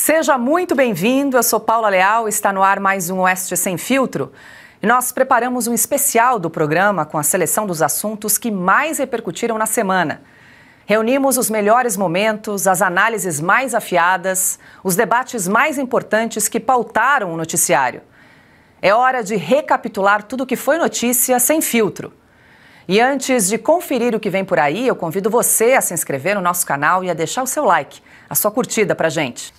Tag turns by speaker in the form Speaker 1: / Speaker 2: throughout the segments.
Speaker 1: Seja muito bem-vindo, eu sou Paula Leal, está no ar mais um Oeste Sem Filtro. E nós preparamos um especial do programa com a seleção dos assuntos que mais repercutiram na semana. Reunimos os melhores momentos, as análises mais afiadas, os debates mais importantes que pautaram o noticiário. É hora de recapitular tudo o que foi notícia sem filtro. E antes de conferir o que vem por aí, eu convido você a se inscrever no nosso canal e a deixar o seu like, a sua curtida pra gente.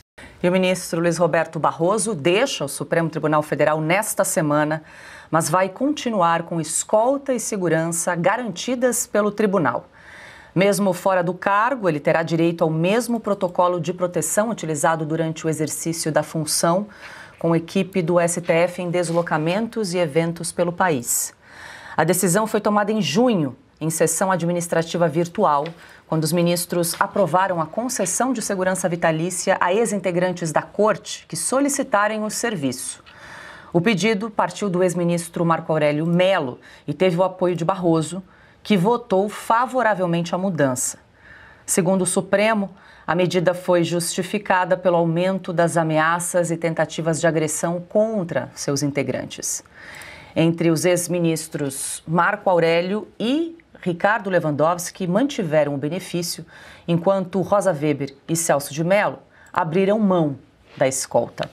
Speaker 1: E o ministro Luiz Roberto Barroso deixa o Supremo Tribunal Federal nesta semana, mas vai continuar com escolta e segurança garantidas pelo tribunal. Mesmo fora do cargo, ele terá direito ao mesmo protocolo de proteção utilizado durante o exercício da função, com equipe do STF em deslocamentos e eventos pelo país. A decisão foi tomada em junho, em sessão administrativa virtual, quando os ministros aprovaram a concessão de segurança vitalícia a ex-integrantes da Corte que solicitarem o serviço. O pedido partiu do ex-ministro Marco Aurélio Mello e teve o apoio de Barroso, que votou favoravelmente à mudança. Segundo o Supremo, a medida foi justificada pelo aumento das ameaças e tentativas de agressão contra seus integrantes. Entre os ex-ministros Marco Aurélio e Ricardo Lewandowski mantiveram o benefício, enquanto Rosa Weber e Celso de Mello abriram mão da escolta.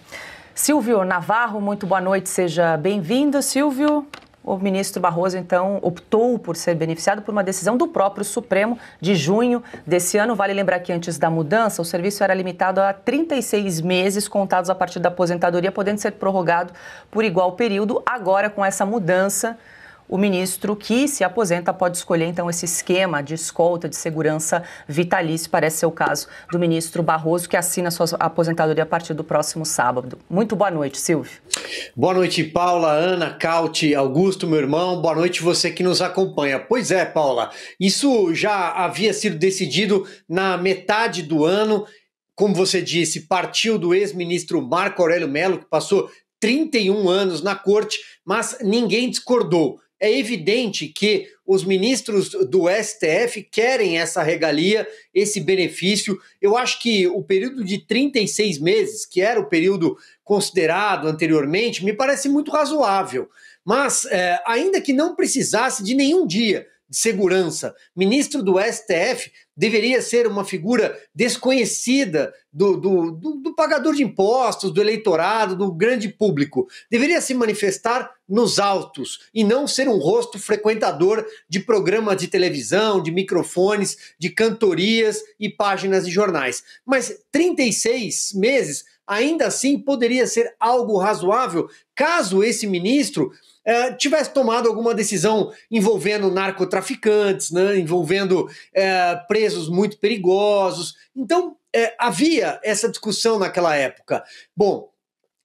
Speaker 1: Silvio Navarro, muito boa noite, seja bem-vindo. Silvio, o ministro Barroso, então, optou por ser beneficiado por uma decisão do próprio Supremo de junho desse ano. Vale lembrar que antes da mudança, o serviço era limitado a 36 meses contados a partir da aposentadoria, podendo ser prorrogado por igual período. Agora, com essa mudança, o ministro que se aposenta pode escolher, então, esse esquema de escolta, de segurança vitalício. Parece ser o caso do ministro Barroso, que assina sua aposentadoria a partir do próximo sábado. Muito boa noite, Silvio.
Speaker 2: Boa noite, Paula, Ana, Cauti, Augusto, meu irmão. Boa noite você que nos acompanha. Pois é, Paula, isso já havia sido decidido na metade do ano. Como você disse, partiu do ex-ministro Marco Aurélio Mello, que passou 31 anos na corte, mas ninguém discordou. É evidente que os ministros do STF querem essa regalia, esse benefício. Eu acho que o período de 36 meses, que era o período considerado anteriormente, me parece muito razoável. Mas, ainda que não precisasse de nenhum dia de segurança, ministro do STF deveria ser uma figura desconhecida do pagador de impostos, do eleitorado, do grande público. Deveria se manifestar nos autos e não ser um rosto frequentador de programas de televisão, de microfones, de cantorias e páginas de jornais. Mas 36 meses, ainda assim, poderia ser algo razoável caso esse ministro tivesse tomado alguma decisão envolvendo narcotraficantes, né, envolvendo presos muito perigosos. Então, havia essa discussão naquela época. Bom,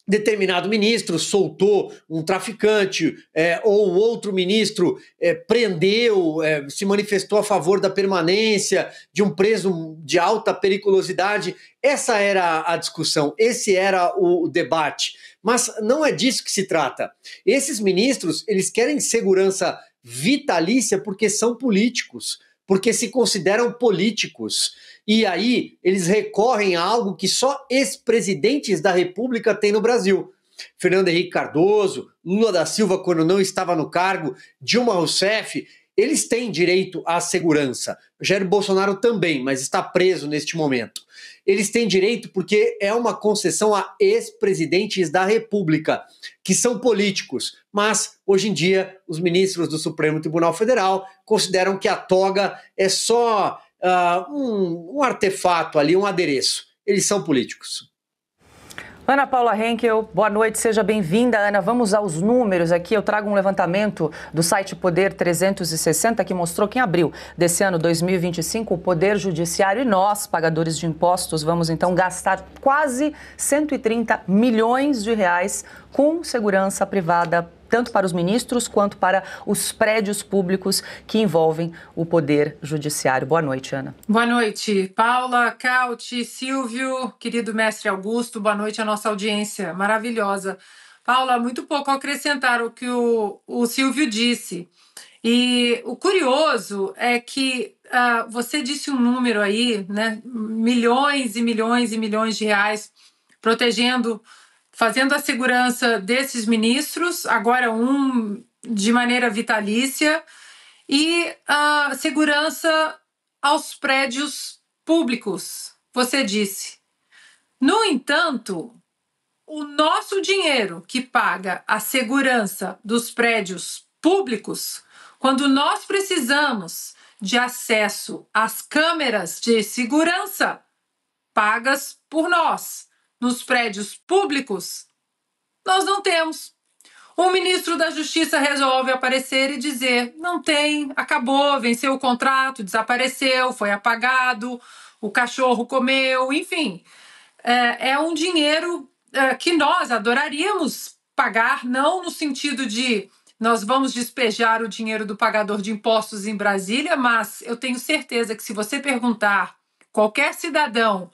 Speaker 2: determinado ministro soltou um traficante, ou outro ministro prendeu, se manifestou a favor da permanência de um preso de alta periculosidade. Essa era a discussão, esse era o debate. Mas não é disso que se trata. Esses ministros, eles querem segurança vitalícia porque são políticos, porque se consideram políticos. E aí eles recorrem a algo que só ex-presidentes da República têm no Brasil. Fernando Henrique Cardoso, Lula da Silva, quando não estava no cargo, Dilma Rousseff, eles têm direito à segurança. Jair Bolsonaro também, mas está preso neste momento. Eles têm direito porque é uma concessão a ex-presidentes da República, que são políticos. Mas, hoje em dia, os ministros do Supremo Tribunal Federal consideram que a toga é só um artefato ali, um adereço. Eles são políticos.
Speaker 1: Ana Paula Henkel, boa noite, seja bem-vinda, Ana. Vamos aos números aqui. Eu trago um levantamento do site Poder 360 que mostrou que em abril desse ano 2025 o Poder Judiciário e nós, pagadores de impostos, vamos então gastar quase 130 milhões de reais com segurança privada, tanto para os ministros quanto para os prédios públicos que envolvem o Poder Judiciário. Boa noite, Ana.
Speaker 3: Boa noite, Paula, Cauti, Silvio, querido mestre Augusto, boa noite à nossa audiência maravilhosa. Paula, muito pouco a acrescentar o que o Silvio disse. E o curioso é que você disse um número aí, né, milhões e milhões e milhões de reais protegendo, fazendo a segurança desses ministros, agora um de maneira vitalícia, e a segurança aos prédios públicos, você disse. No entanto, o nosso dinheiro que paga a segurança dos prédios públicos, quando nós precisamos de acesso às câmeras de segurança pagas por nós nos prédios públicos, nós não temos. O ministro da Justiça resolve aparecer e dizer: não tem, acabou, venceu o contrato, desapareceu, foi apagado, o cachorro comeu, enfim. É um dinheiro que nós adoraríamos pagar, não no sentido de nós vamos despejar o dinheiro do pagador de impostos em Brasília, mas eu tenho certeza que se você perguntar qualquer cidadão: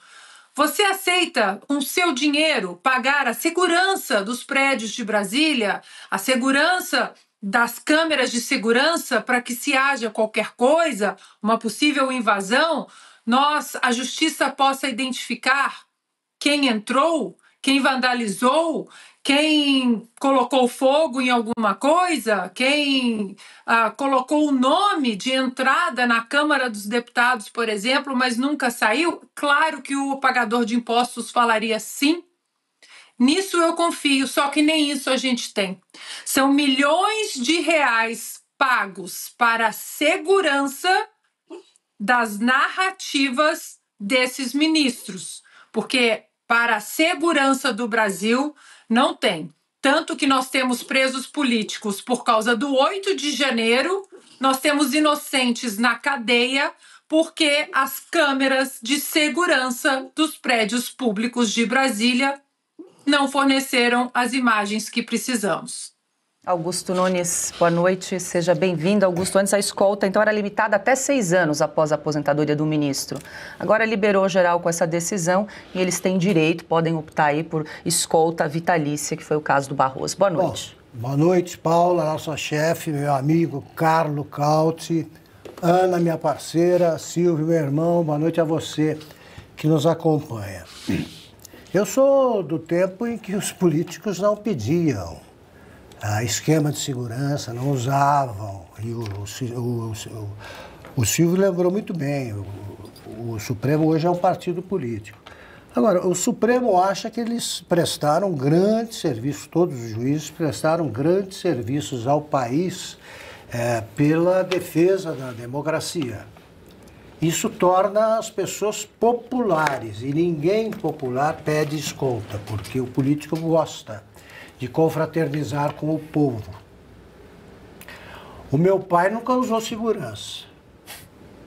Speaker 3: você aceita com seu dinheiro pagar a segurança dos prédios de Brasília, a segurança das câmeras de segurança para que se haja qualquer coisa, uma possível invasão, a justiça possa identificar quem entrou, quem vandalizou, quem colocou fogo em alguma coisa, quem colocou o nome de entrada na Câmara dos Deputados, por exemplo, mas nunca saiu? Claro que o pagador de impostos falaria sim. Nisso eu confio, só que nem isso a gente tem. São milhões de reais pagos para a segurança das narrativas desses ministros, porque para a segurança do Brasil não tem. Tanto que nós temos presos políticos por causa do 8 de janeiro, nós temos inocentes na cadeia porque as câmeras de segurança dos prédios públicos de Brasília não forneceram as imagens que precisamos.
Speaker 1: Augusto Nunes, boa noite, seja bem-vindo. Augusto, antes a escolta então era limitada até 6 anos após a aposentadoria do ministro. Agora liberou geral com essa decisão e eles têm direito, podem optar aí por escolta vitalícia, que foi o caso do Barroso. Boa noite.
Speaker 4: Bom, boa noite, Paula, nossa chefe, meu amigo Carlo Cauti, Ana, minha parceira, Silvio, meu irmão, boa noite a você que nos acompanha. Eu sou do tempo em que os políticos não pediam esquema de segurança, não usavam. E o Silvio lembrou muito bem, o Supremo hoje é um partido político. Agora, o Supremo acha que eles prestaram grandes serviços, todos os juízes prestaram grandes serviços ao país pela defesa da democracia. Isso torna as pessoas populares, e ninguém popular pede escolta, porque o político gosta de confraternizar com o povo. O meu pai nunca usou segurança,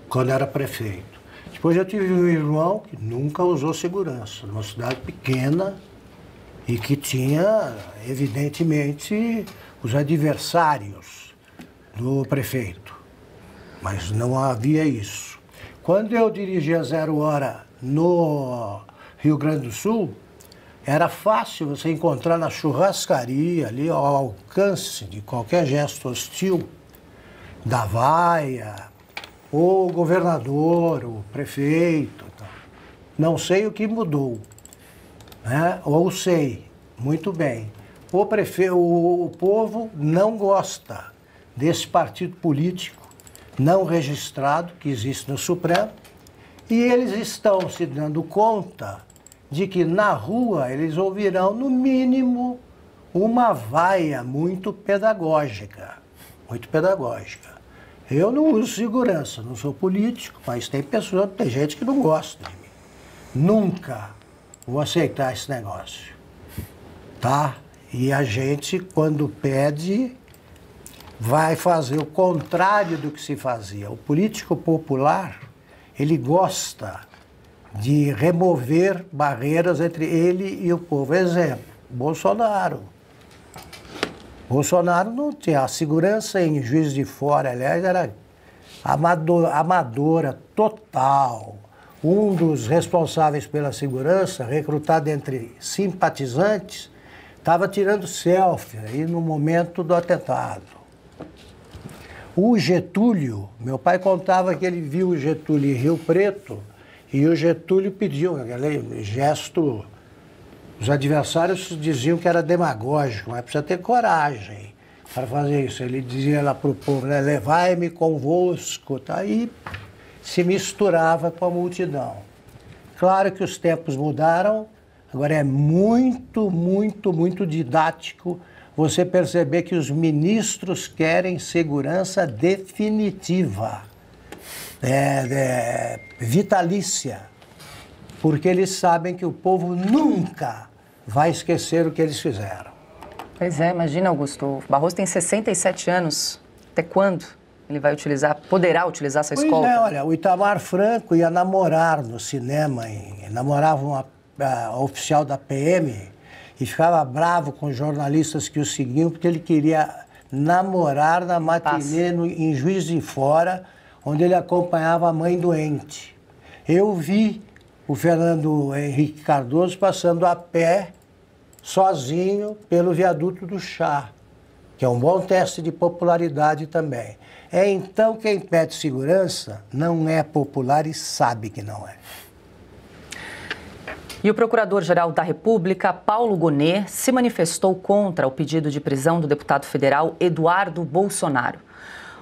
Speaker 4: quando era prefeito. Depois eu tive um irmão que nunca usou segurança, numa cidade pequena e que tinha, evidentemente, os adversários do prefeito. Mas não havia isso. Quando eu dirigia 0 hora no Rio Grande do Sul, era fácil você encontrar na churrascaria, ali ao alcance de qualquer gesto hostil, da vaia, o governador, o prefeito. Não sei o que mudou, né? Ou sei, muito bem. O povo não gosta desse partido político não registrado que existe no Supremo, e eles estão se dando conta de que na rua eles ouvirão, no mínimo, uma vaia muito pedagógica. Muito pedagógica. Eu não uso segurança, não sou político, mas tem gente que não gosta de mim. Nunca vou aceitar esse negócio. Tá? E a gente, quando pede, vai fazer o contrário do que se fazia. O político popular, ele gosta de remover barreiras entre ele e o povo. Exemplo, Bolsonaro. Bolsonaro não tinha a segurança em Juiz de Fora, aliás, era amadora total. Um dos responsáveis pela segurança, recrutado entre simpatizantes, estava tirando selfie aí no momento do atentado. O Getúlio, meu pai contava que ele viu o Getúlio em Rio Preto, e o Getúlio pediu aquele gesto Os adversários diziam que era demagógico, mas precisa ter coragem para fazer isso. Ele dizia lá para o povo, né, levai-me convosco, tá? Aí se misturava com a multidão. Claro que os tempos mudaram, agora é muito, muito, muito didático você perceber que os ministros querem segurança definitiva, vitalícia, porque eles sabem que o povo nunca vai esquecer o que eles fizeram.
Speaker 1: Pois é, imagina, Augusto, o Barroso tem 67 anos, até quando ele vai poderá utilizar essa escolta?
Speaker 4: Pois é, olha, o Itamar Franco ia namorar no cinema, namorava uma oficial da PM e ficava bravo com os jornalistas que o seguiam porque ele queria namorar na matinê em Juiz de Fora, onde ele acompanhava a mãe doente. Eu vi o Fernando Henrique Cardoso passando a pé, sozinho, pelo viaduto do Chá, que é um bom teste de popularidade também. Então, quem pede segurança não é popular e sabe que não é.
Speaker 1: E o Procurador-Geral da República, Paulo Gonet, se manifestou contra o pedido de prisão do deputado federal Eduardo Bolsonaro.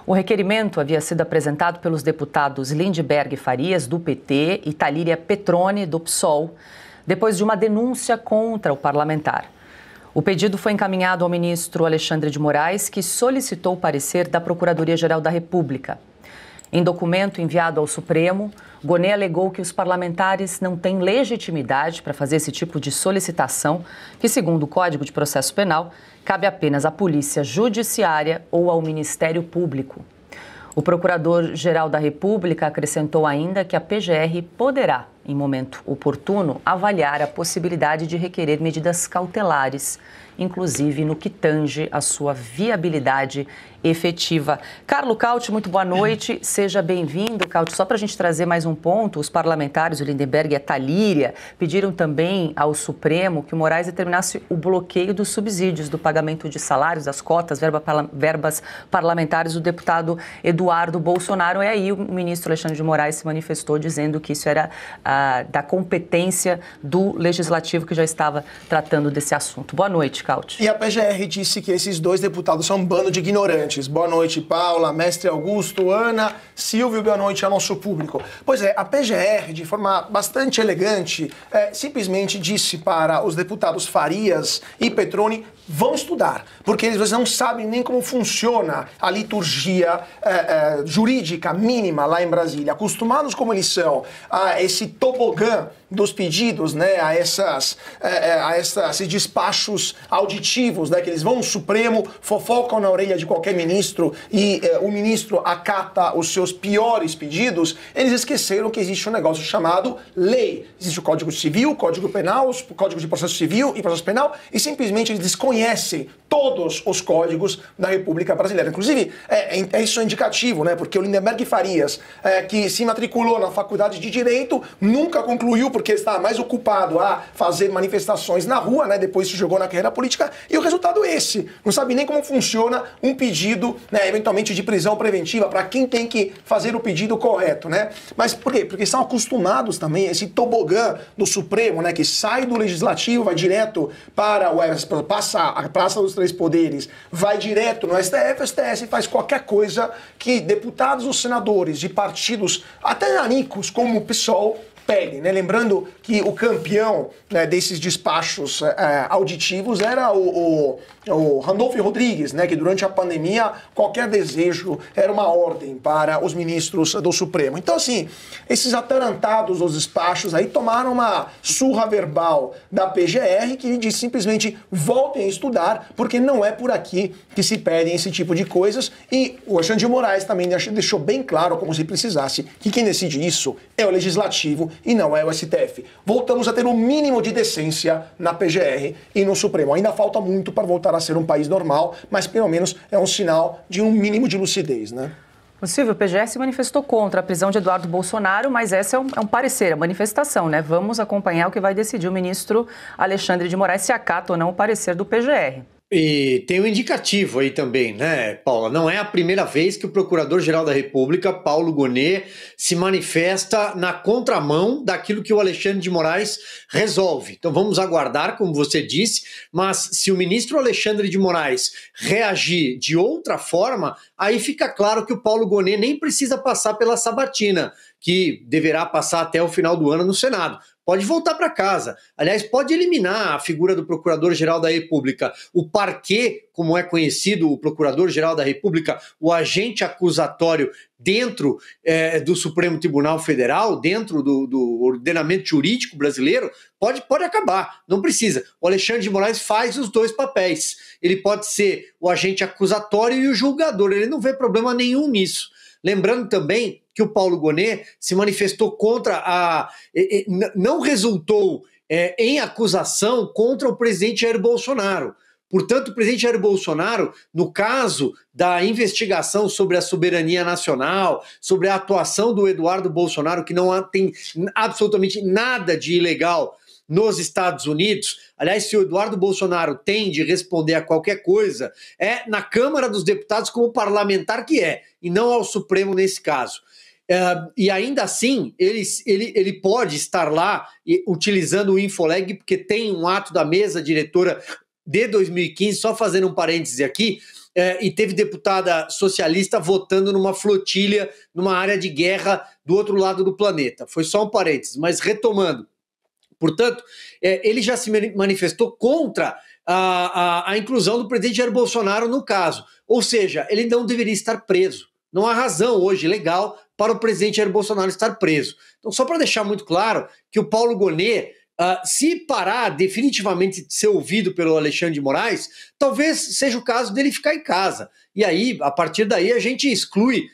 Speaker 1: O requerimento havia sido apresentado pelos deputados Lindbergh Farias, do PT, e Talíria Petroni, do PSOL, depois de uma denúncia contra o parlamentar. O pedido foi encaminhado ao ministro Alexandre de Moraes, que solicitou o parecer da Procuradoria-Geral da República. Em documento enviado ao Supremo, Gonet alegou que os parlamentares não têm legitimidade para fazer esse tipo de solicitação, que, segundo o Código de Processo Penal, cabe apenas à Polícia Judiciária ou ao Ministério Público. O Procurador-Geral da República acrescentou ainda que a PGR poderá, em momento oportuno, avaliar a possibilidade de requerer medidas cautelares, inclusive no que tange a sua viabilidade efetiva. Carlo Cauty, muito boa noite, seja bem-vindo. Cauty, só para a gente trazer mais um ponto, os parlamentares, o Lindbergh e a Talíria, pediram também ao Supremo que o Moraes determinasse o bloqueio dos subsídios do pagamento de salários, das cotas, verbas parlamentares do deputado Eduardo Bolsonaro. E aí o ministro Alexandre de Moraes se manifestou dizendo que isso era da competência do Legislativo, que já estava tratando desse assunto. Boa noite, Cauty.
Speaker 5: E a PGR disse que esses dois deputados são um bando de ignorantes. Boa noite, Paula, mestre Augusto, Ana, Silvio, boa noite ao nosso público. Pois é, a PGR, de forma bastante elegante, simplesmente disse para os deputados Farias e Petroni: vão estudar, porque eles não sabem nem como funciona a liturgia jurídica mínima lá em Brasília. Acostumados como eles são a esse tobogã dos pedidos, né, a esses despachos auditivos, né, que eles vão no Supremo, fofocam na orelha de qualquer ministro e o ministro acata os seus piores pedidos. Eles esqueceram que existe um negócio chamado lei. Existe o Código Civil, o Código Penal, o Código de Processo Civil e Processo Penal, e simplesmente eles desconhecem todos os códigos da República Brasileira. Inclusive, isso é indicativo, né, porque o Lindbergh Farias, que se matriculou na Faculdade de Direito, nunca concluiu porque estava mais ocupado a fazer manifestações na rua, né, depois se jogou na carreira política, e o resultado é esse. Não sabe nem como funciona um pedido, né, eventualmente de prisão preventiva, para quem tem que fazer o pedido correto, né? Mas por quê? Porque estão acostumados também a esse tobogã do Supremo, né, que sai do Legislativo, vai direto para passa a Praça dos Três Poderes, vai direto no STF, o STF faz qualquer coisa que deputados ou senadores de partidos até nanicos como o PSOL pedem, né? Lembrando que o campeão, né, desses despachos auditivos era o Randolfo Rodrigues, né, que durante a pandemia qualquer desejo era uma ordem para os ministros do Supremo. Então, assim, esses atarantados dos despachos aí tomaram uma surra verbal da PGR que diz simplesmente: voltem a estudar, porque não é por aqui que se pedem esse tipo de coisas. E o Alexandre de Moraes também deixou bem claro, como se precisasse, que quem decide isso é o Legislativo e não é o STF. Voltamos a ter um mínimo de decência na PGR e no Supremo. Ainda falta muito para voltar a ser um país normal, mas pelo menos é um sinal de um mínimo de lucidez, né?
Speaker 1: O Silvio, o PGR se manifestou contra a prisão de Eduardo Bolsonaro, mas essa é um parecer, a manifestação, né? Vamos acompanhar o que vai decidir o ministro Alexandre de Moraes, se acata ou não o parecer do PGR.
Speaker 2: E tem um indicativo aí também, né, Paula? Não é a primeira vez que o Procurador-Geral da República, Paulo Gonet, se manifesta na contramão daquilo que o Alexandre de Moraes resolve. Então vamos aguardar, como você disse, mas se o ministro Alexandre de Moraes reagir de outra forma, aí fica claro que o Paulo Gonet nem precisa passar pela sabatina, que deverá passar até o final do ano no Senado. Pode voltar para casa. Aliás, pode eliminar a figura do Procurador-Geral da República. O parquê, como é conhecido, o Procurador-Geral da República, o agente acusatório dentro do Supremo Tribunal Federal, dentro do ordenamento jurídico brasileiro, pode acabar. Não precisa. O Alexandre de Moraes faz os dois papéis. Ele pode ser o agente acusatório e o julgador. Ele não vê problema nenhum nisso. Lembrando também que o Paulo Gonet se manifestou contra não resultou em acusação contra o presidente Jair Bolsonaro. Portanto, o presidente Jair Bolsonaro, no caso da investigação sobre a soberania nacional, sobre a atuação do Eduardo Bolsonaro, que não tem absolutamente nada de ilegal nos Estados Unidos, aliás, se o Eduardo Bolsonaro tem de responder a qualquer coisa, é na Câmara dos Deputados como parlamentar que e não ao Supremo nesse caso. E ainda assim, ele pode estar lá utilizando o Infoleg, porque tem um ato da mesa diretora de 2015, só fazendo um parêntese aqui, e teve deputada socialista votando numa flotilha, numa área de guerra do outro lado do planeta. Foi só um parêntese, mas retomando. Portanto, ele já se manifestou contra a inclusão do presidente Jair Bolsonaro no caso. Ou seja, ele não deveria estar preso. Não há razão hoje legal para o presidente Jair Bolsonaro estar preso. Então, só para deixar muito claro que o Paulo Gonet, se parar definitivamente de ser ouvido pelo Alexandre de Moraes, talvez seja o caso dele ficar em casa. E aí, a partir daí, a gente exclui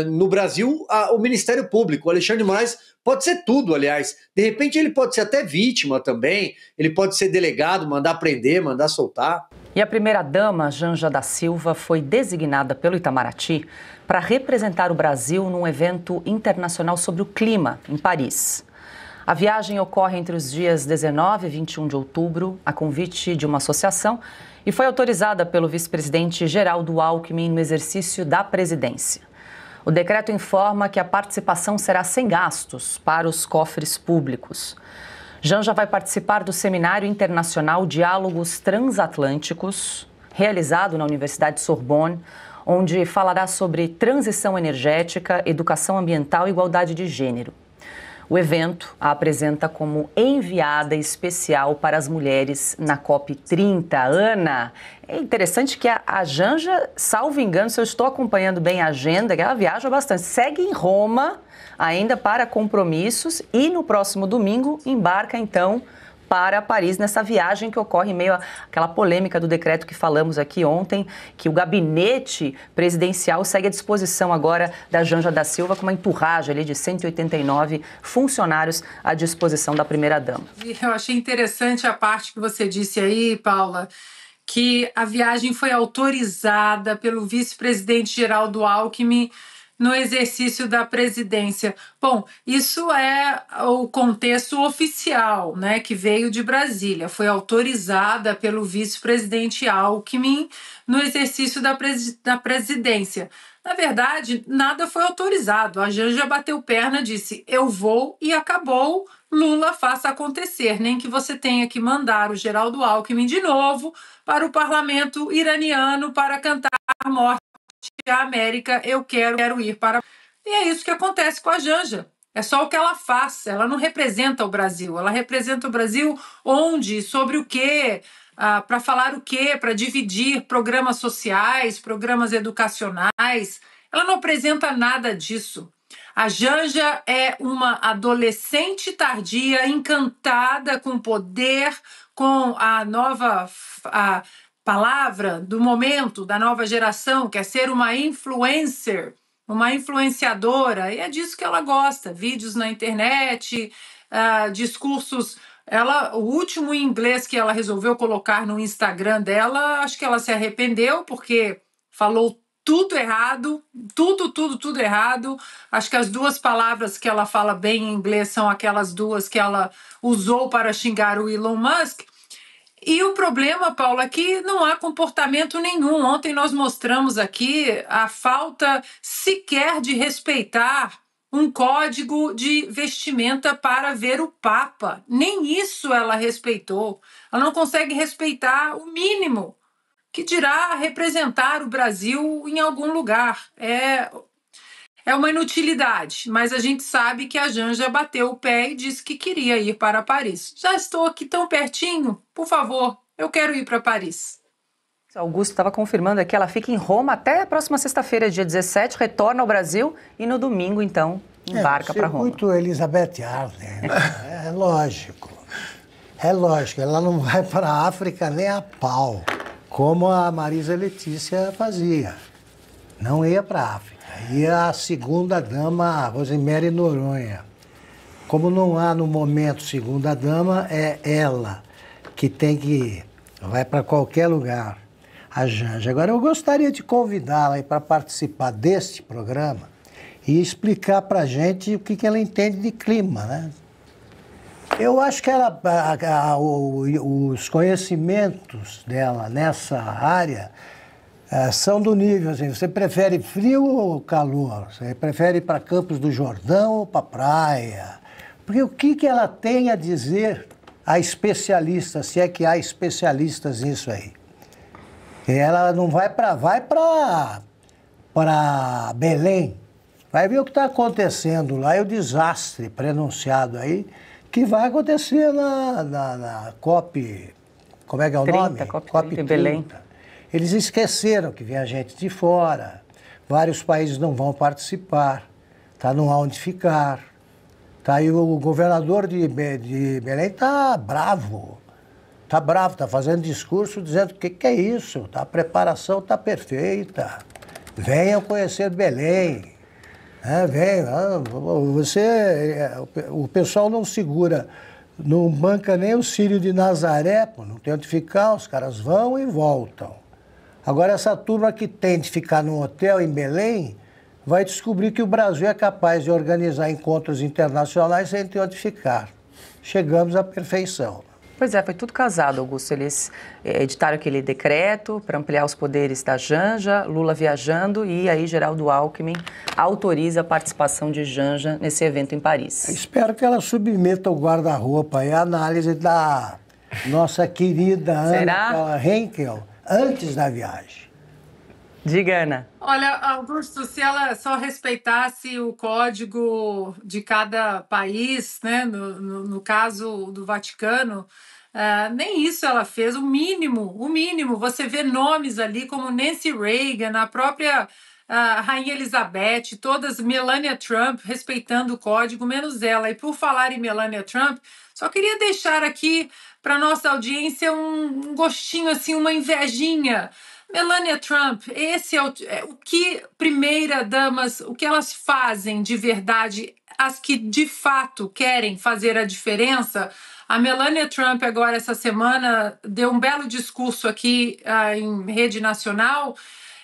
Speaker 2: no Brasil o Ministério Público. O Alexandre de Moraes pode ser tudo, aliás. De repente, ele pode ser até vítima também, ele pode ser delegado, mandar prender, mandar soltar.
Speaker 1: E a primeira-dama, Janja da Silva, foi designada pelo Itamaraty para representar o Brasil num evento internacional sobre o clima, em Paris. A viagem ocorre entre os dias 19 e 21 de outubro, a convite de uma associação, e foi autorizada pelo vice-presidente Geraldo Alckmin no exercício da presidência. O decreto informa que a participação será sem gastos para os cofres públicos. Janja vai participar do Seminário Internacional Diálogos Transatlânticos, realizado na Universidade Sorbonne, onde falará sobre transição energética, educação ambiental e igualdade de gênero. O evento a apresenta como enviada especial para as mulheres na COP30. Ana, é interessante que a Janja, salvo engano, se eu estou acompanhando bem a agenda, que ela viaja bastante, segue em Roma ainda para compromissos e no próximo domingo embarca então para Paris nessa viagem que ocorre em meio àquela polêmica do decreto que falamos aqui ontem, que o gabinete presidencial segue à disposição agora da Janja da Silva com uma entourage ali de 189 funcionários à disposição da primeira-dama.
Speaker 3: Eu achei interessante a parte que você disse aí, Paula, que a viagem foi autorizada pelo vice-presidente Geraldo Alckmin no exercício da presidência. Bom, isso é o contexto oficial, né, que veio de Brasília. Foi autorizada pelo vice-presidente Alckmin no exercício da presidência. Na verdade, nada foi autorizado. A Janja bateu perna, disse, eu vou e acabou, Lula faça acontecer. Nem que você tenha que mandar o Geraldo Alckmin de novo para o parlamento iraniano para cantar a morte a América, eu quero ir para... E é isso que acontece com a Janja. É só o que ela faz. Ela não representa o Brasil. Ela representa o Brasil onde, sobre o quê, para falar o quê, para dividir programas sociais, programas educacionais. Ela não apresenta nada disso. A Janja é uma adolescente tardia, encantada com poder, com a nova... palavra do momento, da nova geração, que é ser uma influencer, uma influenciadora, e é disso que ela gosta, vídeos na internet, discursos. O último em inglês que ela resolveu colocar no Instagram dela, acho que ela se arrependeu, porque falou tudo errado, tudo errado. Acho que as duas palavras que ela fala bem em inglês são aquelas duas que ela usou para xingar o Elon Musk. E o problema, Paula, é que não há comportamento nenhum. Ontem nós mostramos aqui a falta sequer de respeitar um código de vestimenta para ver o Papa. Nem isso ela respeitou. Ela não consegue respeitar o mínimo, que dirá representar o Brasil em algum lugar. É uma inutilidade, mas a gente sabe que a Janja bateu o pé e disse que queria ir para Paris. Já estou aqui tão pertinho, por favor, eu quero ir para Paris.
Speaker 1: Augusto estava confirmando aqui, ela fica em Roma até a próxima sexta-feira, dia 17, retorna ao Brasil e no domingo, então, embarca para Roma.
Speaker 4: Muito Elizabeth Arden, é lógico. É lógico, ela não vai para a África nem a pau, como a Marisa Letícia fazia. Não ia para a África. Ia a segunda-dama Rosemary Noronha. Como não há no momento segunda-dama, é ela que tem que ir. Vai para qualquer lugar, a Janja. Agora, eu gostaria de convidá-la para participar deste programa e explicar para a gente o que ela entende de clima, né? Eu acho que os conhecimentos dela nessa área são do nível, assim, você prefere frio ou calor? Você prefere ir para Campos do Jordão ou para praia? Porque o que ela tem a dizer a especialistas, se é que há especialistas nisso aí? Ela não vai para Belém, vai ver o que está acontecendo lá e o desastre prenunciado aí, que vai acontecer na COP, como é que é o
Speaker 1: 30,
Speaker 4: nome?
Speaker 1: COP 30 em Belém.
Speaker 4: Eles esqueceram que vem gente de fora, vários países não vão participar, tá, não há onde ficar. Tá, aí o governador de Belém está bravo, está fazendo discurso dizendo que é isso, tá, a preparação está perfeita, venham conhecer Belém, venham, o pessoal não segura, não banca nem o Círio de Nazaré, pô, não tem onde ficar, os caras vão e voltam. Agora, essa turma que tem de ficar num hotel em Belém vai descobrir que o Brasil é capaz de organizar encontros internacionais sem ter onde ficar. Chegamos à perfeição.
Speaker 1: Pois é, foi tudo casado, Augusto. Eles editaram aquele decreto para ampliar os poderes da Janja, Lula viajando e aí Geraldo Alckmin autoriza a participação de Janja nesse evento em Paris.
Speaker 4: Eu espero que ela submeta o guarda-roupa e a análise da nossa querida Ana Henkel antes da viagem.
Speaker 1: Diga, Ana.
Speaker 3: Olha, Augusto, se ela só respeitasse o código de cada país, né, no caso do Vaticano, nem isso ela fez, o mínimo. Você vê nomes ali como Nancy Reagan, a própria Rainha Elizabeth, todas, Melania Trump, respeitando o código, menos ela. E por falar em Melania Trump, só queria deixar aqui para nossa audiência um gostinho, assim, uma invejinha. Melania Trump, esse é o que primeira-damas, o que elas fazem de verdade, as que de fato querem fazer a diferença. A Melania Trump, agora essa semana, deu um belo discurso aqui em rede nacional.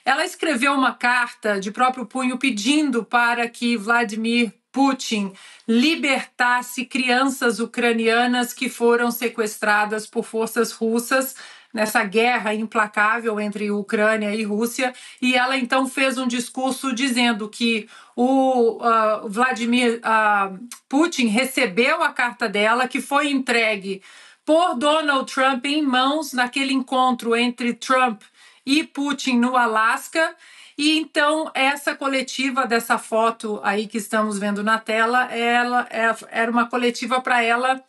Speaker 3: Ela escreveu uma carta de próprio punho pedindo para que Vladimir Putin libertasse crianças ucranianas que foram sequestradas por forças russas nessa guerra implacável entre Ucrânia e Rússia, e ela então fez um discurso dizendo que o Vladimir Putin recebeu a carta dela, que foi entregue por Donald Trump em mãos naquele encontro entre Trump e Putin no Alasca. E então essa coletiva dessa foto aí que estamos vendo na tela, ela era uma coletiva para ela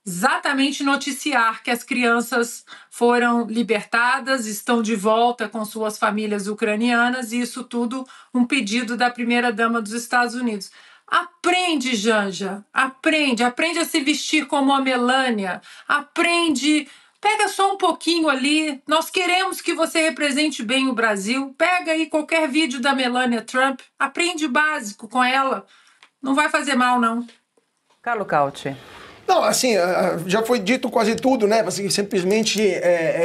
Speaker 3: exatamente noticiar que as crianças foram libertadas, estão de volta com suas famílias ucranianas, e isso tudo um pedido da primeira-dama dos Estados Unidos. Aprende, Janja, aprende a se vestir como a Melania, aprende, pega só um pouquinho ali, nós queremos que você represente bem o Brasil, pega aí qualquer vídeo da Melania Trump, aprende o básico com ela, não vai fazer mal, não.
Speaker 1: Carlo Cauti.
Speaker 5: Não, assim, já foi dito quase tudo, né? Assim, simplesmente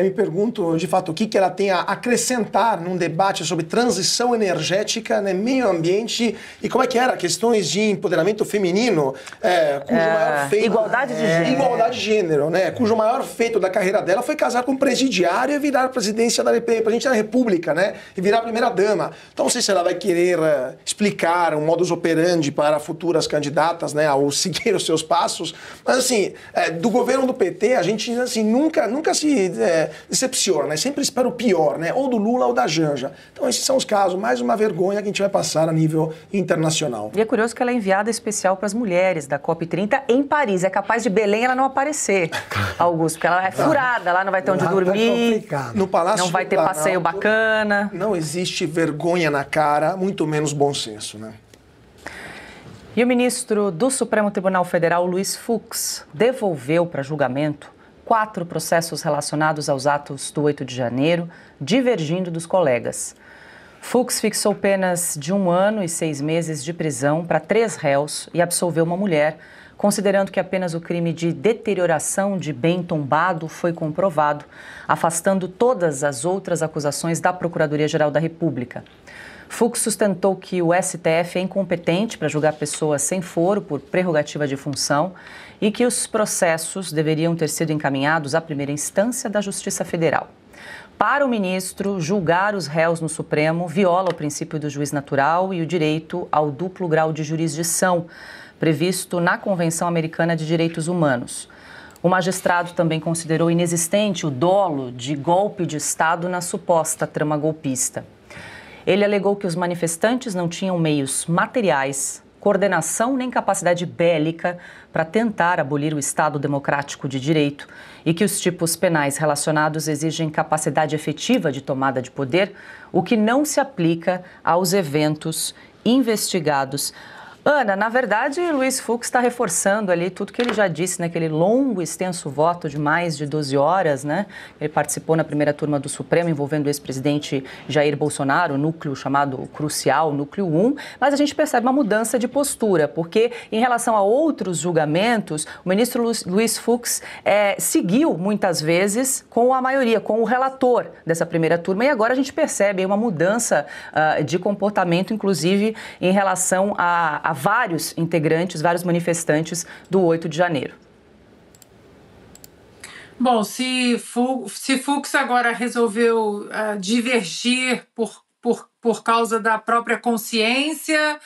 Speaker 5: me pergunto, de fato, o que ela tem a acrescentar num debate sobre transição energética, né, meio ambiente e como é que era, questões de empoderamento feminino, cujo maior feito...
Speaker 1: Igualdade de gênero.
Speaker 5: Igualdade de gênero, né? Cujo maior feito da carreira dela foi casar com um presidiário e virar presidente da República, né? E virar primeira-dama. Então, não sei se ela vai querer explicar um modus operandi para futuras candidatas, né, ao seguir os seus passos. Mas, assim, do governo do PT, a gente, assim, nunca se decepciona, né? Sempre espera o pior, né? Ou do Lula ou da Janja. Então, esses são os casos. Mais uma vergonha que a gente vai passar a nível internacional.
Speaker 1: E é curioso que ela é enviada especial para as mulheres da COP30 em Paris. É capaz de Belém ela não aparecer, Augusto, porque ela é furada, lá não vai ter onde dormir,
Speaker 5: no Palácio
Speaker 1: não vai ter passeio bacana.
Speaker 5: Não existe vergonha na cara, muito menos bom senso, né?
Speaker 1: E o ministro do Supremo Tribunal Federal, Luiz Fux, devolveu para julgamento 4 processos relacionados aos atos do 8 de janeiro, divergindo dos colegas. Fux fixou penas de 1 ano e 6 meses de prisão para 3 réus e absolveu uma mulher, considerando que apenas o crime de deterioração de bem tombado foi comprovado, afastando todas as outras acusações da Procuradoria-Geral da República. Fux sustentou que o STF é incompetente para julgar pessoas sem foro por prerrogativa de função e que os processos deveriam ter sido encaminhados à primeira instância da Justiça Federal. Para o ministro, julgar os réus no Supremo viola o princípio do juiz natural e o direito ao duplo grau de jurisdição, previsto na Convenção Americana de Direitos Humanos. O magistrado também considerou inexistente o dolo de golpe de Estado na suposta trama golpista. Ele alegou que os manifestantes não tinham meios materiais, coordenação nem capacidade bélica para tentar abolir o Estado democrático de direito e que os tipos penais relacionados exigem capacidade efetiva de tomada de poder, o que não se aplica aos eventos investigados. Ana, na verdade, Luiz Fux está reforçando ali tudo que ele já disse naquele longo e extenso voto de mais de 12 horas, né? Ele participou na primeira turma do Supremo envolvendo o ex-presidente Jair Bolsonaro, o núcleo chamado crucial, núcleo 1, mas a gente percebe uma mudança de postura, porque em relação a outros julgamentos, o ministro Luiz Fux seguiu muitas vezes com a maioria, com o relator dessa primeira turma, e agora a gente percebe uma mudança de comportamento, inclusive em relação a vários integrantes, vários manifestantes do 8 de janeiro.
Speaker 3: Bom, se Fux agora resolveu divergir por causa da própria consciência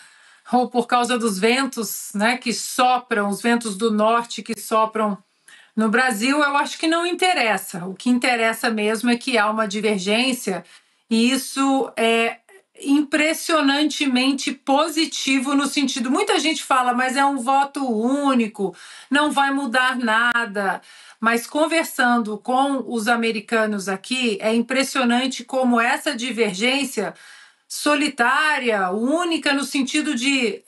Speaker 3: ou por causa dos ventos, né, que sopram, os ventos do norte que sopram no Brasil, eu acho que não interessa. O que interessa mesmo é que há uma divergência e isso é impressionantemente positivo no sentido, muita gente fala, mas é um voto único, não vai mudar nada, mas conversando com os americanos aqui, é impressionante como essa divergência solitária, única no sentido de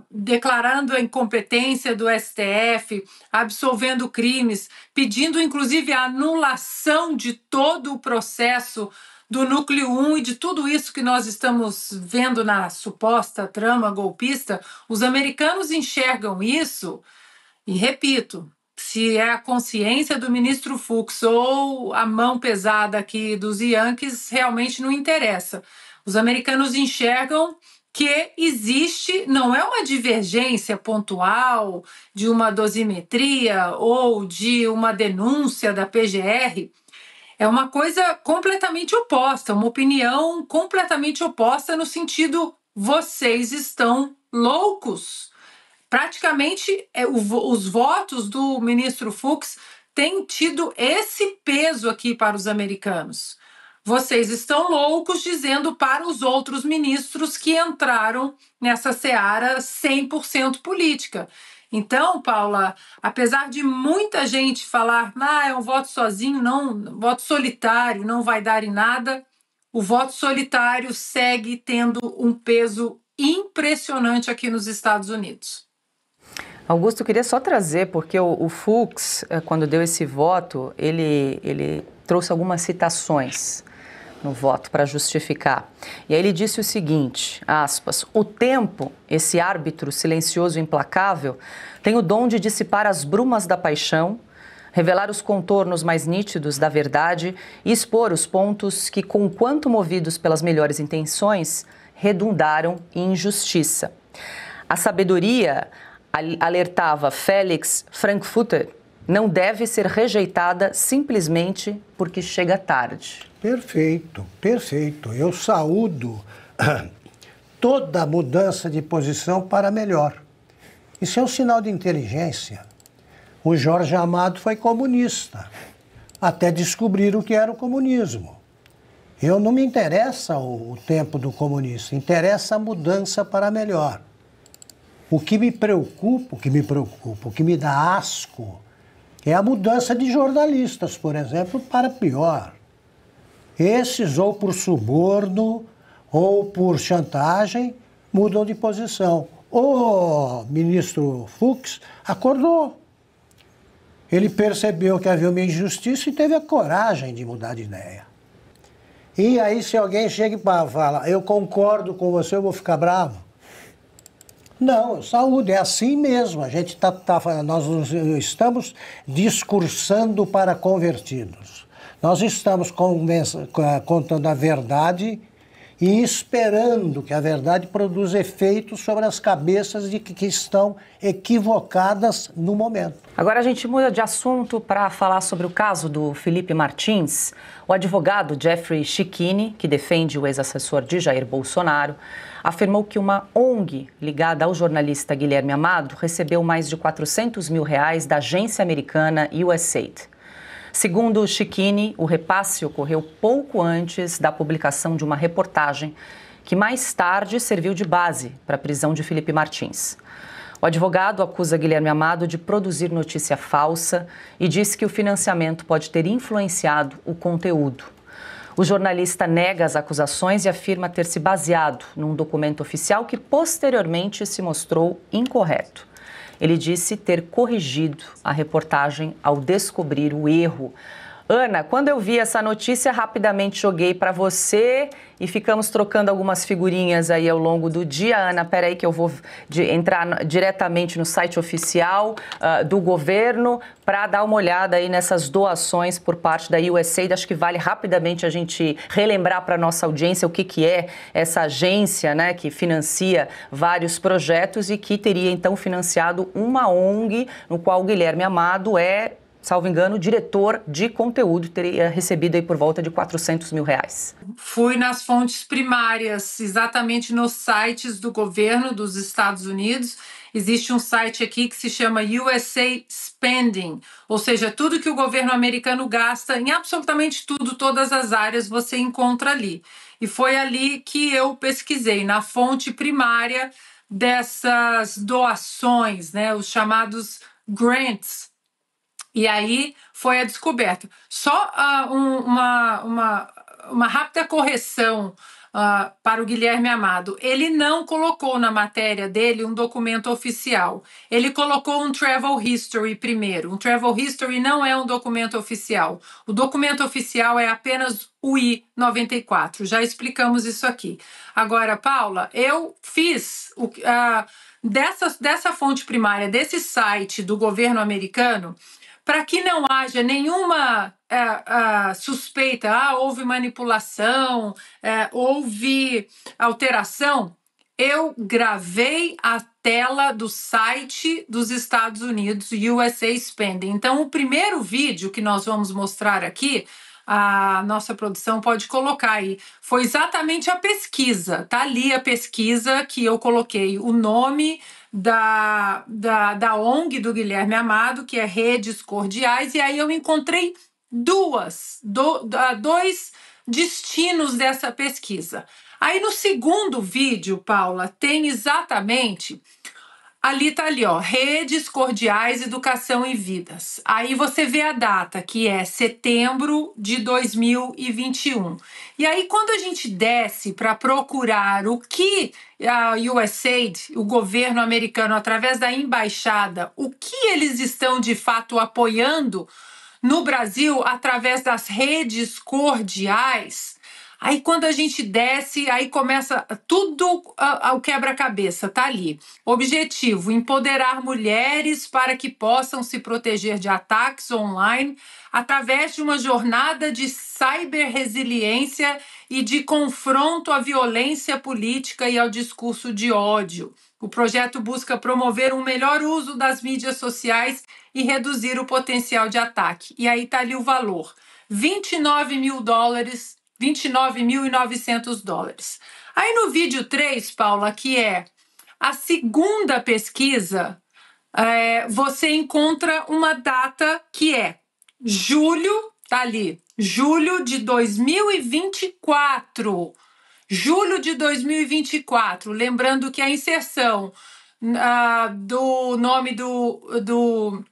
Speaker 3: declarando a incompetência do STF, absolvendo crimes, pedindo inclusive a anulação de todo o processo do núcleo 1 e de tudo isso que nós estamos vendo na suposta trama golpista. Os americanos enxergam isso e, repito, se é a consciência do ministro Fux ou a mão pesada aqui dos Yankees, realmente não interessa. Os americanos enxergam que existe, não é uma divergência pontual de uma dosimetria ou de uma denúncia da PGR, é uma coisa completamente oposta, uma opinião completamente oposta no sentido, vocês estão loucos. Praticamente, os votos do ministro Fux têm tido esse peso aqui para os americanos. Vocês estão loucos, dizendo para os outros ministros que entraram nessa seara 100% política. Então, Paula, apesar de muita gente falar é um voto sozinho, não, voto solitário, não vai dar em nada, o voto solitário segue tendo um peso impressionante aqui nos Estados Unidos.
Speaker 1: Augusto, eu queria só trazer, porque o Fux, quando deu esse voto, ele trouxe algumas citações. no voto para justificar. E aí ele disse o seguinte, aspas, o tempo, esse árbitro silencioso e implacável, tem o dom de dissipar as brumas da paixão, revelar os contornos mais nítidos da verdade e expor os pontos que, conquanto movidos pelas melhores intenções, redundaram em injustiça. A sabedoria, alertava Felix Frankfurter, não deve ser rejeitada simplesmente porque chega tarde.
Speaker 4: Perfeito, perfeito. Eu saúdo toda mudança de posição para melhor. Isso é um sinal de inteligência. O Jorge Amado foi comunista, até descobrir o que era o comunismo. Eu não me interessa o tempo do comunista, interessa a mudança para melhor. O que me preocupa, o que me dá asco, é a mudança de jornalistas, por exemplo, para pior. Esses, ou por suborno, ou por chantagem, mudam de posição. O ministro Fux acordou. Ele percebeu que havia uma injustiça e teve a coragem de mudar de ideia. E aí, se alguém chega e fala, eu concordo com você, eu vou ficar bravo? Não, saúde, é assim mesmo. Nós estamos discursando para convertidos. Nós estamos contando a verdade e esperando que a verdade produza efeitos sobre as cabeças de que estão equivocadas no momento.
Speaker 1: Agora a gente muda de assunto para falar sobre o caso do Felipe Martins. O advogado Jeffrey Schichini, que defende o ex-assessor de Jair Bolsonaro, afirmou que uma ONG ligada ao jornalista Guilherme Amado recebeu mais de R$400 mil da agência americana USAID. Segundo Schichini, o repasse ocorreu pouco antes da publicação de uma reportagem que mais tarde serviu de base para a prisão de Felipe Martins. O advogado acusa Guilherme Amado de produzir notícia falsa e diz que o financiamento pode ter influenciado o conteúdo. O jornalista nega as acusações e afirma ter se baseado num documento oficial que posteriormente se mostrou incorreto. Ele disse ter corrigido a reportagem ao descobrir o erro. Ana, quando eu vi essa notícia, rapidamente joguei para você e ficamos trocando algumas figurinhas aí ao longo do dia. Ana, peraí que eu vou entrar diretamente no site oficial do governo para dar uma olhada aí nessas doações por parte da USAID. Acho que vale rapidamente a gente relembrar para a nossa audiência o que é essa agência, né, que financia vários projetos e que teria então financiado uma ONG no qual o Guilherme Amado é, salvo engano, diretor de conteúdo, teria recebido aí por volta de R$400 mil.
Speaker 3: Fui nas fontes primárias, exatamente nos sites do governo dos Estados Unidos. Existe um site aqui que se chama USA Spending, ou seja, tudo que o governo americano gasta em absolutamente tudo, todas as áreas você encontra ali. E foi ali que eu pesquisei, na fonte primária dessas doações, né, os chamados grants. E aí foi a descoberta. Só uma rápida correção para o Guilherme Amado. Ele não colocou na matéria dele um documento oficial. Ele colocou um travel history primeiro. Um travel history não é um documento oficial. O documento oficial é apenas o I-94. Já explicamos isso aqui. Agora, Paula, eu fiz dessa fonte primária, desse site do governo americano, para que não haja nenhuma suspeita, houve manipulação, houve alteração, eu gravei a tela do site dos Estados Unidos, USA Spending. Então, o primeiro vídeo que nós vamos mostrar aqui, a nossa produção pode colocar aí, foi exatamente a pesquisa. Tá ali a pesquisa que eu coloquei o nome da ONG do Guilherme Amado, que é Redes Cordiais, e aí eu encontrei dois destinos dessa pesquisa. Aí no segundo vídeo, Paula, tem exatamente... Ali tá ali, ó, Redes Cordiais, Educação e Vidas. Aí você vê a data, que é setembro de 2021. E aí, quando a gente desce para procurar o que a USAID, o governo americano, através da embaixada, o que eles estão de fato apoiando no Brasil através das redes cordiais, Aí quando a gente desce, aí começa tudo o quebra-cabeça, tá ali. Objetivo: empoderar mulheres para que possam se proteger de ataques online através de uma jornada de cyberresiliência e de confronto à violência política e ao discurso de ódio. O projeto busca promover um melhor uso das mídias sociais e reduzir o potencial de ataque. E aí está ali o valor: $29 mil, $29.900. Aí no vídeo 3, Paula, que é a segunda pesquisa, você encontra uma data que é julho, tá ali, julho de 2024. Julho de 2024, lembrando que a inserção do nome do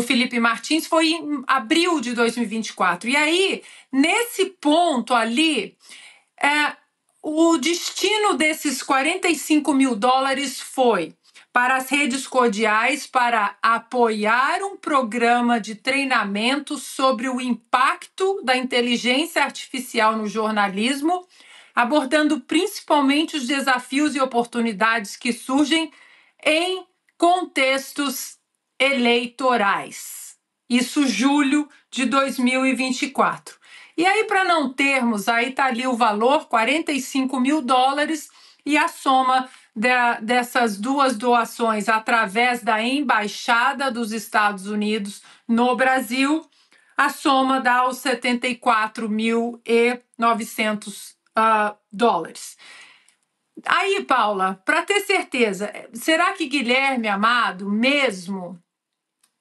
Speaker 3: Felipe Martins foi em abril de 2024. E aí, nesse ponto ali, o destino desses $45 mil foi para as redes cordiais para apoiar um programa de treinamento sobre o impacto da inteligência artificial no jornalismo, abordando principalmente os desafios e oportunidades que surgem em contextos eleitorais. Isso julho de 2024. E aí, para não termos, aí está ali o valor, $45 mil, e a soma dessas duas doações através da Embaixada dos Estados Unidos no Brasil, a soma dá os $74.900. Aí, Paula, para ter certeza, será que Guilherme Amado mesmo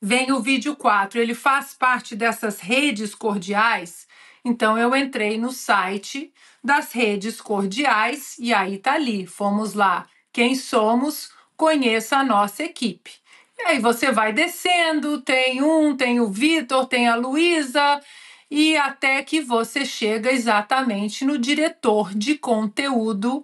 Speaker 3: vem o vídeo 4? Ele faz parte dessas redes cordiais? Então, eu entrei no site das redes cordiais e aí tá ali. Fomos lá. Quem somos? Conheça a nossa equipe. E aí você vai descendo, tem o Vitor, tem a Luísa, e até que você chega exatamente no diretor de conteúdo,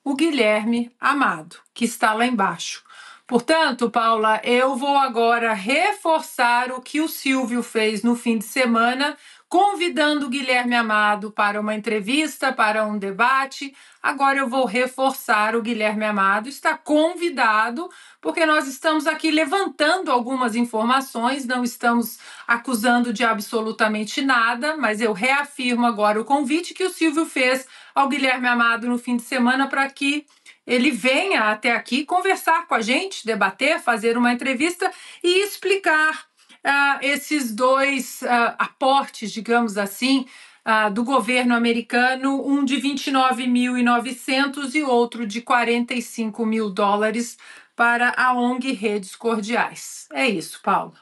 Speaker 3: o Guilherme Amado, que está lá embaixo. Portanto, Paula, eu vou agora reforçar o que o Silvio fez no fim de semana, convidando o Guilherme Amado para uma entrevista, para um debate. Agora eu vou reforçar: o Guilherme Amado está convidado, porque nós estamos aqui levantando algumas informações, não estamos acusando de absolutamente nada, mas eu reafirmo agora o convite que o Silvio fez ao Guilherme Amado no fim de semana para que ele venha até aqui conversar com a gente, debater, fazer uma entrevista e explicar esses dois aportes, digamos assim, do governo americano, um de $29.900 e outro de $45 mil para a ONG Redes Cordiais. É isso, Paula.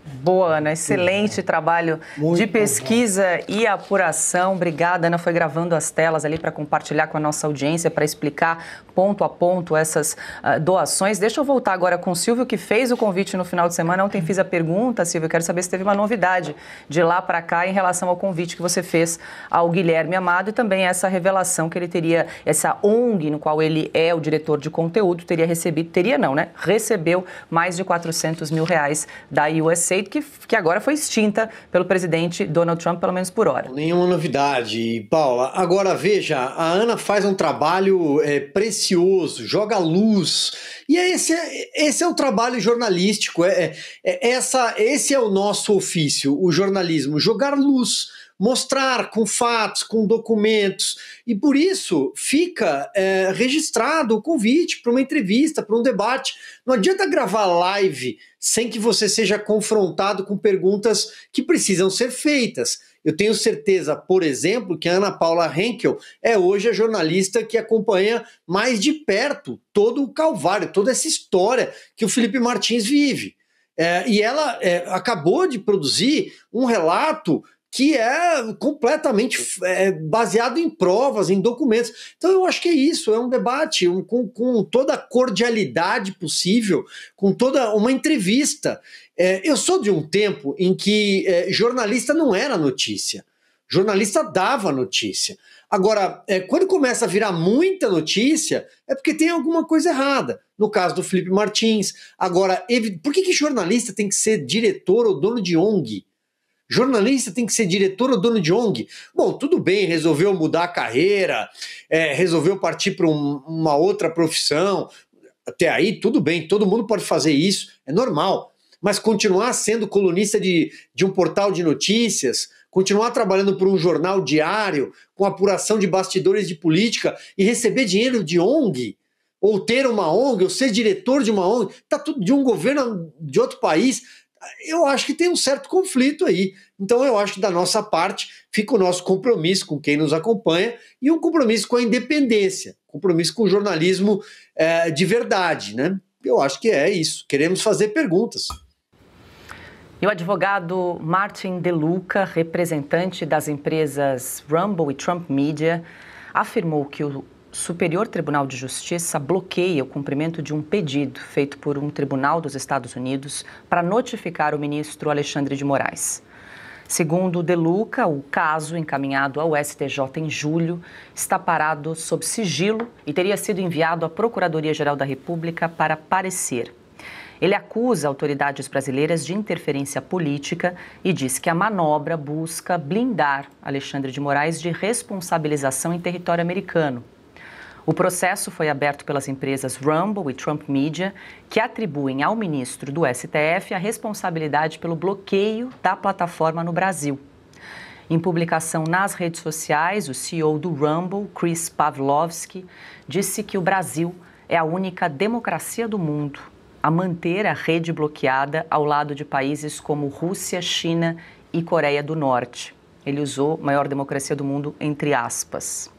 Speaker 1: Boa, Ana. Excelente trabalho de pesquisa e apuração. Obrigada, Ana. Foi gravando as telas ali para compartilhar com a nossa audiência, para explicar ponto a ponto essas doações. Deixa eu voltar agora com o Silvio, que fez o convite no final de semana. Ontem fiz a pergunta, Silvio, eu quero saber se teve uma novidade de lá para cá em relação ao convite que você fez ao Guilherme Amado e também essa revelação que ele teria, essa ONG no qual ele é o diretor de conteúdo, teria recebido, teria não, né? Recebeu mais de $400 mil da USAID, que agora foi extinta pelo presidente Donald Trump, pelo menos por hora.
Speaker 2: Nenhuma novidade, Paula. Agora, veja, a Ana faz um trabalho precioso, joga luz. E esse é o trabalho jornalístico. Esse é o nosso ofício, o jornalismo, jogar luz, mostrar com fatos, com documentos. E por isso fica registrado o convite para uma entrevista, para um debate. Não adianta gravar live sem que você seja confrontado com perguntas que precisam ser feitas. Eu tenho certeza, por exemplo, que a Ana Paula Henkel é hoje a jornalista que acompanha mais de perto todo o calvário, toda essa história que o Felipe Martins vive. E ela acabou de produzir um relato que é completamente baseado em provas, em documentos. Então eu acho que é isso, é um debate com toda a cordialidade possível, com toda uma entrevista. Eu sou de um tempo em que jornalista não era notícia, jornalista dava notícia. Agora, quando começa a virar muita notícia, é porque tem alguma coisa errada. No caso do Felipe Martins. Agora, por que jornalista tem que ser diretor ou dono de ONG? Jornalista tem que ser diretor ou dono de ONG? Bom, tudo bem, resolveu mudar a carreira, resolveu partir para uma outra profissão. Até aí, tudo bem, todo mundo pode fazer isso, é normal. Mas continuar sendo colunista de um portal de notícias, continuar trabalhando por um jornal diário, com apuração de bastidores de política e receber dinheiro de ONG, ou ter uma ONG, ou ser diretor de uma ONG, tá tudo de um governo de outro país, eu acho que tem um certo conflito aí. Então eu acho que da nossa parte fica o nosso compromisso com quem nos acompanha e um compromisso com a independência, compromisso com o jornalismo de verdade, né? Eu acho que é isso, queremos fazer perguntas.
Speaker 1: E o advogado Martin De Luca, representante das empresas Rumble e Trump Media, afirmou que o Superior Tribunal de Justiça bloqueia o cumprimento de um pedido feito por um tribunal dos Estados Unidos para notificar o ministro Alexandre de Moraes. Segundo De Luca, o caso encaminhado ao STJ em julho está parado sob sigilo e teria sido enviado à Procuradoria-Geral da República para parecer. Ele acusa autoridades brasileiras de interferência política e diz que a manobra busca blindar Alexandre de Moraes de responsabilização em território americano. O processo foi aberto pelas empresas Rumble e Trump Media, que atribuem ao ministro do STF a responsabilidade pelo bloqueio da plataforma no Brasil. Em publicação nas redes sociais, o CEO do Rumble, Chris Pavlovski, disse que o Brasil é a única democracia do mundo a manter a rede bloqueada ao lado de países como Rússia, China e Coreia do Norte. Ele usou maior democracia do mundo entre aspas.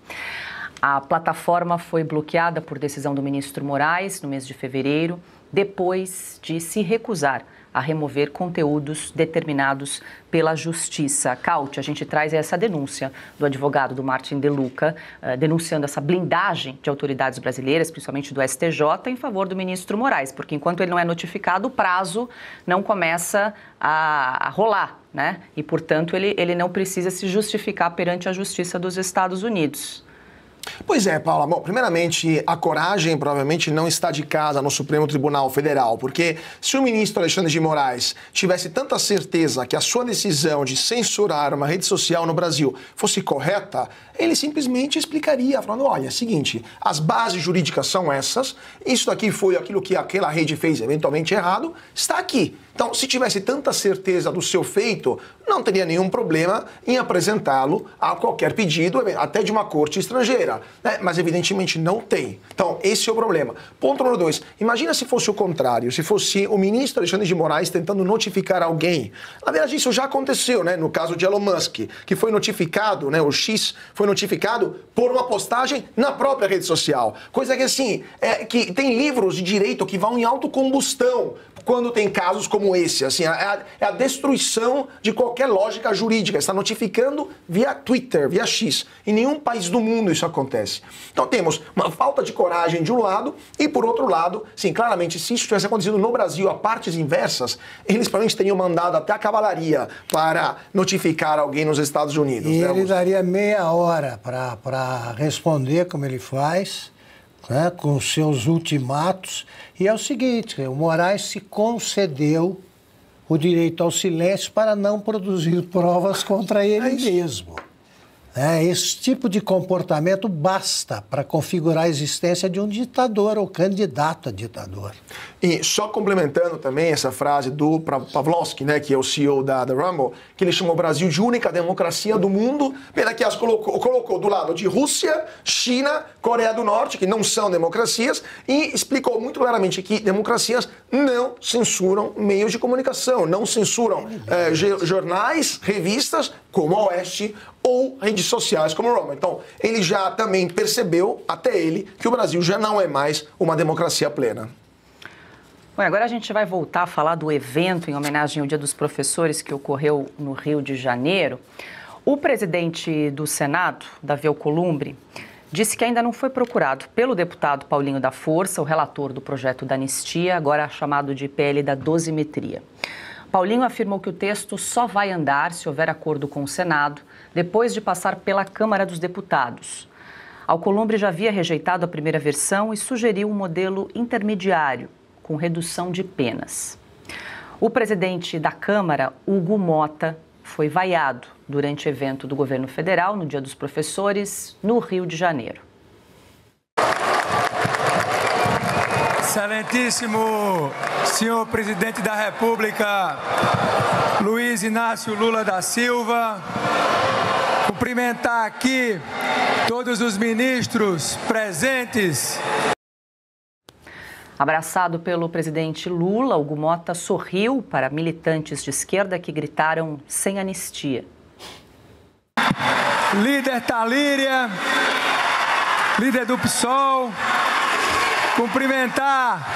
Speaker 1: A plataforma foi bloqueada por decisão do ministro Moraes no mês de fevereiro, depois de se recusar a remover conteúdos determinados pela Justiça. Cauti, a gente traz essa denúncia do advogado do Martin De Luca, denunciando essa blindagem de autoridades brasileiras, principalmente do STJ, em favor do ministro Moraes, porque enquanto ele não é notificado, o prazo não começa a rolar, né? E, portanto, ele não precisa se justificar perante a Justiça dos Estados Unidos.
Speaker 5: Pois é, Paula. Bom, primeiramente, a coragem provavelmente não está de casa no Supremo Tribunal Federal, porque se o ministro Alexandre de Moraes tivesse tanta certeza que a sua decisão de censurar uma rede social no Brasil fosse correta, ele simplesmente explicaria, falando, olha, é o seguinte, as bases jurídicas são essas, isso daqui foi aquilo que aquela rede fez eventualmente errado, está aqui. Então, se tivesse tanta certeza do seu feito, não teria nenhum problema em apresentá-lo a qualquer pedido, até de uma corte estrangeira, né? Mas evidentemente não tem. Então, esse é o problema. Ponto número 2. Imagina se fosse o contrário, se fosse o ministro Alexandre de Moraes tentando notificar alguém. Na verdade, isso já aconteceu, né? No caso de Elon Musk, que foi notificado, né? O X foi notificado por uma postagem na própria rede social. Coisa que, assim, que tem livros de direito que vão em autocombustão quando tem casos como esse. Assim, é a destruição de qualquer lógica jurídica. Está notificando via Twitter, via X. Em nenhum país do mundo isso acontece. Então temos uma falta de coragem de um lado e, por outro lado, sim, claramente, se isso tivesse acontecido no Brasil a partes inversas, eles provavelmente teriam mandado até a cavalaria para notificar alguém nos Estados Unidos.
Speaker 4: E
Speaker 5: né,
Speaker 4: ele daria meia hora para responder como ele faz, né, com os seus ultimatos. E é o seguinte, o Moraes se concedeu o direito ao silêncio para não produzir provas contra ele mesmo. Esse tipo de comportamento basta para configurar a existência de um ditador ou candidato a ditador.
Speaker 5: E só complementando também essa frase do Pavlovski, né, que é o CEO da Rumble, que ele chamou o Brasil de única democracia do mundo, pena que as colocou do lado de Rússia, China, Coreia do Norte, que não são democracias, e explicou muito claramente que democracias não censuram meios de comunicação, não censuram jornais, revistas, como a Oeste, ou redes sociais como o Rumble. Então, ele já também percebeu, até ele, que o Brasil já não é mais uma democracia plena.
Speaker 1: Bom, agora a gente vai voltar a falar do evento em homenagem ao Dia dos Professores que ocorreu no Rio de Janeiro. O presidente do Senado, Davi Alcolumbre, disse que ainda não foi procurado pelo deputado Paulinho da Força, o relator do projeto da anistia, agora chamado de PL da dosimetria. Paulinho afirmou que o texto só vai andar se houver acordo com o Senado, depois de passar pela Câmara dos Deputados. Alcolumbre já havia rejeitado a primeira versão e sugeriu um modelo intermediário, com redução de penas. O presidente da Câmara, Hugo Mota, foi vaiado durante evento do governo federal no Dia dos Professores, no Rio de Janeiro.
Speaker 6: Excelentíssimo senhor presidente da República, Luiz Inácio Lula da Silva, cumprimentar aqui todos os ministros presentes.
Speaker 1: Abraçado pelo presidente Lula, Hugo Motta sorriu para militantes de esquerda que gritaram sem anistia.
Speaker 6: Líder Talíria, líder do PSOL, cumprimentar.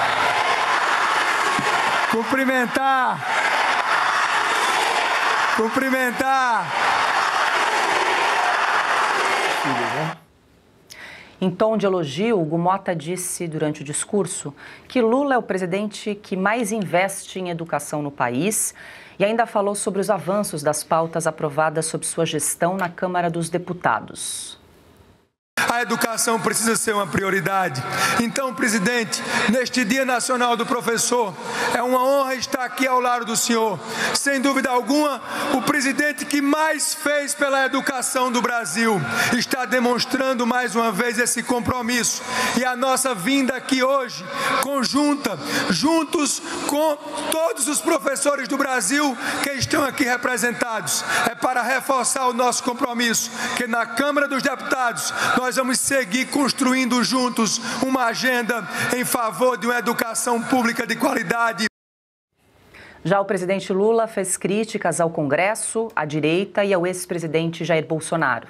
Speaker 1: Em tom de elogio, Hugo Motta disse durante o discurso que Lula é o presidente que mais investe em educação no país e ainda falou sobre os avanços das pautas aprovadas sob sua gestão na Câmara dos Deputados.
Speaker 6: A educação precisa ser uma prioridade. Então, presidente, neste Dia Nacional do Professor, é uma honra estar aqui ao lado do senhor. Sem dúvida alguma, o presidente que mais fez pela educação do Brasil está demonstrando mais uma vez esse compromisso. E a nossa vinda aqui hoje, conjunta, juntos com todos os professores do Brasil que estão aqui representados, é para reforçar o nosso compromisso, que na Câmara dos Deputados nós vamos seguir construindo juntos uma agenda em favor de uma educação pública de qualidade.
Speaker 1: Já o presidente Lula fez críticas ao Congresso, à direita e ao ex-presidente Jair Bolsonaro.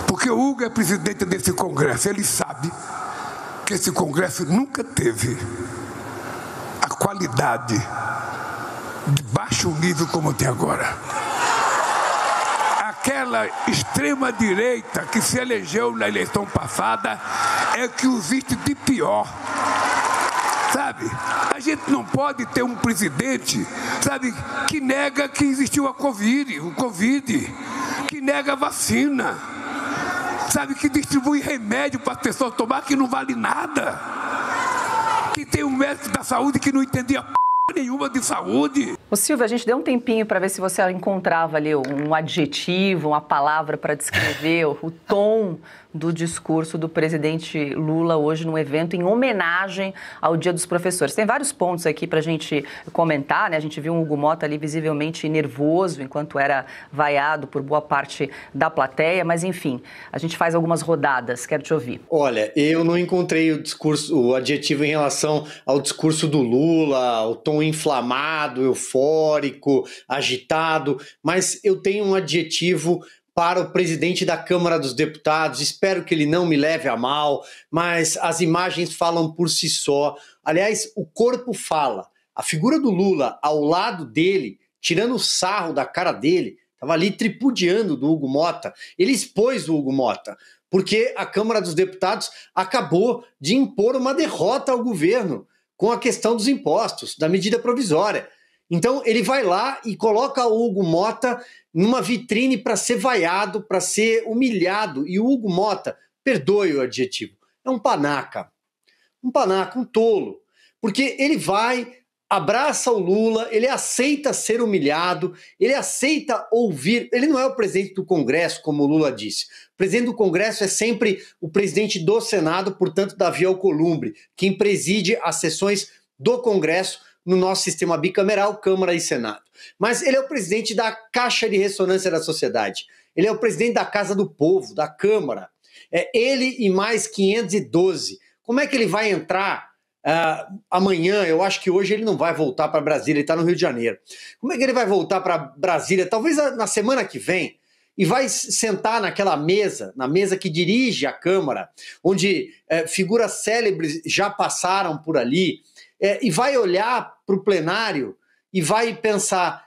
Speaker 7: Porque o Hugo é presidente desse Congresso, ele sabe que esse Congresso nunca teve a qualidade de baixo nível como tem agora. Aquela extrema-direita que se elegeu na eleição passada é que o viste de pior. Sabe? A gente não pode ter um presidente, sabe, que nega que existiu o Covid, que nega a vacina, sabe, que distribui remédio para as pessoas tomar que não vale nada, que tem um médico da saúde que não entendia nenhuma de saúde.
Speaker 1: Ô Silvio, a gente deu um tempinho para ver se você encontrava ali um adjetivo, uma palavra para descrever o tom do discurso do presidente Lula hoje num evento em homenagem ao Dia dos Professores. Tem vários pontos aqui para a gente comentar, né? A gente viu um Hugo Motta ali visivelmente nervoso enquanto era vaiado por boa parte da plateia, mas enfim, a gente faz algumas rodadas, quero te ouvir.
Speaker 2: Olha, eu não encontrei o adjetivo em relação ao discurso do Lula, o tom inflamado, eufórico, agitado, mas eu tenho um adjetivo para o presidente da Câmara dos Deputados. Espero que ele não me leve a mal, mas as imagens falam por si só. Aliás, o corpo fala. A figura do Lula ao lado dele, tirando o sarro da cara dele, estava ali tripudiando do Hugo Motta. Ele expôs o Hugo Motta, porque a Câmara dos Deputados acabou de impor uma derrota ao governo com a questão dos impostos, da medida provisória. Então ele vai lá e coloca o Hugo Motta numa vitrine para ser vaiado, para ser humilhado. E o Hugo Motta, perdoe o adjetivo, é um panaca, um tolo. Porque ele vai, abraça o Lula, ele aceita ser humilhado, ele aceita ouvir. Ele não é o presidente do Congresso, como o Lula disse. O presidente do Congresso é sempre o presidente do Senado, portanto, Davi Alcolumbre, quem preside as sessões do Congresso no nosso sistema bicameral, Câmara e Senado. Mas ele é o presidente da Caixa de Ressonância da Sociedade. Ele é o presidente da Casa do Povo, da Câmara. É ele e mais 512. Como é que ele vai entrar amanhã? Eu acho que hoje ele não vai voltar para Brasília, ele está no Rio de Janeiro. Como é que ele vai voltar para Brasília? Talvez na semana que vem, e vai sentar naquela mesa, na mesa que dirige a Câmara, onde figuras célebres já passaram por ali, e vai olhar para o plenário e vai pensar,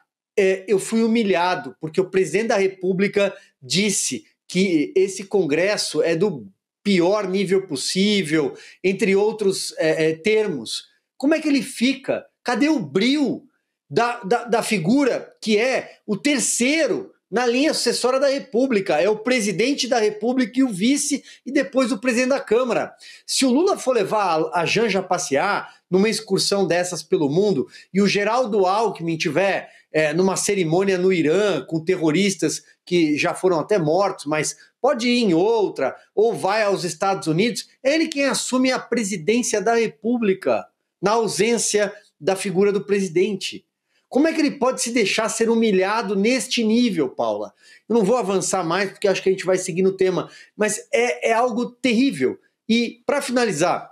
Speaker 2: eu fui humilhado, porque o presidente da República disse que esse Congresso é do pior nível possível, entre outros termos. Como é que ele fica? Cadê o brio da figura que é o terceiro na linha sucessória da República. É o presidente da República e o vice, e depois o presidente da Câmara. Se o Lula for levar a Janja a passear numa excursão dessas pelo mundo, e o Geraldo Alckmin tiver numa cerimônia no Irã com terroristas que já foram até mortos, mas pode ir em outra, ou vai aos Estados Unidos, é ele quem assume a presidência da República, na ausência da figura do presidente. Como é que ele pode se deixar ser humilhado neste nível, Paula? Eu não vou avançar mais, porque acho que a gente vai seguir no tema, mas é algo terrível. E, para finalizar,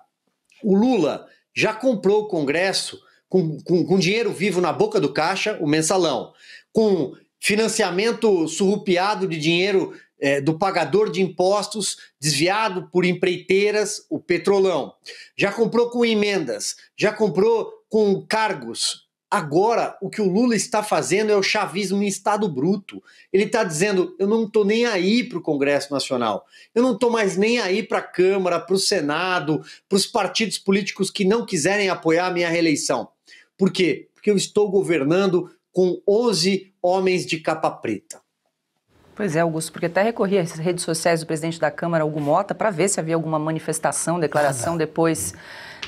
Speaker 2: o Lula já comprou o Congresso com dinheiro vivo na boca do caixa, o mensalão, com financiamento surrupiado de dinheiro do pagador de impostos, desviado por empreiteiras, o Petrolão. Já comprou com emendas, já comprou com cargos. Agora, o que o Lula está fazendo é o chavismo em estado bruto. Ele está dizendo, eu não estou nem aí para o Congresso Nacional, eu não estou mais nem aí para a Câmara, para o Senado, para os partidos políticos que não quiserem apoiar a minha reeleição. Por quê? Porque eu estou governando com 11 homens de capa preta.
Speaker 1: Pois é, Augusto, porque até recorri às redes sociais do presidente da Câmara, Hugo Motta, para ver se havia alguma manifestação, declaração depois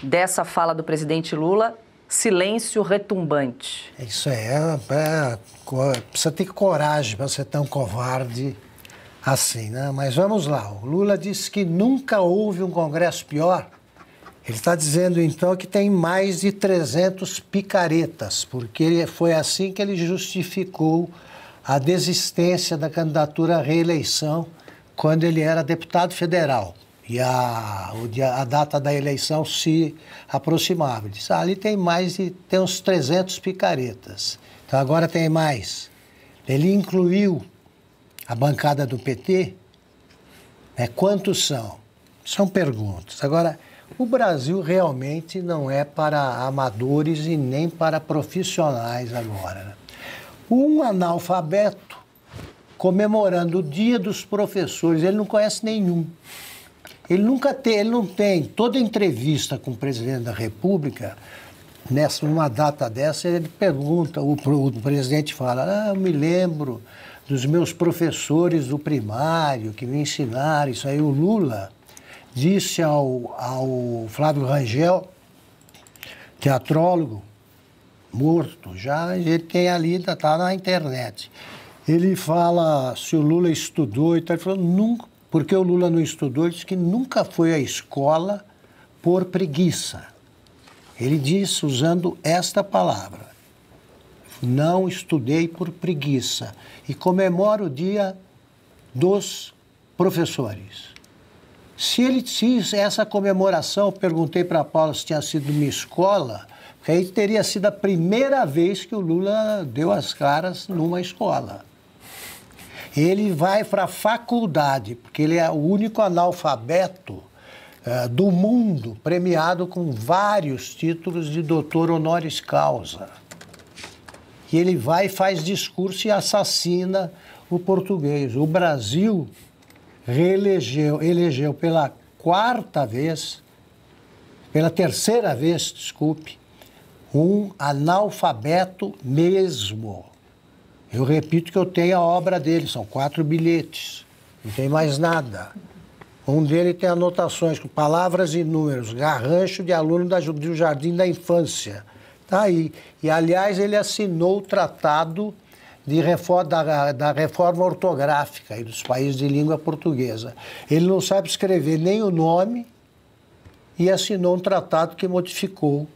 Speaker 1: dessa fala do presidente Lula. Silêncio retumbante.
Speaker 4: Isso precisa ter coragem para ser tão covarde assim, né? Mas vamos lá, o Lula disse que nunca houve um Congresso pior. Ele está dizendo, então, que tem mais de 300 picaretas, porque foi assim que ele justificou a desistência da candidatura à reeleição quando ele era deputado federal. E a data da eleição se aproximava. Ele disse, ali tem uns 300 picaretas. Então agora tem mais. Ele incluiu a bancada do PT. Quantos são? São perguntas. Agora, o Brasil realmente não é para amadores e nem para profissionais agora, né? Um analfabeto comemorando o Dia dos Professores, ele não conhece nenhum. Ele não tem toda entrevista com o presidente da República, numa data dessa, ele pergunta, o presidente fala, eu me lembro dos meus professores do primário que me ensinaram isso aí. O Lula disse ao Flávio Rangel, teatrólogo, morto já, ele tem ali, está na internet. Ele fala se o Lula estudou e tal, ele falou, nunca. Porque o Lula não estudou, ele disse que nunca foi à escola por preguiça. Ele disse, usando esta palavra, não estudei por preguiça. E comemora o Dia dos Professores. Se essa comemoração, eu perguntei para a Paula se tinha sido uma escola, porque aí teria sido a primeira vez que o Lula deu as caras numa escola. Ele vai para a faculdade, porque ele é o único analfabeto do mundo premiado com vários títulos de doutor honoris causa. E ele vai, faz discurso e assassina o português. O Brasil elegeu pela terceira vez, desculpe, um analfabeto mesmo. Eu repito que eu tenho a obra dele, são 4 bilhetes, não tem mais nada. Um dele tem anotações com palavras e números, garrancho de aluno do Jardim da Infância. Está aí. E, aliás, ele assinou o tratado da reforma ortográfica aí dos países de língua portuguesa. Ele não sabe escrever nem o nome e assinou um tratado que modificou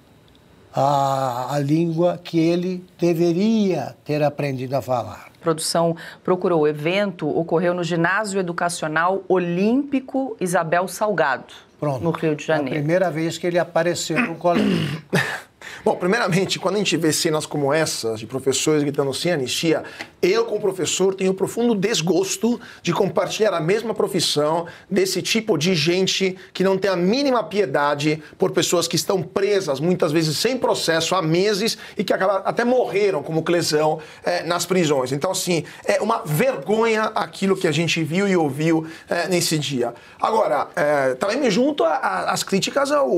Speaker 4: a língua que ele deveria ter aprendido a falar.
Speaker 1: A produção procurou. O evento ocorreu no Ginásio Educacional Olímpico Isabel Salgado, no Rio de Janeiro.
Speaker 4: É a primeira vez que ele apareceu no colégio.
Speaker 5: Bom, primeiramente, quando a gente vê cenas como essas, de professores gritando sem anistia, eu, como professor, tenho um profundo desgosto de compartilhar a mesma profissão desse tipo de gente que não tem a mínima piedade por pessoas que estão presas, muitas vezes sem processo, há meses, e que até morreram, como Clesão, nas prisões. Então, assim, é uma vergonha aquilo que a gente viu e ouviu nesse dia. Agora, também me junto às críticas ao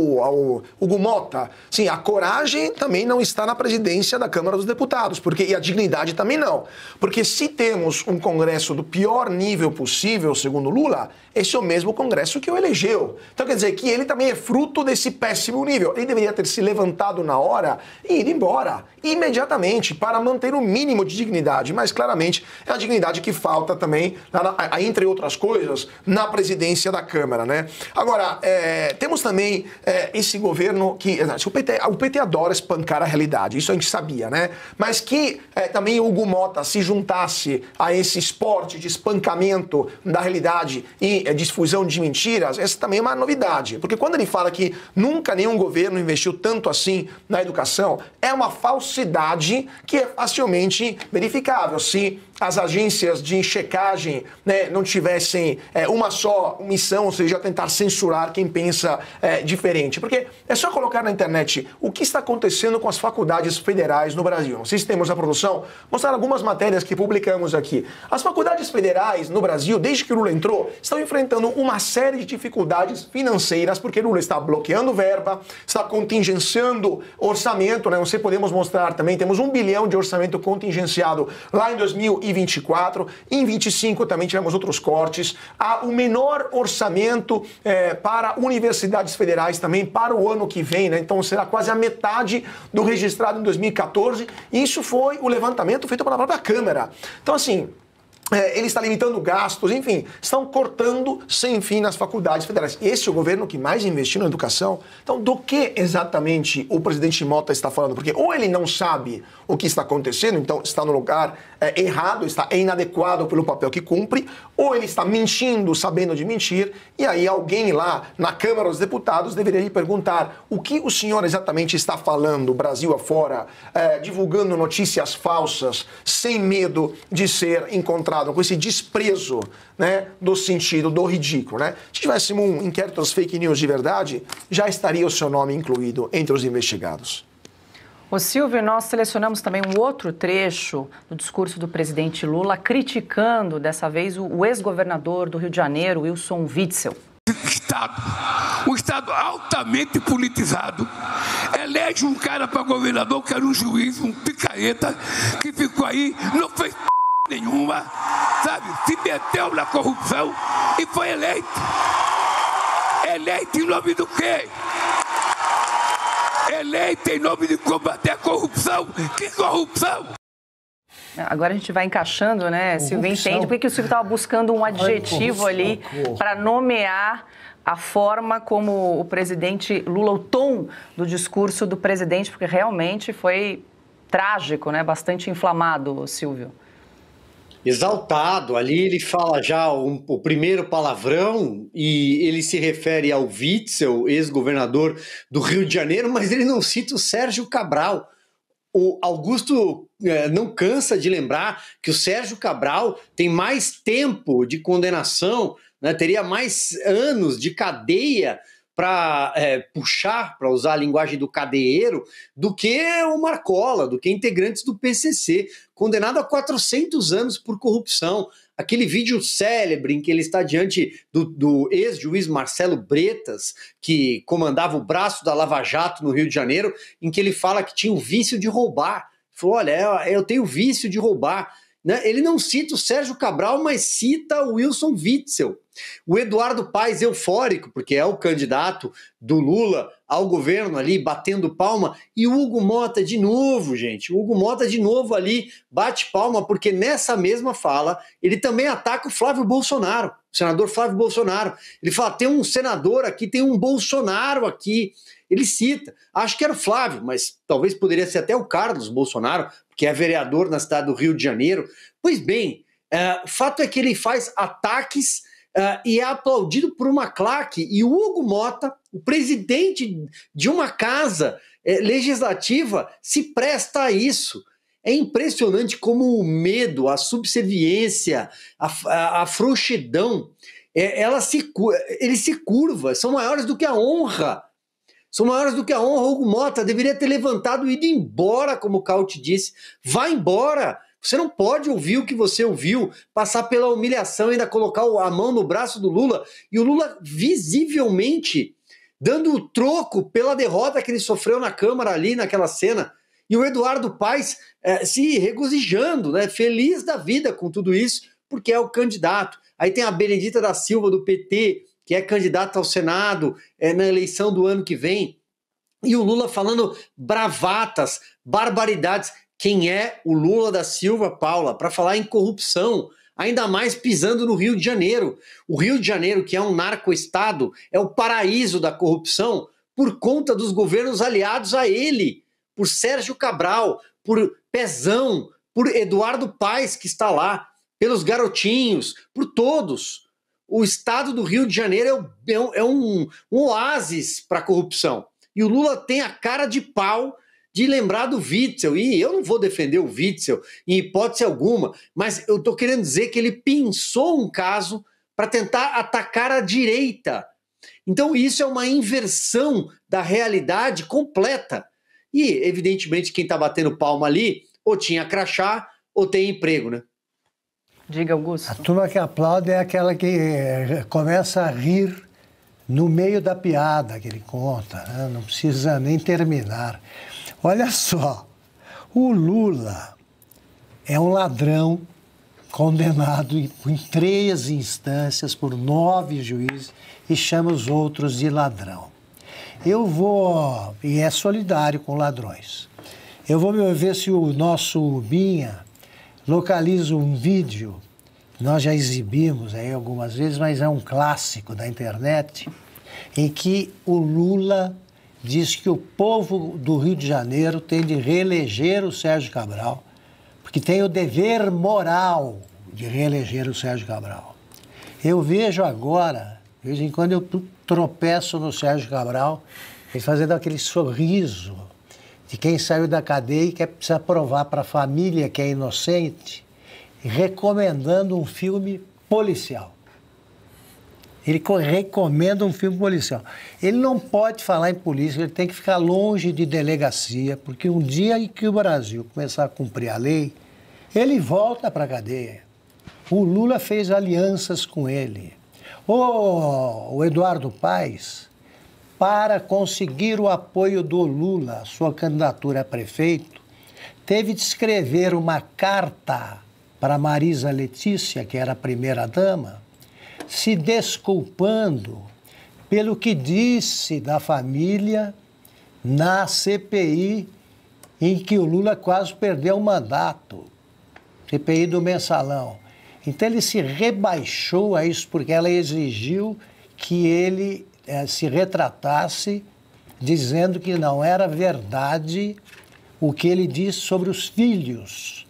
Speaker 5: Hugo Motta. Sim, a coragem dignidade também não está na presidência da Câmara dos Deputados, e a dignidade também não. Porque se temos um Congresso do pior nível possível, segundo Lula, esse é o mesmo Congresso que o elegeu. Então quer dizer que ele também é fruto desse péssimo nível. Ele deveria ter se levantado na hora e ido embora, imediatamente, para manter o mínimo de dignidade. Mas claramente é a dignidade que falta também, entre outras coisas, na presidência da Câmara, né? Agora, temos também esse governo que... O PT adora espancar a realidade, isso a gente sabia, né? Mas que também o Hugo Motta se juntasse a esse esporte de espancamento da realidade e difusão de mentiras, essa também é uma novidade. Porque quando ele fala que nunca nenhum governo investiu tanto assim na educação, é uma falsidade que é facilmente verificável. Se as agências de checagem, né, não tivessem uma só missão, ou seja, tentar censurar quem pensa diferente. Porque é só colocar na internet o que está acontecendo com as faculdades federais no Brasil. Não sei se temos a produção, mostrar algumas matérias que publicamos aqui. As faculdades federais no Brasil, desde que o Lula entrou, estão enfrentando uma série de dificuldades financeiras, porque Lula está bloqueando verba, está contingenciando orçamento, né? Não sei, podemos mostrar também, temos 1 bilhão de orçamento contingenciado lá em 2024, em 25 também tivemos outros cortes, há o menor orçamento para universidades federais também para o ano que vem, né? Então será quase a metade do registrado em 2014, e isso foi o levantamento feito pela própria Câmara. Então assim, ele está limitando gastos, enfim, estão cortando sem fim nas faculdades federais. Esse é o governo que mais investiu na educação. Então, do que exatamente o presidente Motta está falando? Porque ou ele não sabe o que está acontecendo, então está no lugar errado, está inadequado pelo papel que cumpre, ou ele está mentindo, sabendo de mentir, e aí alguém lá na Câmara dos Deputados deveria lhe perguntar o que o senhor exatamente está falando, Brasil afora, divulgando notícias falsas, sem medo de ser encontrado, com esse desprezo, né, do sentido do ridículo, né? Se tivéssemos um inquérito às fake news de verdade, já estaria o seu nome incluído entre os investigados.
Speaker 1: Ô Silvio, nós selecionamos também um outro trecho do discurso do presidente Lula criticando, dessa vez, o ex-governador do Rio de Janeiro, Wilson Witzel.
Speaker 7: Um Estado altamente politizado, elege um cara para governador que era um juiz, um picareta, que ficou aí, não fez nenhuma, sabe, se meteu na corrupção e foi eleito. Eleito em nome do quê? Eleito em nome de combater a corrupção. Que corrupção?
Speaker 1: Agora a gente vai encaixando, né, Silvio? Entende por que o Silvio estava buscando um adjetivo ali para nomear a forma como o presidente Lula, o tom do discurso do presidente, porque realmente foi trágico, né? Bastante inflamado, Silvio.
Speaker 2: Exaltado, ali ele fala já o primeiro palavrão e ele se refere ao Witzel, ex-governador do Rio de Janeiro, mas ele não cita o Sérgio Cabral. O Augusto não cansa de lembrar que o Sérgio Cabral tem mais tempo de condenação, né, teria mais anos de cadeia para puxar, para usar a linguagem do cadeieiro, do que o Marcola, do que integrantes do PCC, condenado a 400 anos por corrupção. Aquele vídeo célebre em que ele está diante do ex-juiz Marcelo Bretas, que comandava o braço da Lava Jato no Rio de Janeiro, em que ele fala que tinha o vício de roubar. Ele falou, olha, eu tenho vício de roubar. Né? Ele não cita o Sérgio Cabral, mas cita o Wilson Witzel. O Eduardo Paes eufórico, porque é o candidato do Lula ao governo ali, batendo palma, e o Hugo Motta de novo, gente, o Hugo Motta de novo ali bate palma, porque nessa mesma fala ele também ataca o Flávio Bolsonaro, o senador Flávio Bolsonaro. Ele fala, tem um senador aqui, tem um Bolsonaro aqui. Ele cita, acho que era o Flávio, mas talvez poderia ser até o Carlos Bolsonaro, que é vereador na cidade do Rio de Janeiro. Pois bem, o fato é que ele faz ataques e é aplaudido por uma claque, e o Hugo Motta, o presidente de uma casa legislativa, se presta a isso. É impressionante como o medo, a subserviência, a frouxidão, ele se curva, são maiores do que a honra. São maiores do que a honra. Hugo Motta deveria ter levantado e ido embora, como o Cauti disse. Vá embora. Você não pode ouvir o que você ouviu, passar pela humilhação e ainda colocar a mão no braço do Lula. E o Lula visivelmente dando o troco pela derrota que ele sofreu na Câmara ali, naquela cena. E o Eduardo Paes se regozijando, né, feliz da vida com tudo isso, porque é o candidato. Aí tem a Benedita da Silva, do PT, que é candidata ao Senado na eleição do ano que vem. E o Lula falando bravatas, barbaridades. Quem é o Lula da Silva, Paula, para falar em corrupção? Ainda mais pisando no Rio de Janeiro. O Rio de Janeiro, que é um narco-estado, é o paraíso da corrupção por conta dos governos aliados a ele, por Sérgio Cabral, por Pezão, por Eduardo Paes, que está lá, pelos garotinhos, por todos. O estado do Rio de Janeiro é um oásis para a corrupção. E o Lula tem a cara de pau de lembrar do Witzel. E eu não vou defender o Witzel em hipótese alguma, mas eu estou querendo dizer que ele pensou um caso para tentar atacar a direita. Então isso é uma inversão da realidade completa. E, evidentemente, quem está batendo palma ali ou tinha crachá ou tem emprego, né?
Speaker 1: Diga, Augusto.
Speaker 4: A turma que aplaude é aquela que começa a rir no meio da piada que ele conta, né? Não precisa nem terminar. Olha só, o Lula é um ladrão condenado em 3 instâncias por 9 juízes e chama os outros de ladrão. E é solidário com ladrões. Eu vou ver se o nosso Binha localiza um vídeo, nós já exibimos aí algumas vezes, mas é um clássico da internet, em que o Lula diz que o povo do Rio de Janeiro tem de reeleger o Sérgio Cabral, porque tem o dever moral de reeleger o Sérgio Cabral. Eu vejo agora, de vez em quando eu tropeço no Sérgio Cabral, ele fazendo aquele sorriso de quem saiu da cadeia e precisa provar para a família que é inocente, recomendando um filme policial. Ele recomenda um filme policial. Ele não pode falar em polícia, ele tem que ficar longe de delegacia, porque um dia em que o Brasil começar a cumprir a lei, ele volta para a cadeia. O Lula fez alianças com ele. O Eduardo Paes, para conseguir o apoio do Lula, sua candidatura a prefeito, teve de escrever uma carta para Marisa Letícia, que era a primeira-dama, se desculpando pelo que disse da família na CPI em que o Lula quase perdeu o mandato, CPI do Mensalão. Então ele se rebaixou a isso porque ela exigiu que ele se retratasse, dizendo que não era verdade o que ele disse sobre os filhos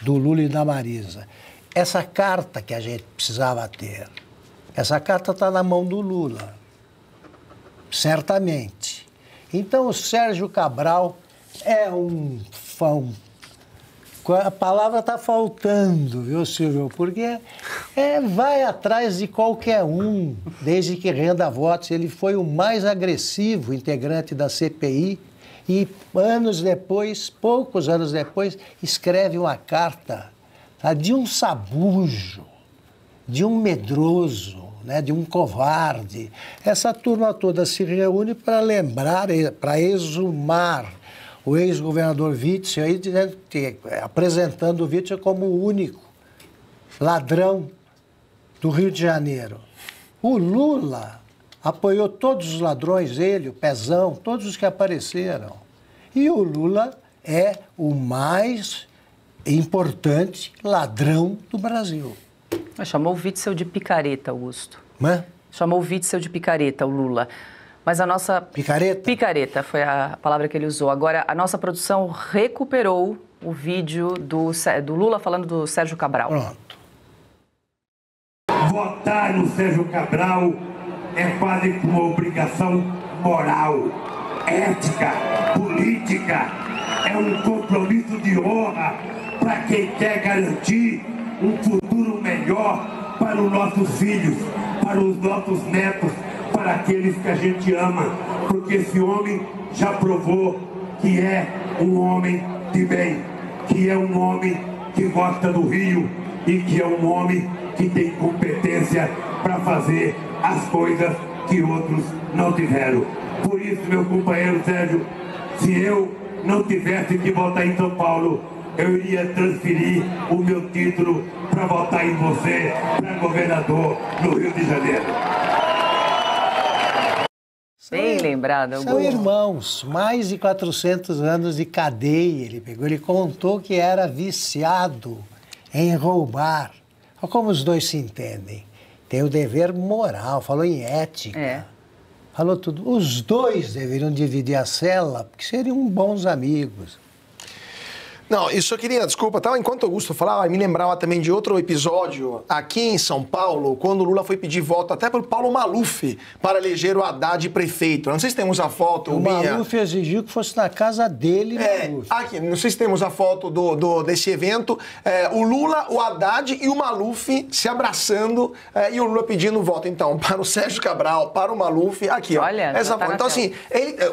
Speaker 4: do Lula e da Marisa. Essa carta que a gente precisava ter, essa carta está na mão do Lula, certamente. Então o Sérgio Cabral é um a palavra está faltando, viu, Silvio? Porque vai atrás de qualquer um, desde que renda votos. Ele foi o mais agressivo integrante da CPI e anos depois, poucos anos depois, escreve uma carta de um sabujo, de um medroso, né, de um covarde. Essa turma toda se reúne para lembrar, para exumar o ex-governador Witzel, aí, apresentando o Witzel como o único ladrão do Rio de Janeiro. O Lula apoiou todos os ladrões, ele, o Pezão, todos os que apareceram. E o Lula é o mais importante ladrão do Brasil.
Speaker 1: Chamou o Witzel de picareta, Augusto.
Speaker 4: Né?
Speaker 1: Chamou o Witzel de picareta, o Lula. Mas a nossa...
Speaker 4: Picareta?
Speaker 1: Picareta foi a palavra que ele usou. Agora, a nossa produção recuperou o vídeo do Lula falando do Sérgio Cabral.
Speaker 4: Pronto.
Speaker 8: Votar no Sérgio Cabral é quase uma obrigação moral, ética, política. É um compromisso de honra para quem quer garantir um futuro melhor para os nossos filhos, para os nossos netos, para aqueles que a gente ama, porque esse homem já provou que é um homem de bem, que é um homem que gosta do Rio e que é um homem que tem competência para fazer as coisas que outros não tiveram. Por isso, meu companheiro Sérgio, se eu não tivesse que votar em São Paulo, eu iria transferir o meu título para votar em você, para governador no Rio de Janeiro.
Speaker 1: Bem lembrado.
Speaker 4: São irmãos, mais de 400 anos de cadeia ele pegou. Ele contou que era viciado em roubar. Olha como os dois se entendem. Tem o dever moral, falou em ética. Falou tudo. Os dois deveriam dividir a cela, porque seriam bons amigos.
Speaker 5: Não, isso eu queria, desculpa, tá? Enquanto o Augusto falava, me lembrava também de outro episódio aqui em São Paulo, quando o Lula foi pedir voto até para o Paulo Maluf para eleger o Haddad prefeito. Não sei se temos a foto.
Speaker 4: O Maluf exigiu que fosse na casa dele.
Speaker 5: Aqui, não sei se temos a foto desse evento. O Lula, o Haddad e o Maluf se abraçando e o Lula pedindo voto, então, para o Sérgio Cabral, para o Maluf. Aqui, ó.
Speaker 1: Olha,
Speaker 5: essa foto. Então, assim,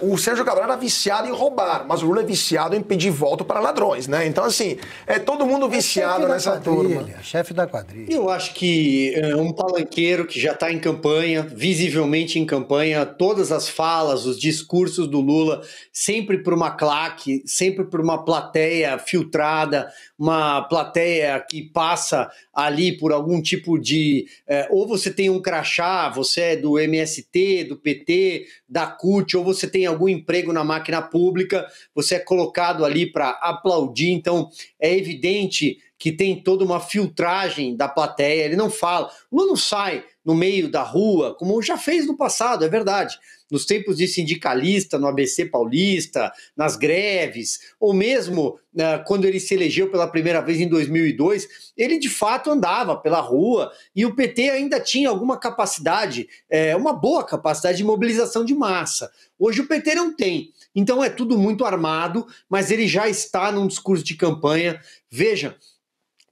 Speaker 5: o Sérgio Cabral era viciado em roubar, mas o Lula é viciado em pedir voto para ladrões. Né? Então, assim, é todo mundo viciado nessa turma.
Speaker 4: Chefe da quadrilha.
Speaker 2: Eu acho que um palanqueiro que já está em campanha, visivelmente em campanha, todas as falas, os discursos do Lula, sempre por uma claque, sempre por uma plateia filtrada, uma plateia que passa ali por algum tipo de... ou você tem um crachá, você é do MST, do PT, da CUT, ou você tem algum emprego na máquina pública, você é colocado ali para aplaudir. Então, é evidente que tem toda uma filtragem da plateia, ele não fala, o Lula não sai no meio da rua, como já fez no passado, é verdade, nos tempos de sindicalista, no ABC Paulista, nas greves, ou mesmo quando ele se elegeu pela primeira vez em 2002, ele de fato andava pela rua e o PT ainda tinha alguma capacidade, uma boa capacidade de mobilização de massa. Hoje o PT não tem. Então é tudo muito armado, mas ele já está num discurso de campanha. Veja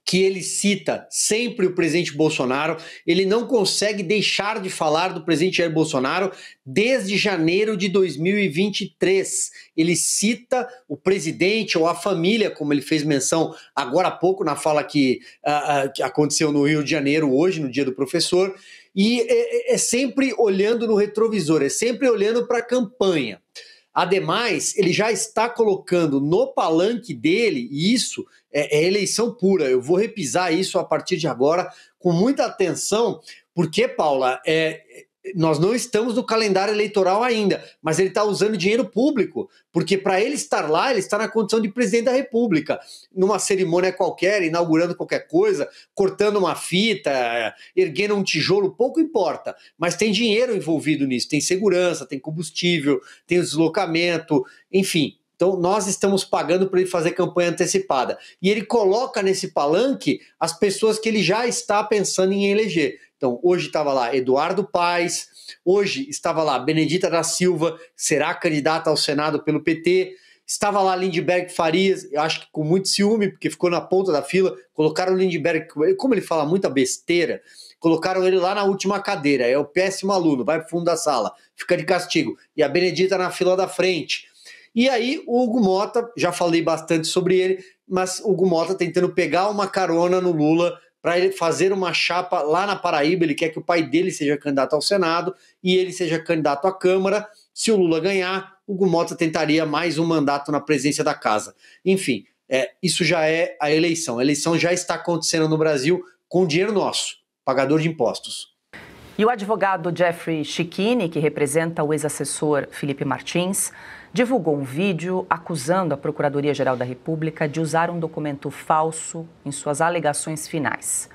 Speaker 2: que ele cita sempre o presidente Bolsonaro, ele não consegue deixar de falar do presidente Jair Bolsonaro desde janeiro de 2023. Ele cita o presidente ou a família, como ele fez menção agora há pouco na fala que aconteceu no Rio de Janeiro hoje, no dia do professor, e é sempre olhando no retrovisor, é sempre olhando para a campanha. Ademais, ele já está colocando no palanque dele, e isso é eleição pura, eu vou repisar isso a partir de agora com muita atenção, porque, Paula, nós não estamos no calendário eleitoral ainda, mas ele está usando dinheiro público, porque para ele estar lá, ele está na condição de presidente da República, numa cerimônia qualquer, inaugurando qualquer coisa, cortando uma fita, erguendo um tijolo, pouco importa, mas tem dinheiro envolvido nisso, tem segurança, tem combustível, tem o deslocamento, enfim. Então nós estamos pagando para ele fazer campanha antecipada. E ele coloca nesse palanque as pessoas que ele já está pensando em eleger. Então, hoje estava lá Eduardo Paes, hoje estava lá Benedita da Silva, será candidata ao Senado pelo PT, estava lá Lindbergh Farias, eu acho que com muito ciúme, porque ficou na ponta da fila, colocaram o Lindbergh, como ele fala muita besteira, colocaram ele lá na última cadeira, é o péssimo aluno, vai para o fundo da sala, fica de castigo, e a Benedita na fila da frente. E aí o Hugo Mota, já falei bastante sobre ele, mas o Hugo Mota tentando pegar uma carona no Lula para ele fazer uma chapa lá na Paraíba. Ele quer que o pai dele seja candidato ao Senado e ele seja candidato à Câmara. Se o Lula ganhar, o Hugo Mota tentaria mais um mandato na presidência da casa. Enfim, isso já é a eleição. A eleição já está acontecendo no Brasil com dinheiro nosso, pagador de impostos.
Speaker 1: E o advogado Jeffrey Schichini, que representa o ex-assessor Felipe Martins, divulgou um vídeo acusando a Procuradoria-Geral da República de usar um documento falso em suas alegações finais.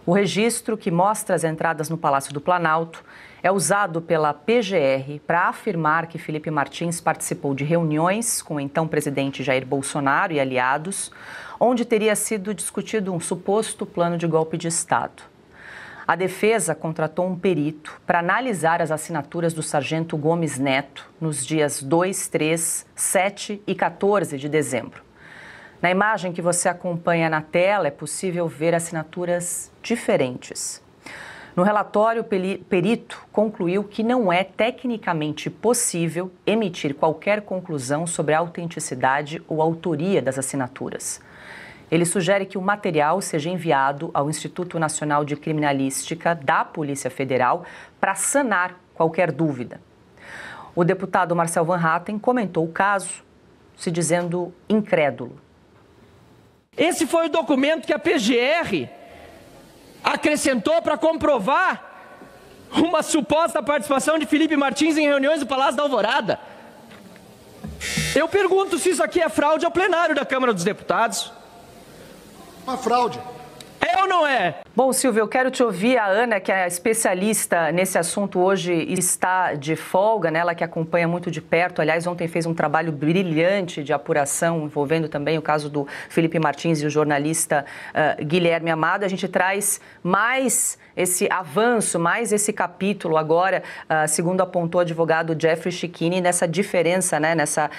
Speaker 1: O registro, que mostra as entradas no Palácio do Planalto, é usado pela PGR para afirmar que Felipe Martins participou de reuniões com o então presidente Jair Bolsonaro e aliados, onde teria sido discutido um suposto plano de golpe de Estado. A defesa contratou um perito para analisar as assinaturas do sargento Gomes Neto nos dias 2, 3, 7 e 14 de dezembro. Na imagem que você acompanha na tela, é possível ver assinaturas diferentes. No relatório, o perito concluiu que não é tecnicamente possível emitir qualquer conclusão sobre a autenticidade ou autoria das assinaturas. Ele sugere que o material seja enviado ao Instituto Nacional de Criminalística da Polícia Federal para sanar qualquer dúvida. O deputado Marcel Van Hatten comentou o caso, se dizendo incrédulo.
Speaker 9: Esse foi o documento que a PGR acrescentou para comprovar uma suposta participação de Felipe Martins em reuniões do Palácio da Alvorada. Eu pergunto se isso aqui é fraude ao plenário da Câmara dos Deputados.
Speaker 5: Uma fraude.
Speaker 9: É ou não é?
Speaker 1: Bom, Silvio, eu quero te ouvir. A Ana, que é especialista nesse assunto, hoje está de folga, né? Ela que acompanha muito de perto. Aliás, ontem fez um trabalho brilhante de apuração, envolvendo também o caso do Felipe Martins e o jornalista Guilherme Amado. A gente traz mais esse avanço, mais esse capítulo agora, segundo apontou o advogado Jeffrey Schickini, nessa diferença, né? Nessa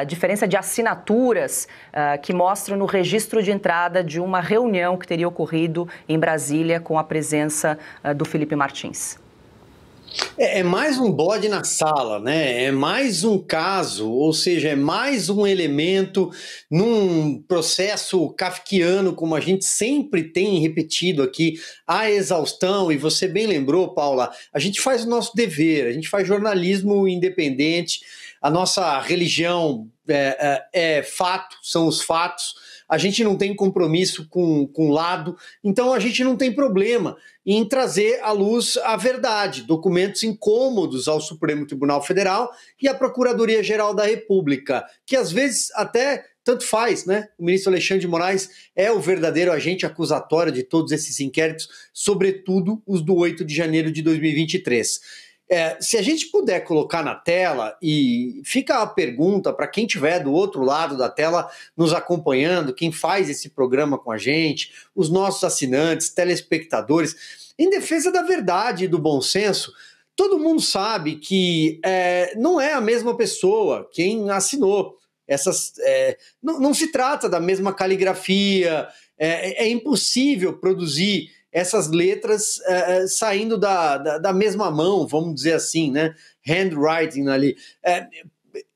Speaker 1: diferença de assinaturas que mostram no registro de entrada de uma reunião que teria ocorrido em Brasília com a presença do Felipe Martins.
Speaker 2: É mais um bode na sala, né? É mais um caso, ou seja, é mais um elemento num processo kafkiano, como a gente sempre tem repetido aqui, a exaustão. E você bem lembrou, Paula, a gente faz o nosso dever, a gente faz jornalismo independente, a nossa religião é fato, são os fatos. A gente não tem compromisso com lado, então a gente não tem problema em trazer à luz a verdade, documentos incômodos ao Supremo Tribunal Federal e à Procuradoria-Geral da República, que às vezes até tanto faz, né? O ministro Alexandre de Moraes é o verdadeiro agente acusatório de todos esses inquéritos, sobretudo os do 8 de janeiro de 2023. Se a gente puder colocar na tela, e fica a pergunta para quem estiver do outro lado da tela nos acompanhando, quem faz esse programa com a gente, os nossos assinantes, telespectadores, em defesa da verdade e do bom senso, todo mundo sabe que não é a mesma pessoa quem assinou. Não se trata da mesma caligrafia, é impossível produzir essas letras saindo da mesma mão, vamos dizer assim, né? Handwriting ali.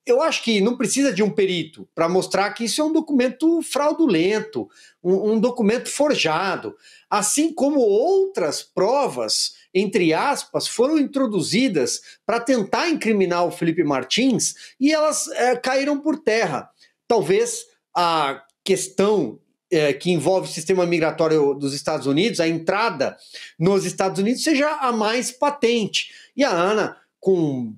Speaker 2: Eu acho que não precisa de um perito para mostrar que isso é um documento fraudulento, um documento forjado, assim como outras provas, entre aspas, foram introduzidas para tentar incriminar o Felipe Martins e elas caíram por terra. Talvez a questão que envolve o sistema migratório dos Estados Unidos, a entrada nos Estados Unidos, seja a mais patente. E a Ana, com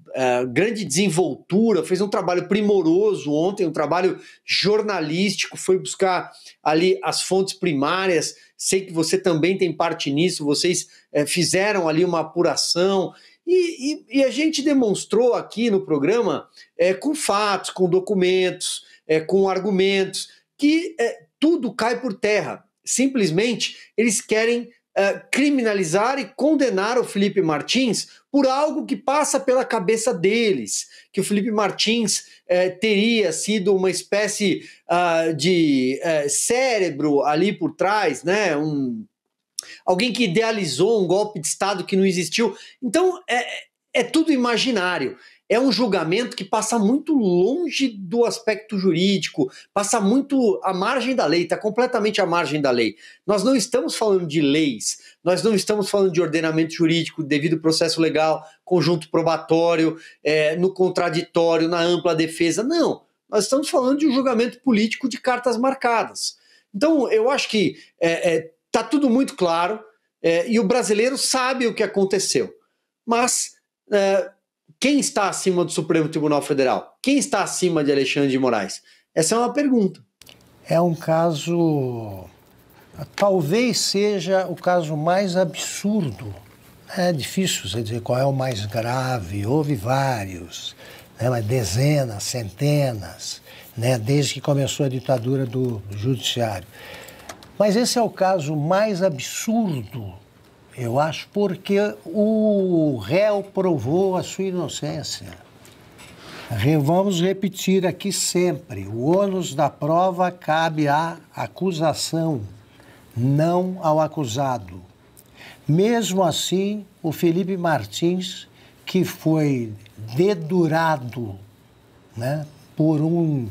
Speaker 2: grande desenvoltura, fez um trabalho primoroso ontem, um trabalho jornalístico, foi buscar ali as fontes primárias. Sei que você também tem parte nisso, vocês fizeram ali uma apuração, e a gente demonstrou aqui no programa, com fatos, com documentos, com argumentos, que tudo cai por terra. Simplesmente eles querem criminalizar e condenar o Felipe Martins por algo que passa pela cabeça deles, que o Felipe Martins teria sido uma espécie de cérebro ali por trás, né? Alguém que idealizou um golpe de Estado que não existiu. Então é tudo imaginário. É um julgamento que passa muito longe do aspecto jurídico, passa muito à margem da lei, está completamente à margem da lei. Nós não estamos falando de leis, nós não estamos falando de ordenamento jurídico, devido processo legal, conjunto probatório, no contraditório, na ampla defesa. Não, nós estamos falando de um julgamento político de cartas marcadas. Então, eu acho que está tudo muito claro e o brasileiro sabe o que aconteceu. Mas quem está acima do Supremo Tribunal Federal? Quem está acima de Alexandre de Moraes? Essa é uma pergunta.
Speaker 4: É um caso, talvez seja o caso mais absurdo. É difícil dizer qual é o mais grave, houve vários, né, mas dezenas, centenas, né, desde que começou a ditadura do judiciário. Mas esse é o caso mais absurdo, eu acho, porque o réu provou a sua inocência. Vamos repetir aqui sempre, o ônus da prova cabe à acusação, não ao acusado. Mesmo assim, o Felipe Martins, que foi dedurado, né, por um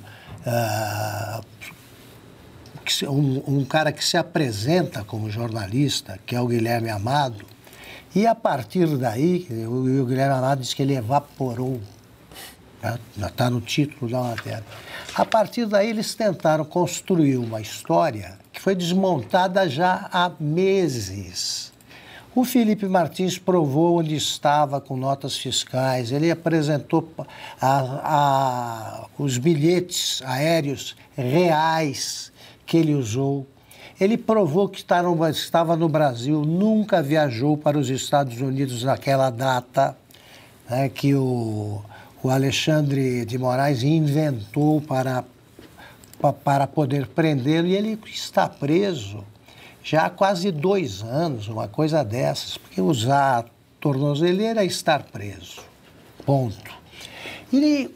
Speaker 4: cara que se apresenta como jornalista, que é o Guilherme Amado, e a partir daí, o Guilherme Amado disse que ele evaporou. Já está no título da matéria. A partir daí, eles tentaram construir uma história que foi desmontada já há meses. O Felipe Martins provou onde estava com notas fiscais, ele apresentou os bilhetes aéreos reais que ele usou. Ele provou que estava no Brasil, nunca viajou para os Estados Unidos naquela data, né, que o Alexandre de Moraes inventou para poder prendê-lo, e ele está preso já há quase 2 anos, uma coisa dessas, porque usar tornozeleira é estar preso, ponto. E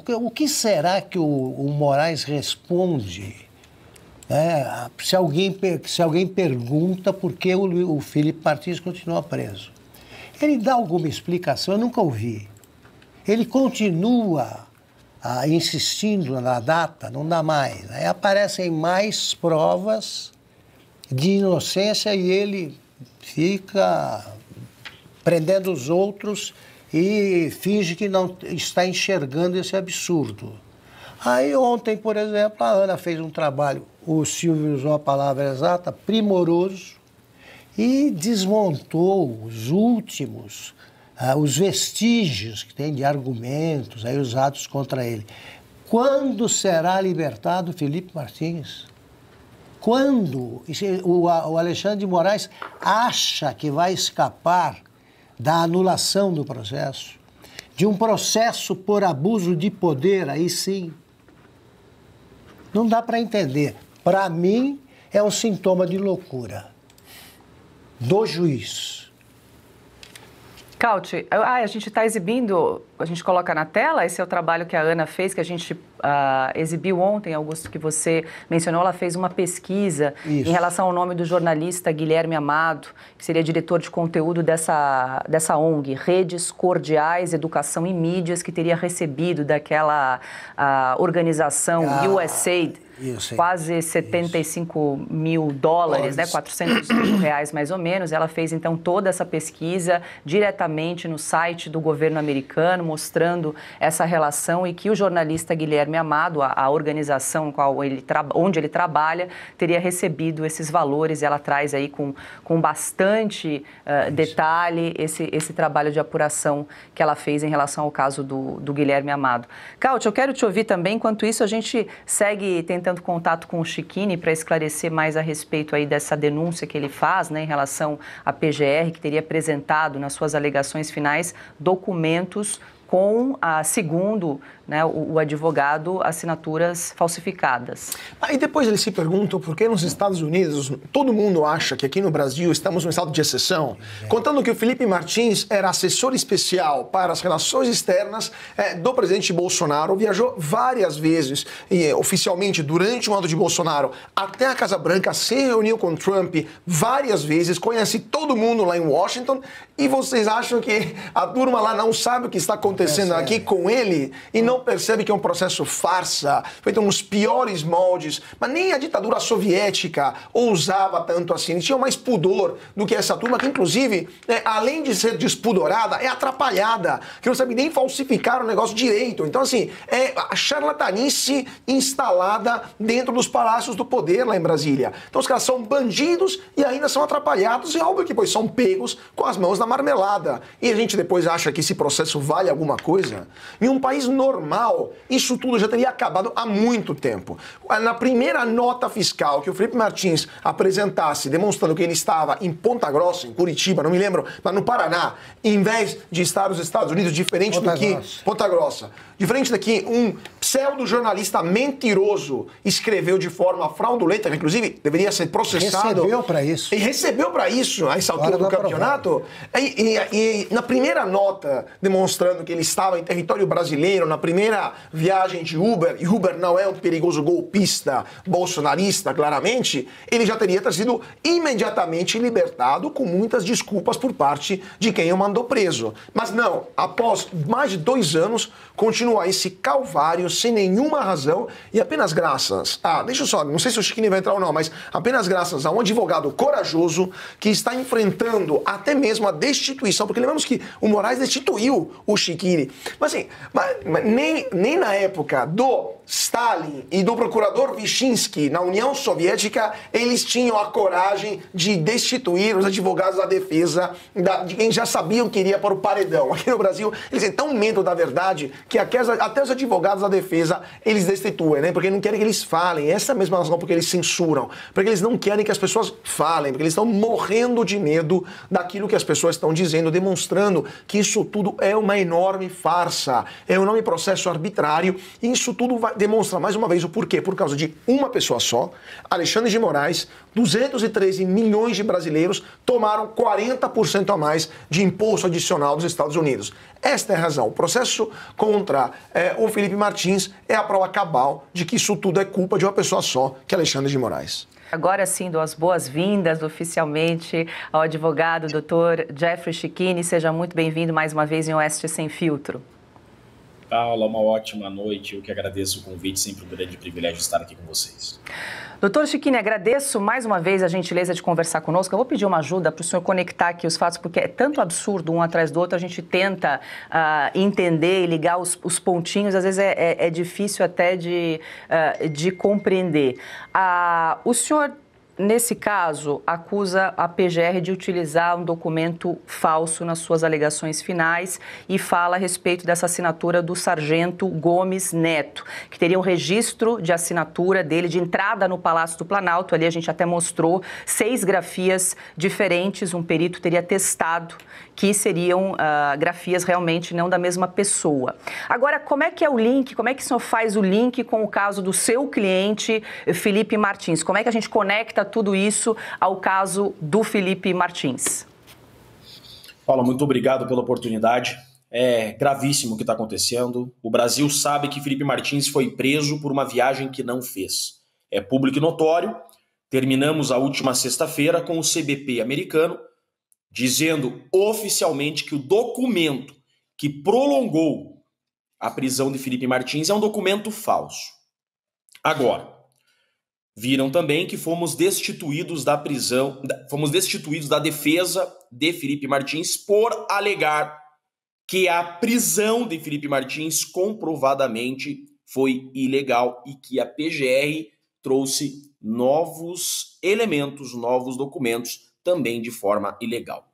Speaker 4: o que será que o Moraes responde, né, se alguém pergunta por que o Felipe Martins continua preso? Ele dá alguma explicação? Eu nunca ouvi. Ele continua insistindo na data, não dá mais. Aí aparecem mais provas de inocência e ele fica prendendo os outros e finge que não está enxergando esse absurdo. Aí ontem, por exemplo, a Ana fez um trabalho, o Silvio usou a palavra exata, primoroso, e desmontou os últimos, os vestígios que tem de argumentos aí usados contra ele. Quando será libertado Felipe Martins? Quando o Alexandre de Moraes acha que vai escapar da anulação do processo, de um processo por abuso de poder, aí sim, não dá para entender. Para mim, é um sintoma de loucura do juiz.
Speaker 1: Cauty, a gente está exibindo, a gente coloca na tela, esse é o trabalho que a Ana fez, que a gente exibiu ontem, Augusto, que você mencionou, ela fez uma pesquisa em relação ao nome do jornalista Guilherme Amado, que seria diretor de conteúdo dessa ONG, Redes Cordiais, Educação e Mídias, que teria recebido daquela organização USAID, quase 75 mil dólares, né, 400 mil reais mais ou menos. Ela fez então toda essa pesquisa diretamente no site do governo americano, mostrando essa relação e que o jornalista Guilherme Amado, a organização onde ele trabalha, teria recebido esses valores. E ela traz aí com bastante detalhe esse trabalho de apuração que ela fez em relação ao caso do Guilherme Amado. Cauty, eu quero te ouvir também. Enquanto isso, a gente segue tentando contato com o Chiquini para esclarecer mais a respeito aí dessa denúncia que ele faz, né, em relação à PGR, que teria apresentado nas suas alegações finais documentos com, segundo, né, o advogado, assinaturas falsificadas.
Speaker 5: Aí depois eles se perguntam por que nos Estados Unidos todo mundo acha que aqui no Brasil estamos num estado de exceção, contando que o Felipe Martins era assessor especial para as relações externas do presidente Bolsonaro, viajou várias vezes, oficialmente durante o ano de Bolsonaro, até a Casa Branca, se reuniu com Trump várias vezes, conhece todo mundo lá em Washington, e vocês acham que a turma lá não sabe o que está acontecendo aqui com ele e não percebe que é um processo farsa, feito nos piores moldes, mas nem a ditadura soviética ousava tanto assim, tinha mais pudor do que essa turma, que inclusive, além de ser despudorada, é atrapalhada, que não sabe nem falsificar o negócio direito. Então assim, é a charlatanice instalada dentro dos palácios do poder lá em Brasília. Então os caras são bandidos e ainda são atrapalhados, e é óbvio que depois são pegos com as mãos na marmelada. E a gente depois acha que esse processo vale alguma coisa. Em um país normal, isso tudo já teria acabado há muito tempo. Na primeira nota fiscal que o Felipe Martins apresentasse, demonstrando que ele estava em Ponta Grossa, em Curitiba, não me lembro, mas no Paraná, em vez de estar nos Estados Unidos, diferente do que Ponta Grossa, diferente daqui, um pseudo-jornalista mentiroso escreveu de forma fraudulenta, que inclusive deveria ser processado.
Speaker 4: Recebeu para isso.
Speaker 5: E recebeu para isso, a essa altura do campeonato. E na primeira nota, demonstrando que ele estava em território brasileiro, na primeira viagem de Uber, e Uber não é um perigoso golpista bolsonarista, claramente, ele já teria sido imediatamente libertado com muitas desculpas por parte de quem o mandou preso. Mas não, após mais de 2 anos, continua esse calvário sem nenhuma razão e apenas graças a... Deixa eu só, não sei se o Chiquini vai entrar ou não, mas apenas graças a um advogado corajoso que está enfrentando até mesmo a destituição, porque lembramos que o Moraes destituiu o Chiquini. Mas assim, nem na época do Stalin e do procurador Vyshinsky na União Soviética, eles tinham a coragem de destituir os advogados da defesa de quem já sabiam que iria para o paredão. Aqui no Brasil, eles têm tão medo da verdade que até os advogados da defesa eles destituem, né? Porque não querem que eles falem. Essa é a mesma razão porque eles censuram. Porque eles não querem que as pessoas falem, porque eles estão morrendo de medo daquilo que as pessoas estão dizendo, demonstrando que isso tudo é uma enorme farsa, é um enorme processo arbitrário, e isso tudo demonstra mais uma vez o porquê. Por causa de uma pessoa só, Alexandre de Moraes, 213 milhões de brasileiros tomaram 40% a mais de imposto adicional dos Estados Unidos. Esta é a razão. O processo contra o Felipe Martins é a prova cabal de que isso tudo é culpa de uma pessoa só, que é Alexandre de Moraes.
Speaker 1: Agora sim, dou as boas-vindas oficialmente ao advogado Dr. Jeffrey Chiquini. Seja muito bem-vindo mais uma vez em Oeste Sem Filtro.
Speaker 10: Paula, uma ótima noite. Eu que agradeço o convite, sempre um grande privilégio estar aqui com vocês.
Speaker 1: Doutor Chiquini, agradeço mais uma vez a gentileza de conversar conosco. Eu vou pedir uma ajuda para o senhor conectar aqui os fatos, porque é tanto absurdo um atrás do outro, a gente tenta entender e ligar os pontinhos, às vezes é difícil até de compreender. O senhor, nesse caso, acusa a PGR de utilizar um documento falso nas suas alegações finais e fala a respeito dessa assinatura do sargento Gomes Neto, que teria um registro de assinatura dele de entrada no Palácio do Planalto. Ali a gente até mostrou 6 grafias diferentes, um perito teria testado que seriam grafias realmente não da mesma pessoa. Agora, como é que é o link, como é que o senhor faz o link com o caso do seu cliente, Felipe Martins? Como é que a gente conecta tudo isso ao caso do Felipe Martins?
Speaker 10: Paula, muito obrigado pela oportunidade. É gravíssimo o que está acontecendo. O Brasil sabe que Felipe Martins foi preso por uma viagem que não fez. É público e notório. Terminamos a última sexta-feira com o CBP americano dizendo oficialmente que o documento que prolongou a prisão de Felipe Martins é um documento falso. Agora, viram também que fomos destituídos da prisão, fomos destituídos da defesa de Felipe Martins por alegar que a prisão de Felipe Martins comprovadamente foi ilegal e que a PGR trouxe novos elementos, novos documentos também de forma ilegal.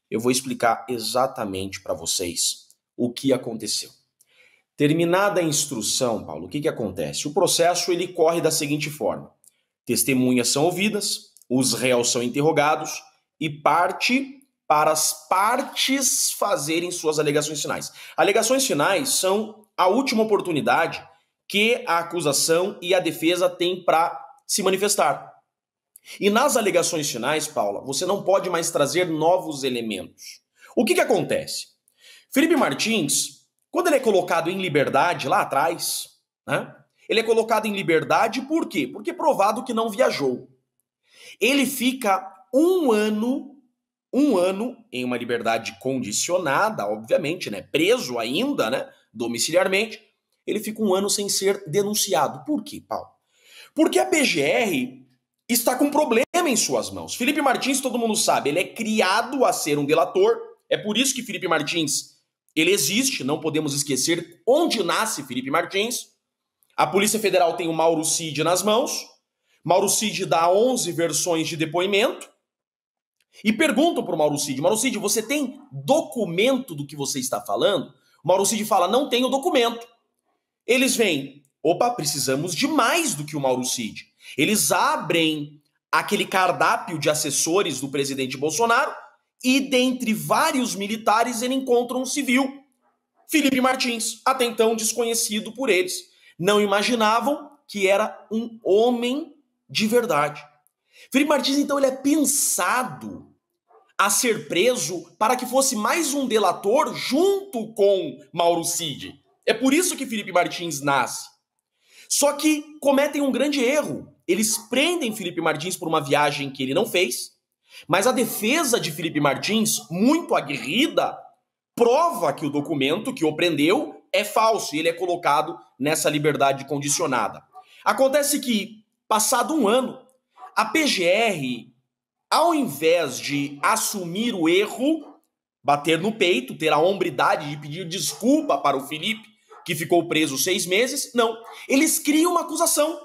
Speaker 10: Eu vou explicar exatamente para vocês o que aconteceu. Terminada a instrução, Paulo, o que acontece? O processo ele corre da seguinte forma. Testemunhas são ouvidas, os réus são interrogados e parte para as partes fazerem suas alegações finais. Alegações finais são a última oportunidade que a acusação e a defesa têm para se manifestar. E nas alegações finais, Paula, você não pode mais trazer novos elementos. O que acontece? Felipe Martins, quando ele é colocado em liberdade lá atrás, né? Ele é colocado em liberdade por quê? Porque é provado que não viajou. Ele fica um ano em uma liberdade condicionada, obviamente, né? Preso ainda, né? Domiciliarmente. Ele fica um ano sem ser denunciado. Por quê, Paulo? Porque a PGR está com um problema em suas mãos. Felipe Martins, todo mundo sabe, ele é criado a ser um delator. É por isso que Felipe Martins, ele existe, não podemos esquecer onde nasce Felipe Martins. A Polícia Federal tem o Mauro Cid nas mãos. Mauro Cid dá 11 versões de depoimento. E perguntam para o Mauro Cid, você tem documento do que você está falando? O Mauro Cid fala, não tenho documento. Eles vêm, opa, precisamos de mais do que o Mauro Cid. Eles abrem aquele cardápio de assessores do presidente Bolsonaro e, dentre vários militares, ele encontra um civil, Felipe Martins, até então desconhecido por eles. Não imaginavam que era um homem de verdade. Felipe Martins, então, ele é pensado a ser preso para que fosse mais um delator junto com Mauro Cid. É por isso que Felipe Martins nasce. Só que cometem um grande erro. Eles prendem Felipe Martins por uma viagem que ele não fez, mas a defesa de Felipe Martins, muito aguerrida, prova que o documento que o prendeu é falso e ele é colocado nessa liberdade condicionada. Acontece que, passado um ano, a PGR, ao invés de assumir o erro, bater no peito, ter a hombridade de pedir desculpa para o Felipe, que ficou preso 6 meses, não. Eles criam uma acusação.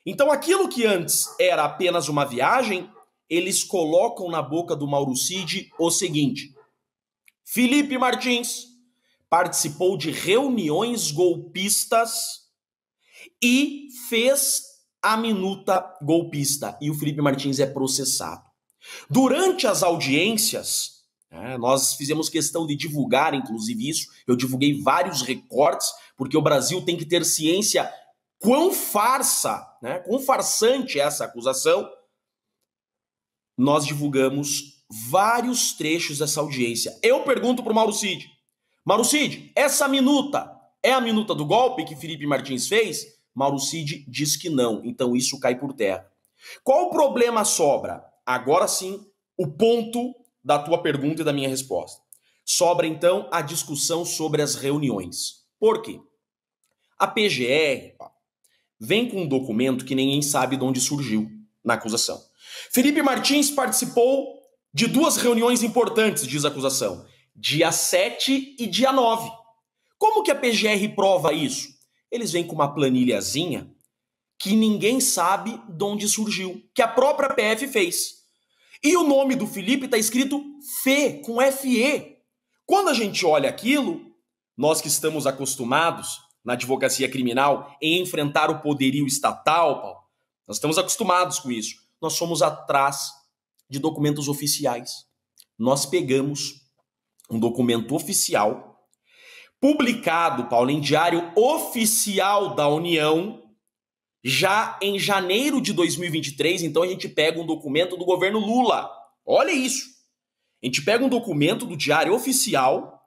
Speaker 10: Então aquilo que antes era apenas uma viagem, eles colocam na boca do Mauro Cid o seguinte: Felipe Martins participou de reuniões golpistas e fez a minuta golpista. E o Felipe Martins é processado. Durante as audiências, nós fizemos questão de divulgar, inclusive isso, eu divulguei vários recortes, porque o Brasil tem que ter ciência quão quão farsante é essa acusação. Nós divulgamos vários trechos dessa audiência. Eu pergunto pro Mauro Cid: Mauro Cid, essa minuta é a minuta do golpe que Felipe Martins fez? Mauro Cid diz que não, então isso cai por terra. Qual o problema sobra? Agora sim, o ponto da tua pergunta e da minha resposta. Sobra então a discussão sobre as reuniões. Por quê? A PGR vem com um documento que ninguém sabe de onde surgiu na acusação. Felipe Martins participou de 2 reuniões importantes, diz a acusação, dia 7 e dia 9. Como que a PGR prova isso? Eles vêm com uma planilhazinha que ninguém sabe de onde surgiu, que a própria PF fez. E o nome do Felipe está escrito Fê, com F-E. Quando a gente olha aquilo, nós que estamos acostumados na advocacia criminal em enfrentar o poderio estatal, Paulo, nós estamos acostumados com isso. Nós fomos atrás de documentos oficiais. Nós pegamos um documento oficial, publicado, Paulo, em Diário Oficial da União, já em janeiro de 2023, então a gente pega um documento do governo Lula. Olha isso. A gente pega um documento do Diário Oficial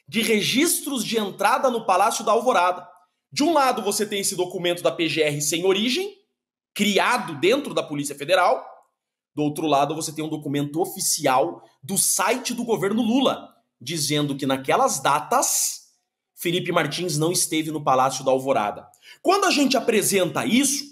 Speaker 10: de registros de entrada no Palácio da Alvorada. De um lado você tem esse documento da PGR sem origem, criado dentro da Polícia Federal. Do outro lado você tem um documento oficial do site do governo Lula, dizendo que naquelas datas Felipe Martins não esteve no Palácio da Alvorada. Quando a gente apresenta isso,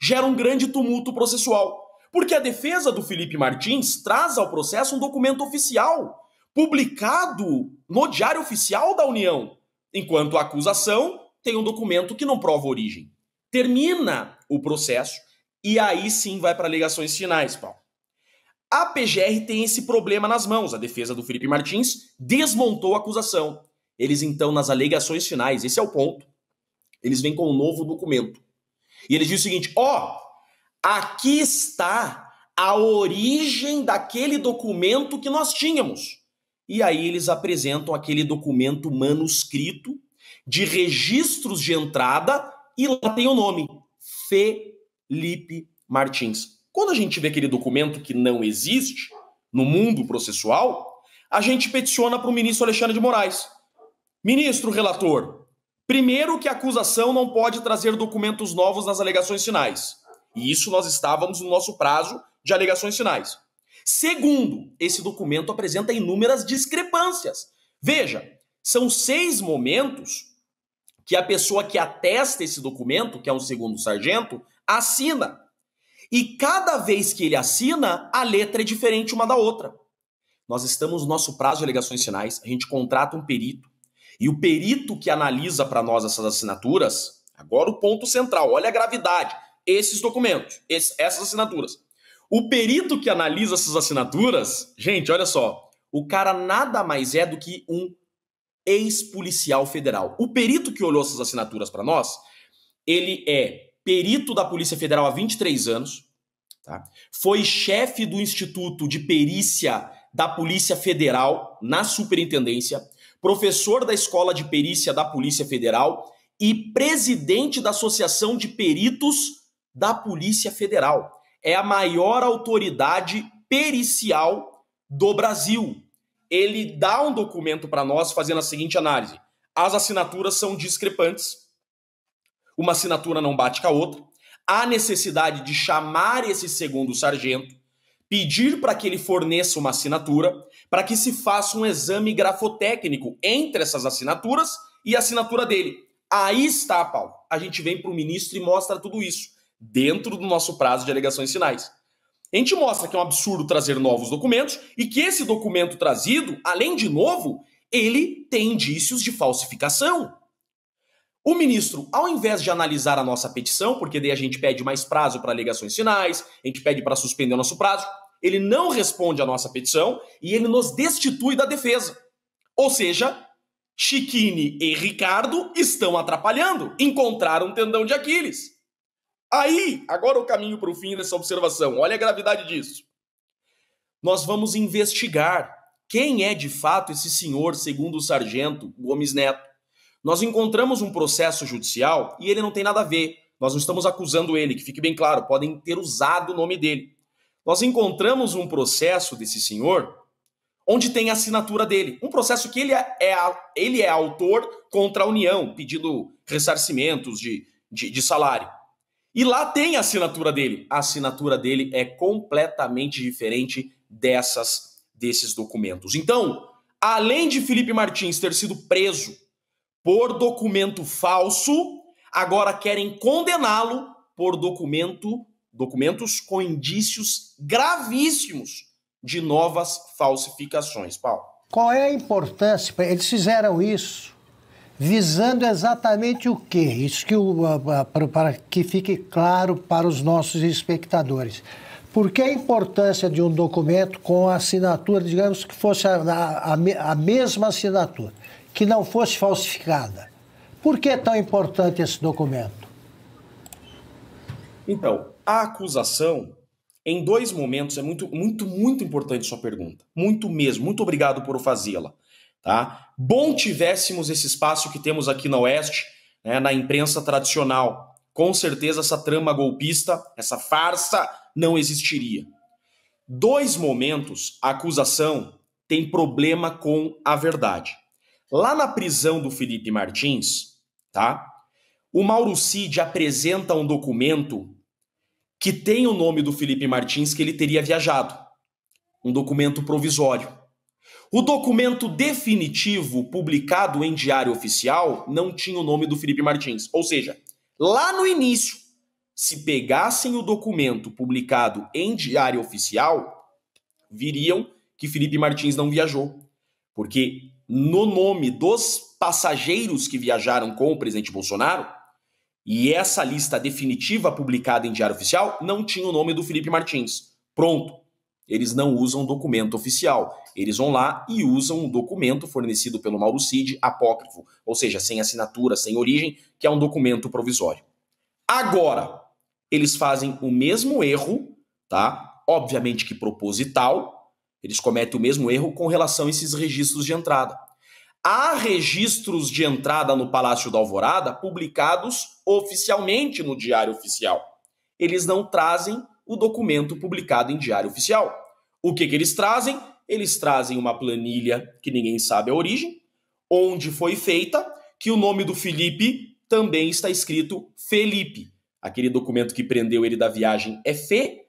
Speaker 10: gera um grande tumulto processual, porque a defesa do Felipe Martins traz ao processo um documento oficial, publicado no Diário Oficial da União, enquanto a acusação tem um documento que não prova origem. Termina o processo e aí sim vai para alegações finais, Paulo. A PGR tem esse problema nas mãos. A defesa do Felipe Martins desmontou a acusação. Eles então, nas alegações finais, esse é o ponto, eles vêm com um novo documento. E eles dizem o seguinte: aqui está a origem daquele documento que nós tínhamos. E aí eles apresentam aquele documento manuscrito de registros de entrada e lá tem o nome, Felipe Martins. Quando a gente vê aquele documento que não existe no mundo processual, a gente peticiona para o ministro Alexandre de Moraes. Ministro relator, primeiro que a acusação não pode trazer documentos novos nas alegações finais. E isso nós estávamos no nosso prazo de alegações finais. Segundo, esse documento apresenta inúmeras discrepâncias. Veja, são 6 momentos que a pessoa que atesta esse documento, que é um segundo sargento, assina. E cada vez que ele assina, a letra é diferente uma da outra. Nós estamos no nosso prazo de alegações finais, a gente contrata um perito, e o perito que analisa para nós essas assinaturas, agora o ponto central, olha a gravidade, esses documentos, essas assinaturas. O perito que analisa essas assinaturas, gente, olha só, o cara nada mais é do que um ex-policial federal. O perito que olhou essas assinaturas para nós, ele é perito da Polícia Federal há 23 anos, tá? Foi chefe do Instituto de Perícia da Polícia Federal na Superintendência, professor da Escola de Perícia da Polícia Federal e presidente da Associação de Peritos da Polícia Federal. É a maior autoridade pericial do Brasil. Ele dá um documento para nós fazendo a seguinte análise: as assinaturas são discrepantes, uma assinatura não bate com a outra, há necessidade de chamar esse segundo sargento, pedir para que ele forneça uma assinatura, para que se faça um exame grafotécnico entre essas assinaturas e a assinatura dele. Aí está, Paulo. A gente vem para o ministro e mostra tudo isso, dentro do nosso prazo de alegações finais. A gente mostra que é um absurdo trazer novos documentos e que esse documento trazido, além de novo, ele tem indícios de falsificação. O ministro, ao invés de analisar a nossa petição, porque daí a gente pede mais prazo para alegações finais, a gente pede para suspender o nosso prazo, ele não responde à nossa petição e ele nos destitui da defesa. Ou seja, Chiquini e Ricardo estão atrapalhando, encontraram um tendão de Aquiles. Aí, agora o caminho para o fim dessa observação, olha a gravidade disso. Nós vamos investigar quem é de fato esse senhor, segundo o sargento Gomes Neto. Nós encontramos um processo judicial e ele não tem nada a ver. Nós não estamos acusando ele, que fique bem claro, podem ter usado o nome dele. Nós encontramos um processo desse senhor onde tem a assinatura dele. Um processo que ele é autor contra a União, pedindo ressarcimentos de salário. E lá tem a assinatura dele. A assinatura dele é completamente diferente desses documentos. Então, além de Felipe Martins ter sido preso por documento falso, agora querem condená-lo por documentos com indícios gravíssimos de novas falsificações. Paulo.
Speaker 4: Qual é a importância? Eles fizeram isso visando exatamente o quê? Isso que para que fique claro para os nossos espectadores. Por que a importância de um documento com a assinatura, digamos que fosse a mesma assinatura, que não fosse falsificada? Por que é tão importante esse documento?
Speaker 10: Então, a acusação, em dois momentos, é muito importante sua pergunta. Muito mesmo. Muito obrigado por fazê-la. Tá? Bom tivéssemos esse espaço que temos aqui na Oeste, né, na imprensa tradicional. Com certeza essa trama golpista, essa farsa, não existiria. Dois momentos, a acusação tem problema com a verdade. Lá na prisão do Felipe Martins, tá? O Mauro Cid apresenta um documento que tem o nome do Felipe Martins, que ele teria viajado. Um documento provisório. O documento definitivo, publicado em Diário Oficial, não tinha o nome do Felipe Martins. Ou seja, lá no início, se pegassem o documento publicado em Diário Oficial, viriam que Felipe Martins não viajou. Porque no nome dos passageiros que viajaram com o presidente Bolsonaro, e essa lista definitiva publicada em Diário Oficial, não tinha o nome do Felipe Martins. Pronto. Eles não usam documento oficial. Eles vão lá e usam um documento fornecido pelo Mauro Cid, apócrifo, ou seja, sem assinatura, sem origem, que é um documento provisório. Agora, eles fazem o mesmo erro, tá? Obviamente que proposital, eles cometem o mesmo erro com relação a esses registros de entrada. Há registros de entrada no Palácio da Alvorada publicados oficialmente no Diário Oficial. Eles não trazem o documento publicado em Diário Oficial. O que eles trazem? Eles trazem uma planilha que ninguém sabe a origem, onde foi feita, que o nome do Felipe também está escrito Felipe. Aquele documento que prendeu ele da viagem é Fê.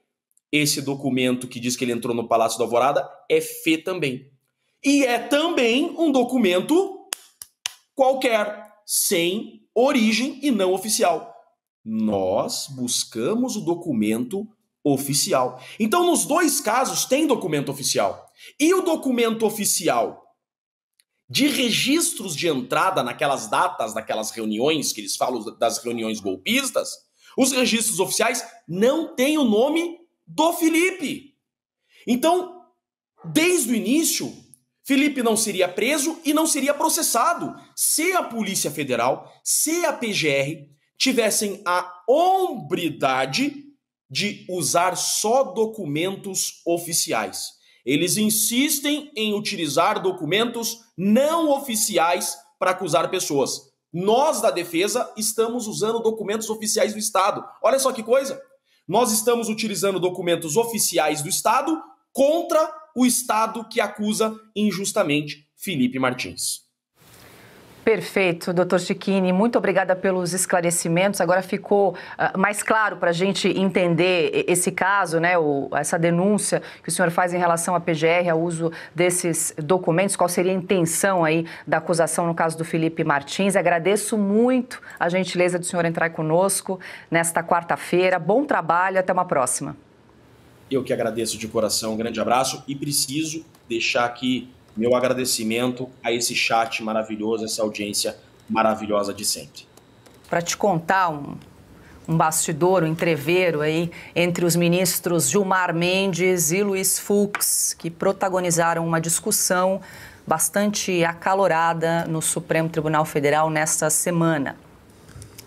Speaker 10: Esse documento que diz que ele entrou no Palácio da Alvorada é Fê também. E é também um documento qualquer, sem origem e não oficial. Nós buscamos o documento oficial. Então, nos dois casos, tem documento oficial. E o documento oficial de registros de entrada naquelas datas, naquelas reuniões que eles falam das reuniões golpistas, os registros oficiais não têm o nome do Felipe. Então, desde o início, Felipe não seria preso e não seria processado se a Polícia Federal, se a PGR tivessem a hombridade de usar só documentos oficiais. Eles insistem em utilizar documentos não oficiais para acusar pessoas. Nós, da defesa, estamos usando documentos oficiais do Estado. Olha só que coisa! Nós estamos utilizando documentos oficiais do Estado contra o Estado que acusa injustamente Felipe Martins.
Speaker 1: Perfeito, doutor Cicchini. Muito obrigada pelos esclarecimentos. Agora ficou mais claro para a gente entender esse caso, né, essa denúncia que o senhor faz em relação à PGR, ao uso desses documentos, qual seria a intenção aí da acusação no caso do Felipe Martins. Agradeço muito a gentileza do senhor entrar conosco nesta quarta-feira. Bom trabalho, até uma próxima.
Speaker 10: Eu que agradeço de coração, um grande abraço e preciso deixar aqui meu agradecimento a esse chat maravilhoso, essa audiência maravilhosa de sempre.
Speaker 1: Para te contar um bastidor, um entreveiro aí entre os ministros Gilmar Mendes e Luiz Fux, que protagonizaram uma discussão bastante acalorada no Supremo Tribunal Federal nesta semana.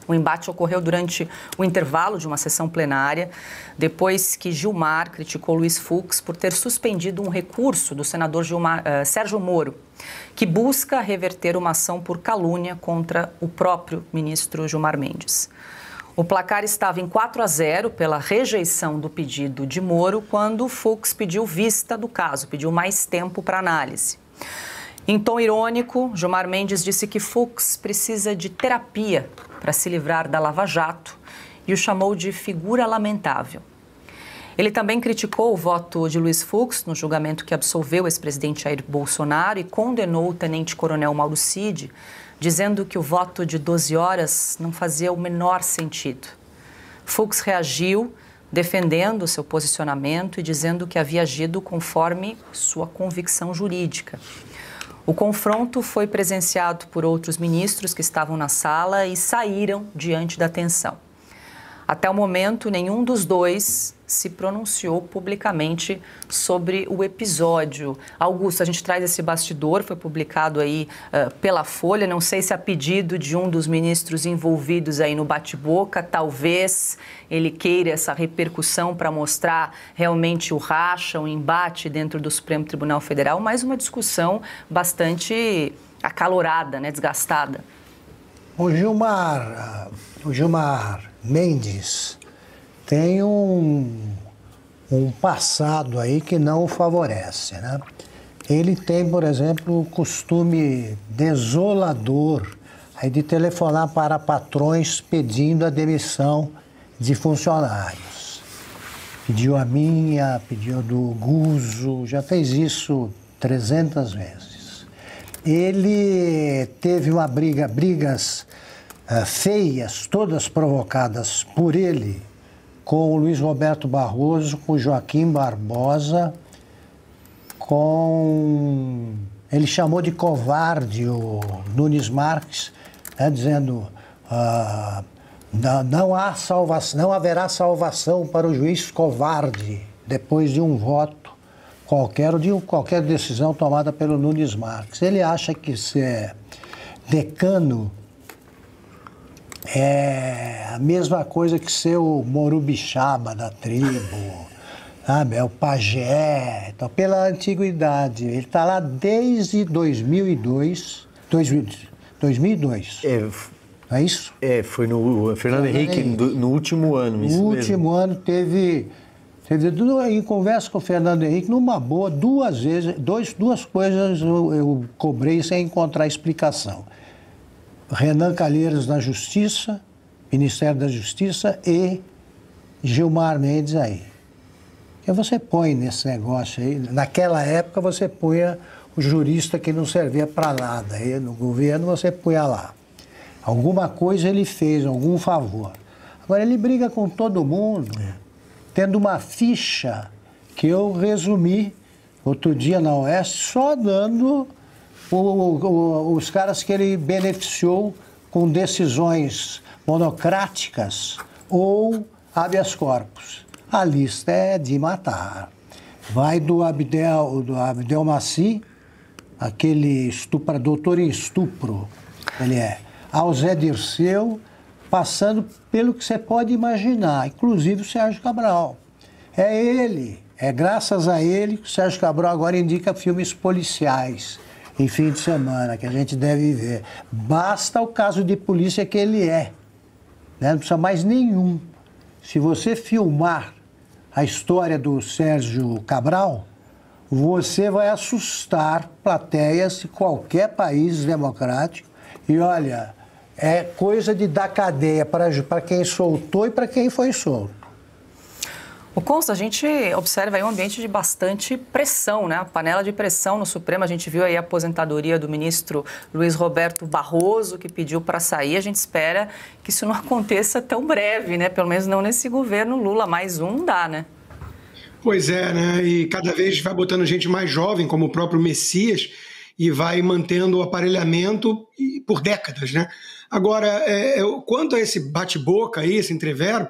Speaker 1: O embate ocorreu durante o intervalo de uma sessão plenária, depois que Gilmar criticou Luiz Fux por ter suspendido um recurso do senador Sérgio Moro, que busca reverter uma ação por calúnia contra o próprio ministro Gilmar Mendes. O placar estava em 4-0 pela rejeição do pedido de Moro, quando Fux pediu vista do caso, pediu mais tempo para análise. Em tom irônico, Gilmar Mendes disse que Fux precisa de terapia para se livrar da Lava Jato e o chamou de figura lamentável. Ele também criticou o voto de Luiz Fux no julgamento que absolveu o ex-presidente Jair Bolsonaro e condenou o tenente-coronel Mauro Cid, dizendo que o voto de 12 horas não fazia o menor sentido. Fux reagiu, defendendo seu posicionamento e dizendo que havia agido conforme sua convicção jurídica. O confronto foi presenciado por outros ministros que estavam na sala e saíram diante da tensão. Até o momento, nenhum dos dois se pronunciou publicamente sobre o episódio. Augusto, a gente traz esse bastidor, foi publicado aí pela Folha, não sei se a pedido de um dos ministros envolvidos aí no bate-boca, talvez ele queira essa repercussão para mostrar realmente o racha, o embate dentro do Supremo Tribunal Federal, mas uma discussão bastante acalorada, né, desgastada.
Speaker 4: O Gilmar Mendes tem um passado aí que não o favorece, né? Ele tem, por exemplo, o costume desolador aí de telefonar para patrões pedindo a demissão de funcionários. Pediu a minha, pediu a do Guzzo, já fez isso 300 vezes. Ele teve brigas feias, todas provocadas por ele, com o Luiz Roberto Barroso, com o Joaquim Barbosa, ele chamou de covarde o Nunes Marques, né, dizendo não haverá salvação para o juiz covarde depois de um voto qualquer ou de qualquer decisão tomada pelo Nunes Marques. Ele acha que ser decano é a mesma coisa que ser o Morubixaba da tribo, sabe? É o pajé, então, pela antiguidade. Ele está lá desde 2002. 2002. Não é isso?
Speaker 2: Foi no Fernando Henrique, no último ano.
Speaker 4: No último ano teve em conversa com o Fernando Henrique, numa boa, duas coisas eu cobrei sem encontrar explicação. Renan Calheiros na Justiça, Ministério da Justiça e Gilmar Mendes aí. Que você põe nesse negócio aí, naquela época você punha o jurista que não servia para nada, aí no governo você punha lá. Alguma coisa ele fez, algum favor. Agora ele briga com todo mundo, tendo uma ficha que eu resumi outro dia na Oeste, só dando os caras que ele beneficiou com decisões monocráticas ou habeas corpus. A lista é de matar. Vai do Abdel Maci, aquele doutor em estupro, ele ao Zé Dirceu, passando pelo que você pode imaginar, inclusive o Sérgio Cabral. É graças a ele que o Sérgio Cabral agora indica filmes policiais em fim de semana, que a gente deve ver. Basta o caso de polícia que ele né? Não precisa mais nenhum. Se você filmar a história do Sérgio Cabral, você vai assustar plateias de qualquer país democrático E olha, é coisa de dar cadeia para quem soltou e para quem foi solto.
Speaker 1: O Consta, a gente observa aí um ambiente de bastante pressão, né? A panela de pressão no Supremo. A gente viu aí a aposentadoria do ministro Luiz Roberto Barroso, que pediu para sair. A gente espera que isso não aconteça tão breve, né? Pelo menos não nesse governo Lula. Mais um dá, né?
Speaker 11: Pois é, né? E cada vez vai botando gente mais jovem, como o próprio Messias, e vai mantendo o aparelhamento por décadas, né? Agora, quanto a esse bate-boca aí, esse entrevero,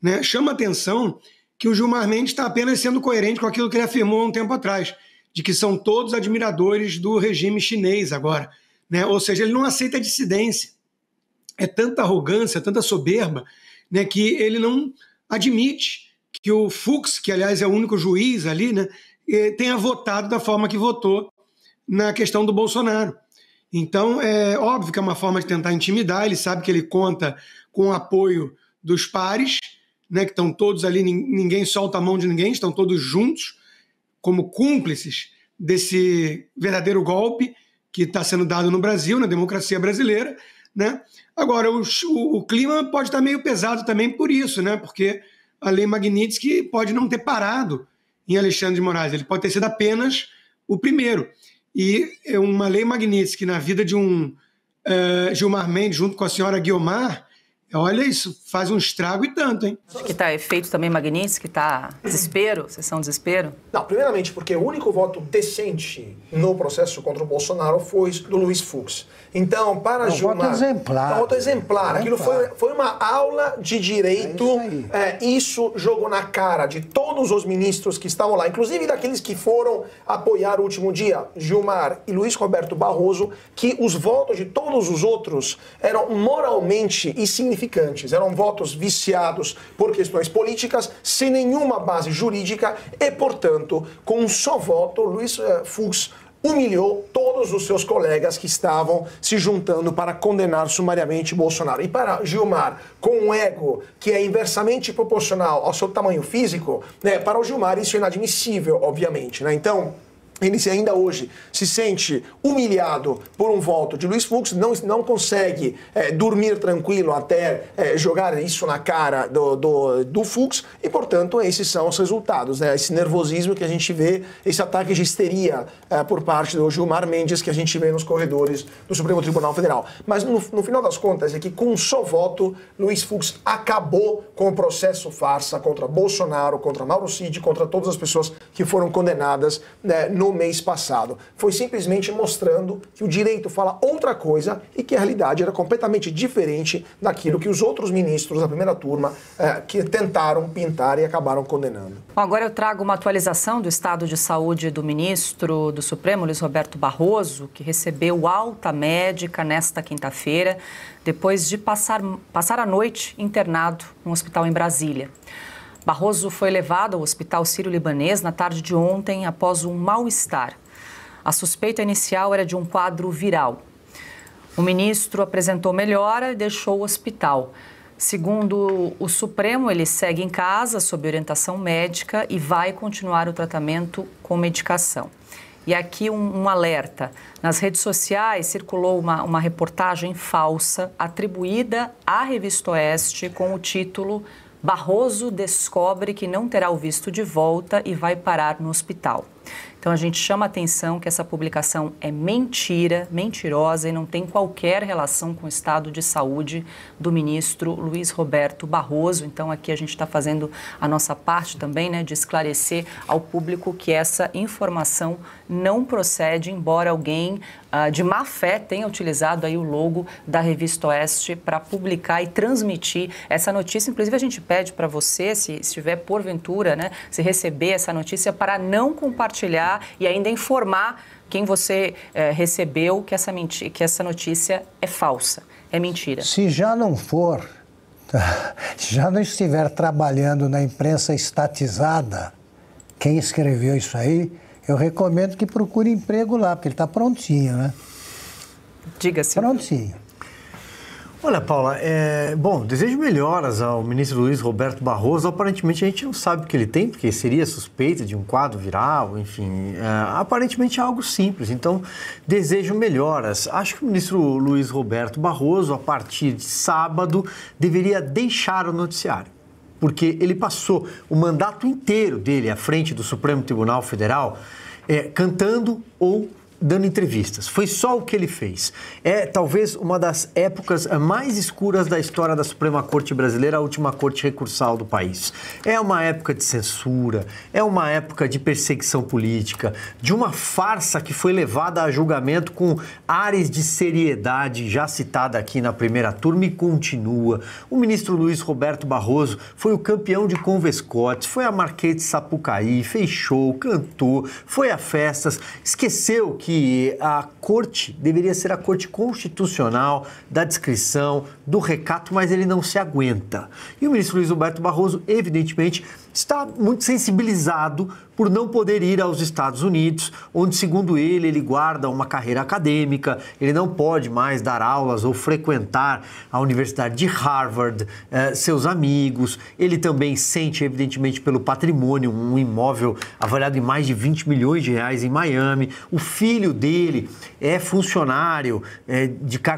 Speaker 11: né, chama atenção que o Gilmar Mendes está apenas sendo coerente com aquilo que ele afirmou há um tempo atrás, de que são todos admiradores do regime chinês agora, né? Ou seja, ele não aceita a dissidência. É tanta arrogância, tanta soberba, né, que ele não admite que o Fux, que aliás é o único juiz ali, né, tenha votado da forma que votou na questão do Bolsonaro. Então, é óbvio que é uma forma de tentar intimidar, ele sabe que ele conta com o apoio dos pares, né, que estão todos ali, ninguém solta a mão de ninguém, estão todos juntos como cúmplices desse verdadeiro golpe que está sendo dado no Brasil, na democracia brasileira, né? Agora, o clima pode estar meio pesado também por isso, né? Porque a lei Magnitsky pode não ter parado em Alexandre de Moraes, ele pode ter sido apenas o primeiro. E uma lei Magnitsky na vida de um Gilmar Mendes junto com a senhora Guiomar, olha, isso faz um estrago e tanto, hein?
Speaker 1: Acho que está efeito também Magnitsky, está desespero, sessão desespero?
Speaker 5: Não, primeiramente porque o único voto decente no processo contra o Bolsonaro foi do Luiz Fux. Então, para Gilmar...
Speaker 4: voto exemplar.
Speaker 5: Um voto exemplar. Aquilo foi uma aula de direito. Isso jogou na cara de todos os ministros que estavam lá, inclusive daqueles que foram apoiar o último dia, Gilmar e Luiz Roberto Barroso, que os votos de todos os outros eram moralmente insignificantes. Eram votos viciados por questões políticas, sem nenhuma base jurídica e, portanto, com um só voto, Luiz Fux humilhou todos os seus colegas que estavam se juntando para condenar sumariamente Bolsonaro. E para Gilmar, com um ego que é inversamente proporcional ao seu tamanho físico, né, para o Gilmar isso é inadmissível, obviamente, né? Então, ele ainda hoje se sente humilhado por um voto de Luiz Fux, não consegue dormir tranquilo até jogar isso na cara do Fux e, portanto, esses são os resultados, né? Esse nervosismo que a gente vê, esse ataque de histeria por parte do Gilmar Mendes que a gente vê nos corredores do Supremo Tribunal Federal. Mas, no final das contas, é que com um só voto, Luiz Fux acabou com o processo farsa contra Bolsonaro, contra Mauro Cid, contra todas as pessoas que foram condenadas, né, no mês passado. Foi simplesmente mostrando que o direito fala outra coisa e que a realidade era completamente diferente daquilo que os outros ministros da primeira turma que tentaram pintar e acabaram condenando.
Speaker 1: Bom, agora eu trago uma atualização do estado de saúde do ministro do Supremo, Luiz Roberto Barroso, que recebeu alta médica nesta quinta-feira, depois de passar a noite internado num hospital em Brasília. Barroso foi levado ao Hospital Sírio-Libanês na tarde de ontem após um mal-estar. A suspeita inicial era de um quadro viral. O ministro apresentou melhora e deixou o hospital. Segundo o Supremo, ele segue em casa sob orientação médica e vai continuar o tratamento com medicação. E aqui um alerta. Nas redes sociais circulou uma reportagem falsa atribuída à Revista Oeste com o título Barroso descobre que não terá o visto de volta e vai parar no hospital. Então a gente chama a atenção que essa publicação é mentira, mentirosa e não tem qualquer relação com o estado de saúde do ministro Luiz Roberto Barroso. Então aqui a gente está fazendo a nossa parte também, né, de esclarecer ao público que essa informação não procede, embora alguém de má fé tenha utilizado aí o logo da Revista Oeste para publicar e transmitir essa notícia. Inclusive a gente pede para você, se estiver porventura, né, se receber essa notícia, para não compartilhar e ainda informar quem você recebeu que essa notícia é falsa, é mentira.
Speaker 4: Se já não for, já não estiver trabalhando na imprensa estatizada, quem escreveu isso aí, eu recomendo que procure emprego lá, porque ele está prontinho, né?
Speaker 1: Diga-se.
Speaker 4: Prontinho.
Speaker 12: Olha, Paula, desejo melhoras ao ministro Luiz Roberto Barroso. Aparentemente a gente não sabe o que ele tem, porque seria suspeita de um quadro viral, enfim. Aparentemente é algo simples, então desejo melhoras. Acho que o ministro Luiz Roberto Barroso, a partir de sábado, deveria deixar o noticiário, porque ele passou o mandato inteiro dele à frente do Supremo Tribunal Federal cantando ou dando entrevistas. Foi só o que ele fez. É talvez uma das épocas mais escuras da história da Suprema Corte Brasileira, a última corte recursal do país. É uma época de censura, é uma época de perseguição política, de uma farsa que foi levada a julgamento com ares de seriedade, já citada aqui na primeira turma, e continua. O ministro Luiz Roberto Barroso foi o campeão de Convescotes, foi a Marquês de Sapucaí, fez show, cantou, foi a festas, esqueceu que a corte deveria ser a corte constitucional da discrição, do recato, mas ele não se aguenta. E o ministro Luiz Roberto Barroso, evidentemente, está muito sensibilizado por não poder ir aos Estados Unidos, onde, segundo ele guarda uma carreira acadêmica, ele não pode mais dar aulas ou frequentar a Universidade de Harvard, seus amigos. Ele também sente, evidentemente, pelo patrimônio, um imóvel avaliado em mais de 20 milhões de reais em Miami. O filho dele é funcionário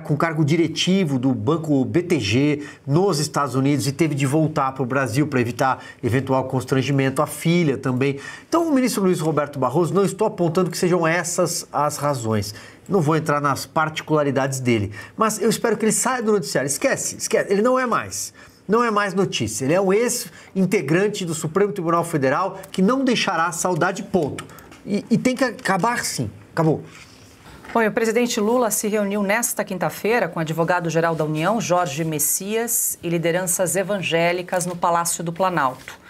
Speaker 12: com cargo diretivo do Banco BTG nos Estados Unidos e teve de voltar para o Brasil para evitar eventual constrangimento. A filha também. Então, o ministro Luiz Roberto Barroso, não estou apontando que sejam essas as razões. Não vou entrar nas particularidades dele. Mas eu espero que ele saia do noticiário. Esquece. Ele não é mais. Não é mais notícia. Ele é um ex-integrante do Supremo Tribunal Federal que não deixará saudade, ponto. E tem que acabar sim. Acabou.
Speaker 1: Bom, e o presidente Lula se reuniu nesta quinta-feira com o advogado-geral da União, Jorge Messias, e lideranças evangélicas no Palácio do Planalto.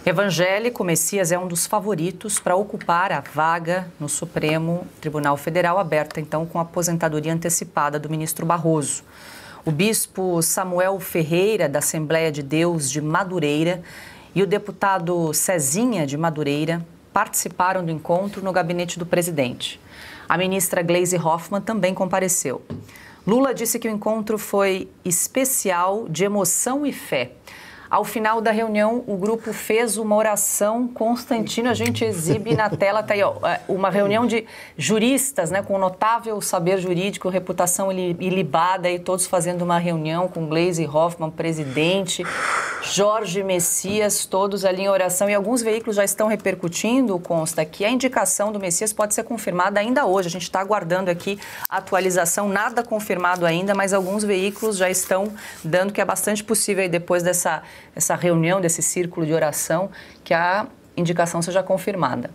Speaker 1: Evangélico, Messias é um dos favoritos para ocupar a vaga no Supremo Tribunal Federal, aberta então com a aposentadoria antecipada do ministro Barroso. O bispo Samuel Ferreira, da Assembleia de Deus de Madureira, e o deputado Cezinha de Madureira participaram do encontro no gabinete do presidente. A ministra Gleisi Hoffmann também compareceu. Lula disse que o encontro foi especial, de emoção e fé. Ao final da reunião, o grupo fez uma oração. Constantino, a gente exibe na tela, tá aí, ó, uma reunião de juristas, né, com notável saber jurídico, reputação ilibada, e todos fazendo uma reunião com Gleisi Hoffmann, presidente, Jorge Messias, todos ali em oração. E alguns veículos já estão repercutindo, consta, que a indicação do Messias pode ser confirmada ainda hoje. A gente está aguardando aqui a atualização, nada confirmado ainda, mas alguns veículos já estão dando que é bastante possível, aí, depois dessa reunião, desse círculo de oração, que a indicação seja confirmada.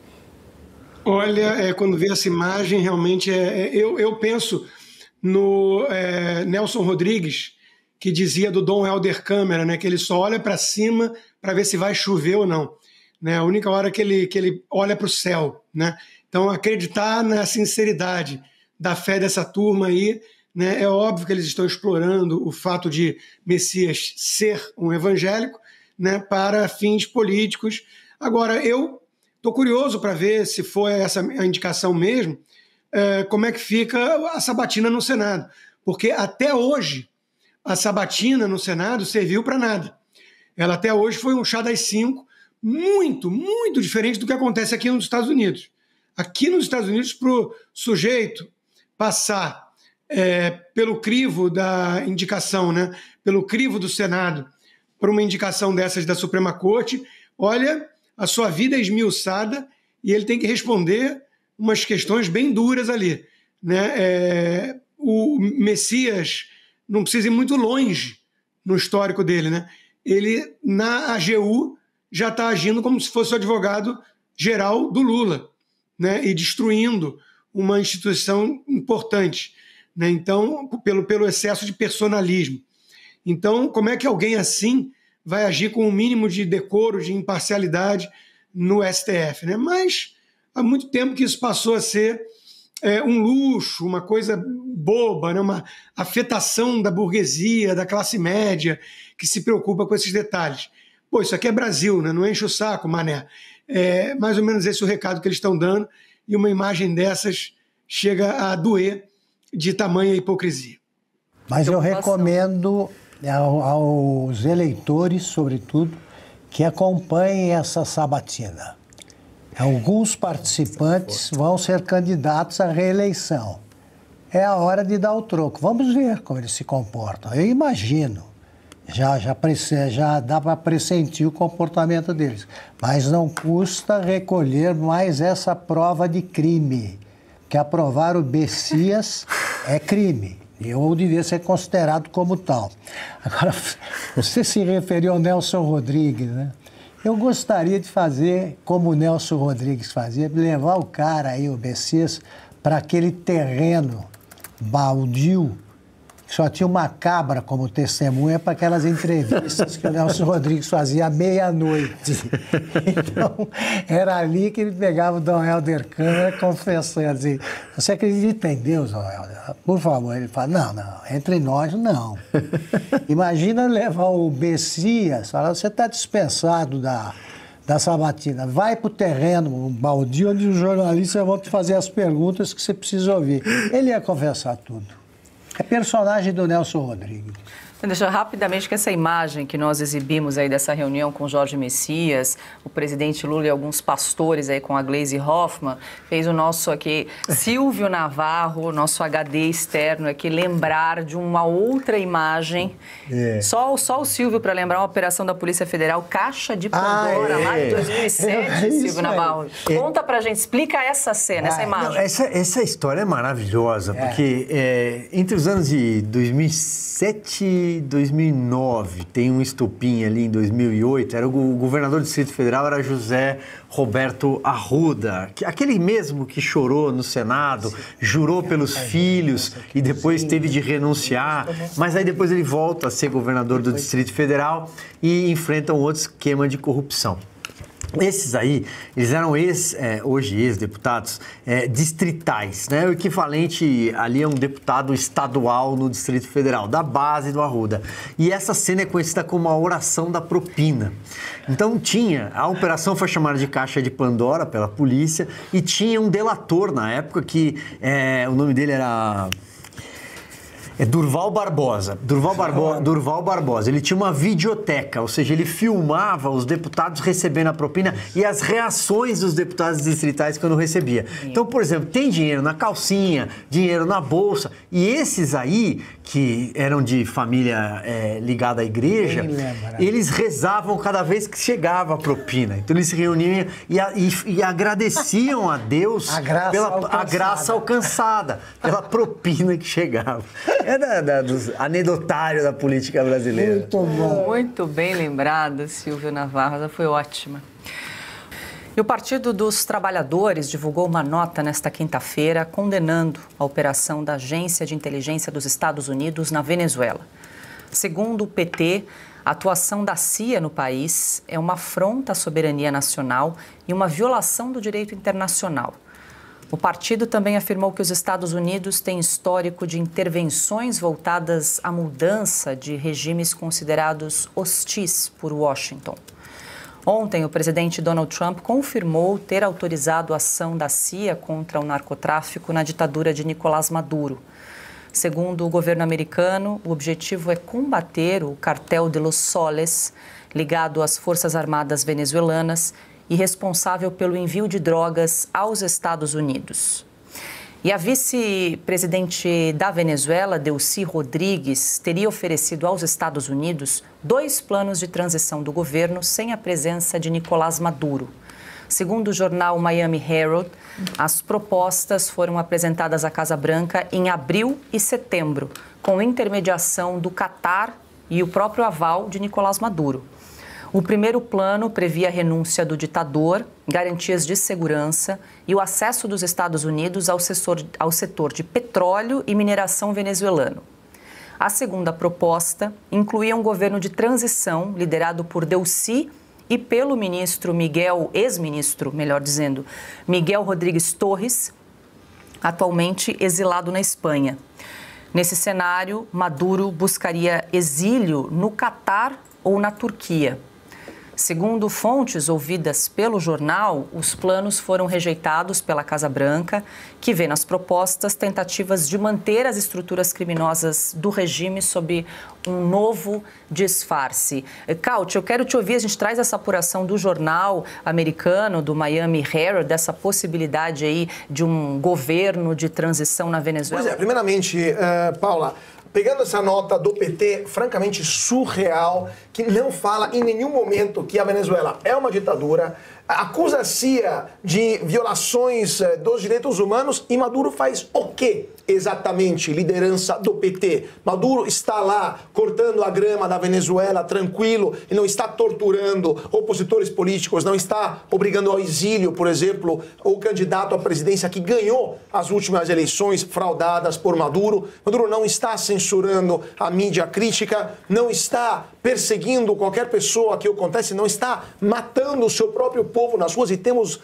Speaker 11: Olha, quando vê essa imagem, realmente eu penso no Nelson Rodrigues, que dizia do Dom Helder Câmara, né, que ele só olha para cima para ver se vai chover ou não. Né, a única hora que ele olha para o céu. Né? Então, acreditar na sinceridade da fé dessa turma aí, né, é óbvio que eles estão explorando o fato de Messias ser um evangélico, né, para fins políticos. Agora, eu estou curioso para ver, se for essa a indicação mesmo, como é que fica a sabatina no Senado. Porque até hoje, a sabatina no Senado serviu para nada. Ela até hoje foi um chá das 5, muito, muito diferente do que acontece aqui nos Estados Unidos. Aqui nos Estados Unidos, para o sujeito passar pelo crivo da indicação, né, pelo crivo do Senado, para uma indicação dessas da Suprema Corte, olha, a sua vida é esmiuçada e ele tem que responder umas questões bem duras ali. Né? O Messias não precisa ir muito longe no histórico dele. Né? Ele, na AGU, já está agindo como se fosse o advogado-geral do Lula, né? E destruindo uma instituição importante. Né? Então, pelo excesso de personalismo. Então, como é que alguém assim vai agir com um mínimo de decoro, de imparcialidade no STF? Né? Mas há muito tempo que isso passou a ser um luxo, uma coisa boba, né? Uma afetação da burguesia, da classe média, que se preocupa com esses detalhes. Pô, isso aqui é Brasil, né? Não enche o saco, mané. É mais ou menos esse o recado que eles estão dando, e uma imagem dessas chega a doer de tamanha hipocrisia.
Speaker 4: Mas eu recomendo aos eleitores, sobretudo, que acompanhem essa sabatina. Alguns participantes vão ser candidatos à reeleição. É a hora de dar o troco. Vamos ver como eles se comportam. Eu imagino. Já dá para pressentir o comportamento deles. Mas não custa recolher mais essa prova de crime. Que aprovar o Messias é crime. Ou devia ser considerado como tal. Agora, você se referiu ao Nelson Rodrigues, né? Eu gostaria de fazer como o Nelson Rodrigues fazia, levar o cara aí, o Messias, para aquele terreno baldio, que só tinha uma cabra como testemunha para aquelas entrevistas que o Nelson Rodrigues fazia à meia-noite. Então, era ali que ele pegava o Dom Helder Câmara confessando assim, você acredita em Deus, Dom Helder? Por favor. Ele fala, não, entre nós, não. Imagina levar o Messias, falar, você está dispensado da sabatina, vai para o terreno, um baldio, onde os jornalistas vão te fazer as perguntas que você precisa ouvir. Ele ia confessar tudo. É personagem do Nelson Rodrigues.
Speaker 1: Deixa rapidamente que essa imagem que nós exibimos aí dessa reunião com Jorge Messias, o presidente Lula e alguns pastores aí com a Gleisi Hoffmann, fez o nosso aqui, Silvio Navarro, nosso HD externo aqui, lembrar de uma outra imagem. Só o Silvio para lembrar uma operação da Polícia Federal, Caixa de Pandora, lá de 2007, Silvio Navarro. Conta pra gente, explica essa cena, essa imagem.
Speaker 12: Não, essa história é maravilhosa, porque entre os anos de 2007 e 2009, tem um estopim ali em 2008, era o governador do Distrito Federal, era José Roberto Arruda, aquele mesmo que chorou no Senado, jurou pelos filhos e depois teve de renunciar, mas aí depois ele volta a ser governador do Distrito Federal e enfrenta um outro esquema de corrupção. Esses aí, eles eram hoje ex-deputados distritais, né? O equivalente ali a um deputado estadual no Distrito Federal, da base do Arruda. E essa cena é conhecida como a oração da propina. Então a operação foi chamada de Caixa de Pandora pela polícia e tinha um delator na época que o nome dele era... Durval Barbosa. Durval Barbosa. Ele tinha uma videoteca, ou seja, ele filmava os deputados recebendo a propina e as reações dos deputados distritais quando recebia. Então, por exemplo, tem dinheiro na calcinha, dinheiro na bolsa, e esses aí, que eram de família ligada à igreja, eles rezavam cada vez que chegava a propina. Então, eles se reuniam e agradeciam a Deus pela graça alcançada, pela propina que chegava. Dos anedotários da política brasileira.
Speaker 1: Muito bom. Muito bem lembrado, Silvio Navarro, ela foi ótima. E o Partido dos Trabalhadores divulgou uma nota nesta quinta-feira condenando a operação da Agência de Inteligência dos Estados Unidos na Venezuela. Segundo o PT, a atuação da CIA no país é uma afronta à soberania nacional e uma violação do direito internacional. O partido também afirmou que os Estados Unidos têm histórico de intervenções voltadas à mudança de regimes considerados hostis por Washington. Ontem, o presidente Donald Trump confirmou ter autorizado a ação da CIA contra o narcotráfico na ditadura de Nicolás Maduro. Segundo o governo americano, o objetivo é combater o Cartel de los Soles, ligado às Forças Armadas venezuelanas, e responsável pelo envio de drogas aos Estados Unidos. E a vice-presidente da Venezuela, Delcy Rodrigues, teria oferecido aos Estados Unidos 2 planos de transição do governo sem a presença de Nicolás Maduro. Segundo o jornal Miami Herald, as propostas foram apresentadas à Casa Branca em abril e setembro, com intermediação do Catar e o próprio aval de Nicolás Maduro. O primeiro plano previa a renúncia do ditador, garantias de segurança e o acesso dos Estados Unidos ao setor de petróleo e mineração venezuelano. A segunda proposta incluía um governo de transição liderado por Delcy e pelo ex-ministro Miguel Rodrigues Torres, atualmente exilado na Espanha. Nesse cenário, Maduro buscaria exílio no Catar ou na Turquia. Segundo fontes ouvidas pelo jornal, os planos foram rejeitados pela Casa Branca, que vê nas propostas tentativas de manter as estruturas criminosas do regime sob um novo disfarce. Cauty, eu quero te ouvir, a gente traz essa apuração do jornal americano, do Miami Herald, dessa possibilidade aí de um governo de transição na Venezuela.
Speaker 5: Pois é, primeiramente, Paula, pegando essa nota do PT, francamente surreal, que não fala em nenhum momento que a Venezuela é uma ditadura, acusa a CIA de violações dos direitos humanos e Maduro faz o quê? Exatamente, liderança do PT. Maduro está lá cortando a grama da Venezuela tranquilo e não está torturando opositores políticos, não está obrigando ao exílio, por exemplo, o candidato à presidência que ganhou as últimas eleições fraudadas por Maduro. Maduro não está censurando a mídia crítica, não está perseguindo qualquer pessoa que o conteste, não está matando o seu próprio povo nas ruas e temos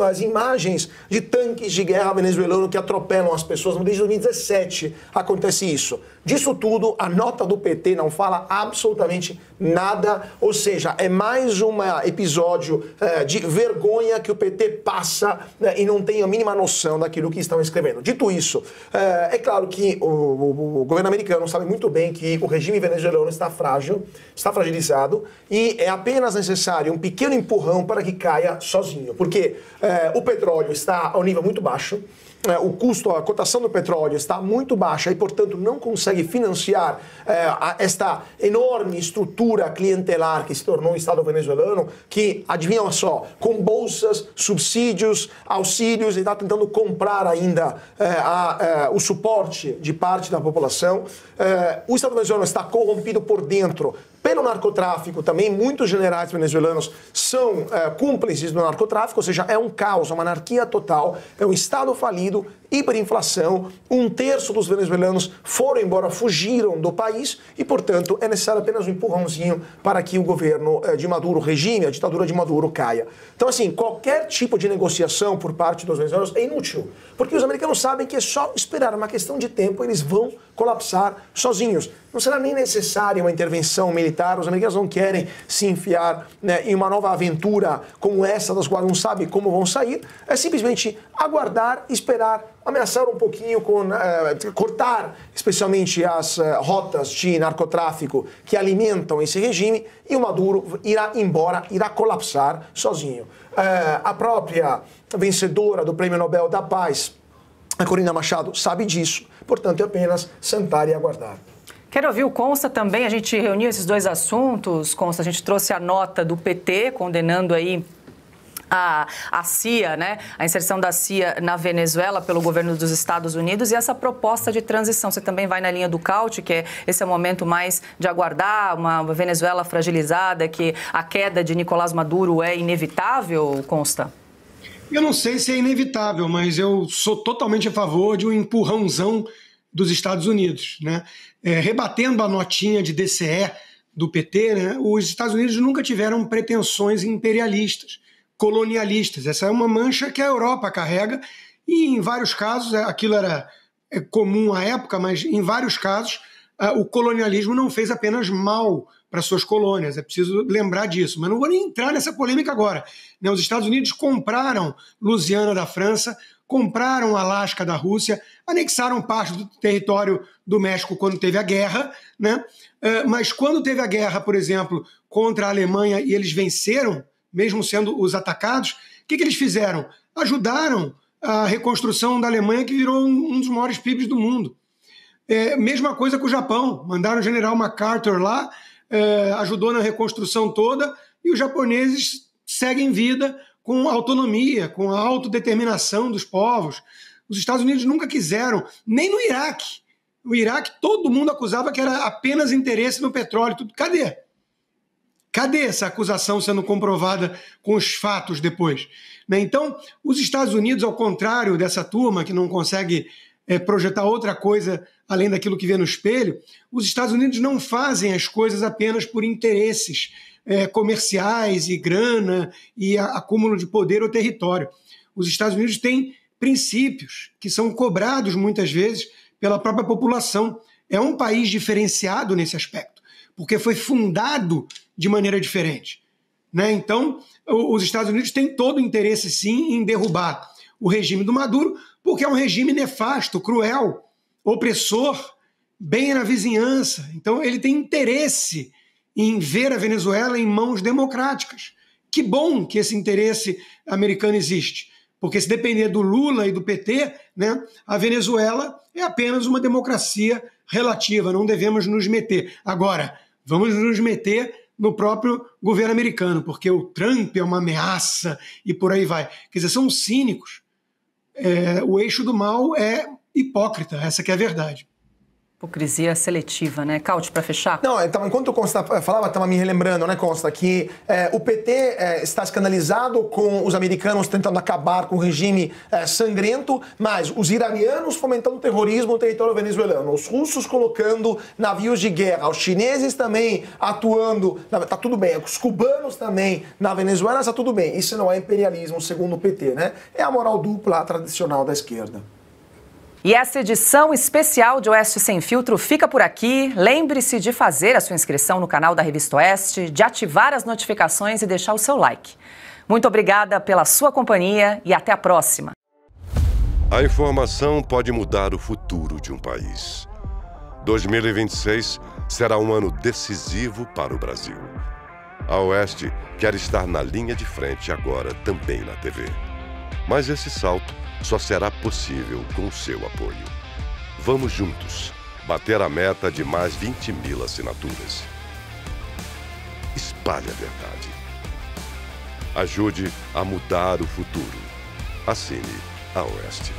Speaker 5: as imagens de tanques de guerra venezuelano que atropelam as pessoas. Desde 2017 acontece isso. Disso tudo, a nota do PT não fala absolutamente nada, ou seja, é mais um episódio de vergonha que o PT passa e não tem a mínima noção daquilo que estão escrevendo. Dito isso, é claro que o governo americano sabe muito bem que o regime venezuelano está frágil, está fragilizado e é apenas necessário um pequeno empurrão para que caia sozinho, porque o petróleo está a um nível muito baixo, o custo, a cotação do petróleo está muito baixa e, portanto, não consegue financiar esta enorme estrutura clientelar que se tornou o Estado venezuelano, que, adivinham só, com bolsas, subsídios, auxílios, e está tentando comprar ainda o suporte de parte da população. O Estado venezuelano está corrompido por dentro pelo narcotráfico também. Muitos generais venezuelanos são cúmplices do narcotráfico, ou seja, é um caos, uma anarquia total, é um Estado falido, hiperinflação, 1/3 dos venezuelanos foram embora, fugiram do país e, portanto, é necessário apenas um empurrãozinho para que o governo de Maduro, o regime, a ditadura de Maduro caia. Então, assim, qualquer tipo de negociação por parte dos venezuelanos é inútil, porque os americanos sabem que é só esperar uma questão de tempo, eles vão colapsar sozinhos. Não será nem necessária uma intervenção militar, os americanos não querem se enfiar em uma nova aventura como essa, das quais não sabem como vão sair, é simplesmente aguardar, esperar, ameaçar um pouquinho, cortar especialmente as rotas de narcotráfico que alimentam esse regime e o Maduro irá embora, irá colapsar sozinho. A própria vencedora do Prêmio Nobel da Paz, a Corina Machado, sabe disso, portanto é apenas sentar e aguardar.
Speaker 1: Quero ouvir o Consta também, a gente reuniu esses dois assuntos, Consta, a gente trouxe a nota do PT condenando aí a CIA, né, a inserção da CIA na Venezuela pelo governo dos Estados Unidos e essa proposta de transição. Você também vai na linha do Cauty, que esse é o momento mais de aguardar uma Venezuela fragilizada, que a queda de Nicolás Maduro é inevitável, Consta?
Speaker 11: Eu não sei se é inevitável, mas eu sou totalmente a favor de um empurrãozão dos Estados Unidos, né? Rebatendo a notinha de DCE do PT, né, os Estados Unidos nunca tiveram pretensões imperialistas, colonialistas. Essa é uma mancha que a Europa carrega e, em vários casos, aquilo era comum à época, mas em vários casos o colonialismo não fez apenas mal para suas colônias, é preciso lembrar disso. Mas não vou nem entrar nessa polêmica agora, né? Os Estados Unidos compraram Louisiana da França, compraram Alasca da Rússia, anexaram parte do território do México quando teve a guerra, né? Mas quando teve a guerra, por exemplo, contra a Alemanha e eles venceram, mesmo sendo os atacados, o que eles fizeram? Ajudaram a reconstrução da Alemanha, que virou um dos maiores PIBs do mundo. Mesma coisa com o Japão, mandaram o general MacArthur lá, ajudou na reconstrução toda, e os japoneses seguem vida com autonomia, com a autodeterminação dos povos. Os Estados Unidos nunca quiseram, nem no Iraque. O Iraque, todo mundo acusava que era apenas interesse no petróleo. Tudo. Cadê? Cadê essa acusação sendo comprovada com os fatos depois? Né? Então, os Estados Unidos, ao contrário dessa turma que não consegue projetar outra coisa além daquilo que vê no espelho, os Estados Unidos não fazem as coisas apenas por interesses comerciais e grana e acúmulo de poder ou território. Os Estados Unidos têm princípios que são cobrados muitas vezes pela própria população. É um país diferenciado nesse aspecto, porque foi fundado de maneira diferente. né? Então, os Estados Unidos têm todo o interesse, sim, em derrubar o regime do Maduro, porque é um regime nefasto, cruel, opressor, bem na vizinhança. Então, ele tem interesse em ver a Venezuela em mãos democráticas. Que bom que esse interesse americano existe, porque se depender do Lula e do PT, né, a Venezuela é apenas uma democracia relativa, não devemos nos meter. Agora, vamos nos meter no próprio governo americano, porque o Trump é uma ameaça e por aí vai. Quer dizer, são cínicos. O eixo do mal é hipócrita, essa que é a verdade.
Speaker 1: Hipocrisia seletiva, né? Cauti, para fechar?
Speaker 5: Não, então, enquanto o Consta falava, estava me relembrando, né, Consta, que o PT está escandalizado com os americanos tentando acabar com o regime sangrento, mas os iranianos fomentando o terrorismo no território venezuelano, os russos colocando navios de guerra, os chineses também atuando, tá tudo bem, os cubanos também na Venezuela, tá tudo bem. Isso não é imperialismo, segundo o PT, né? É a moral dupla tradicional da esquerda.
Speaker 1: E essa edição especial de Oeste Sem Filtro fica por aqui. Lembre-se de fazer a sua inscrição no canal da Revista Oeste, de ativar as notificações e deixar o seu like. Muito obrigada pela sua companhia e até a próxima.
Speaker 13: A informação pode mudar o futuro de um país. 2026 será um ano decisivo para o Brasil. A Oeste quer estar na linha de frente agora também na TV. Mas esse salto só será possível com o seu apoio. Vamos juntos bater a meta de mais 20.000 assinaturas. Espalhe a verdade. Ajude a mudar o futuro. Assine a Oeste.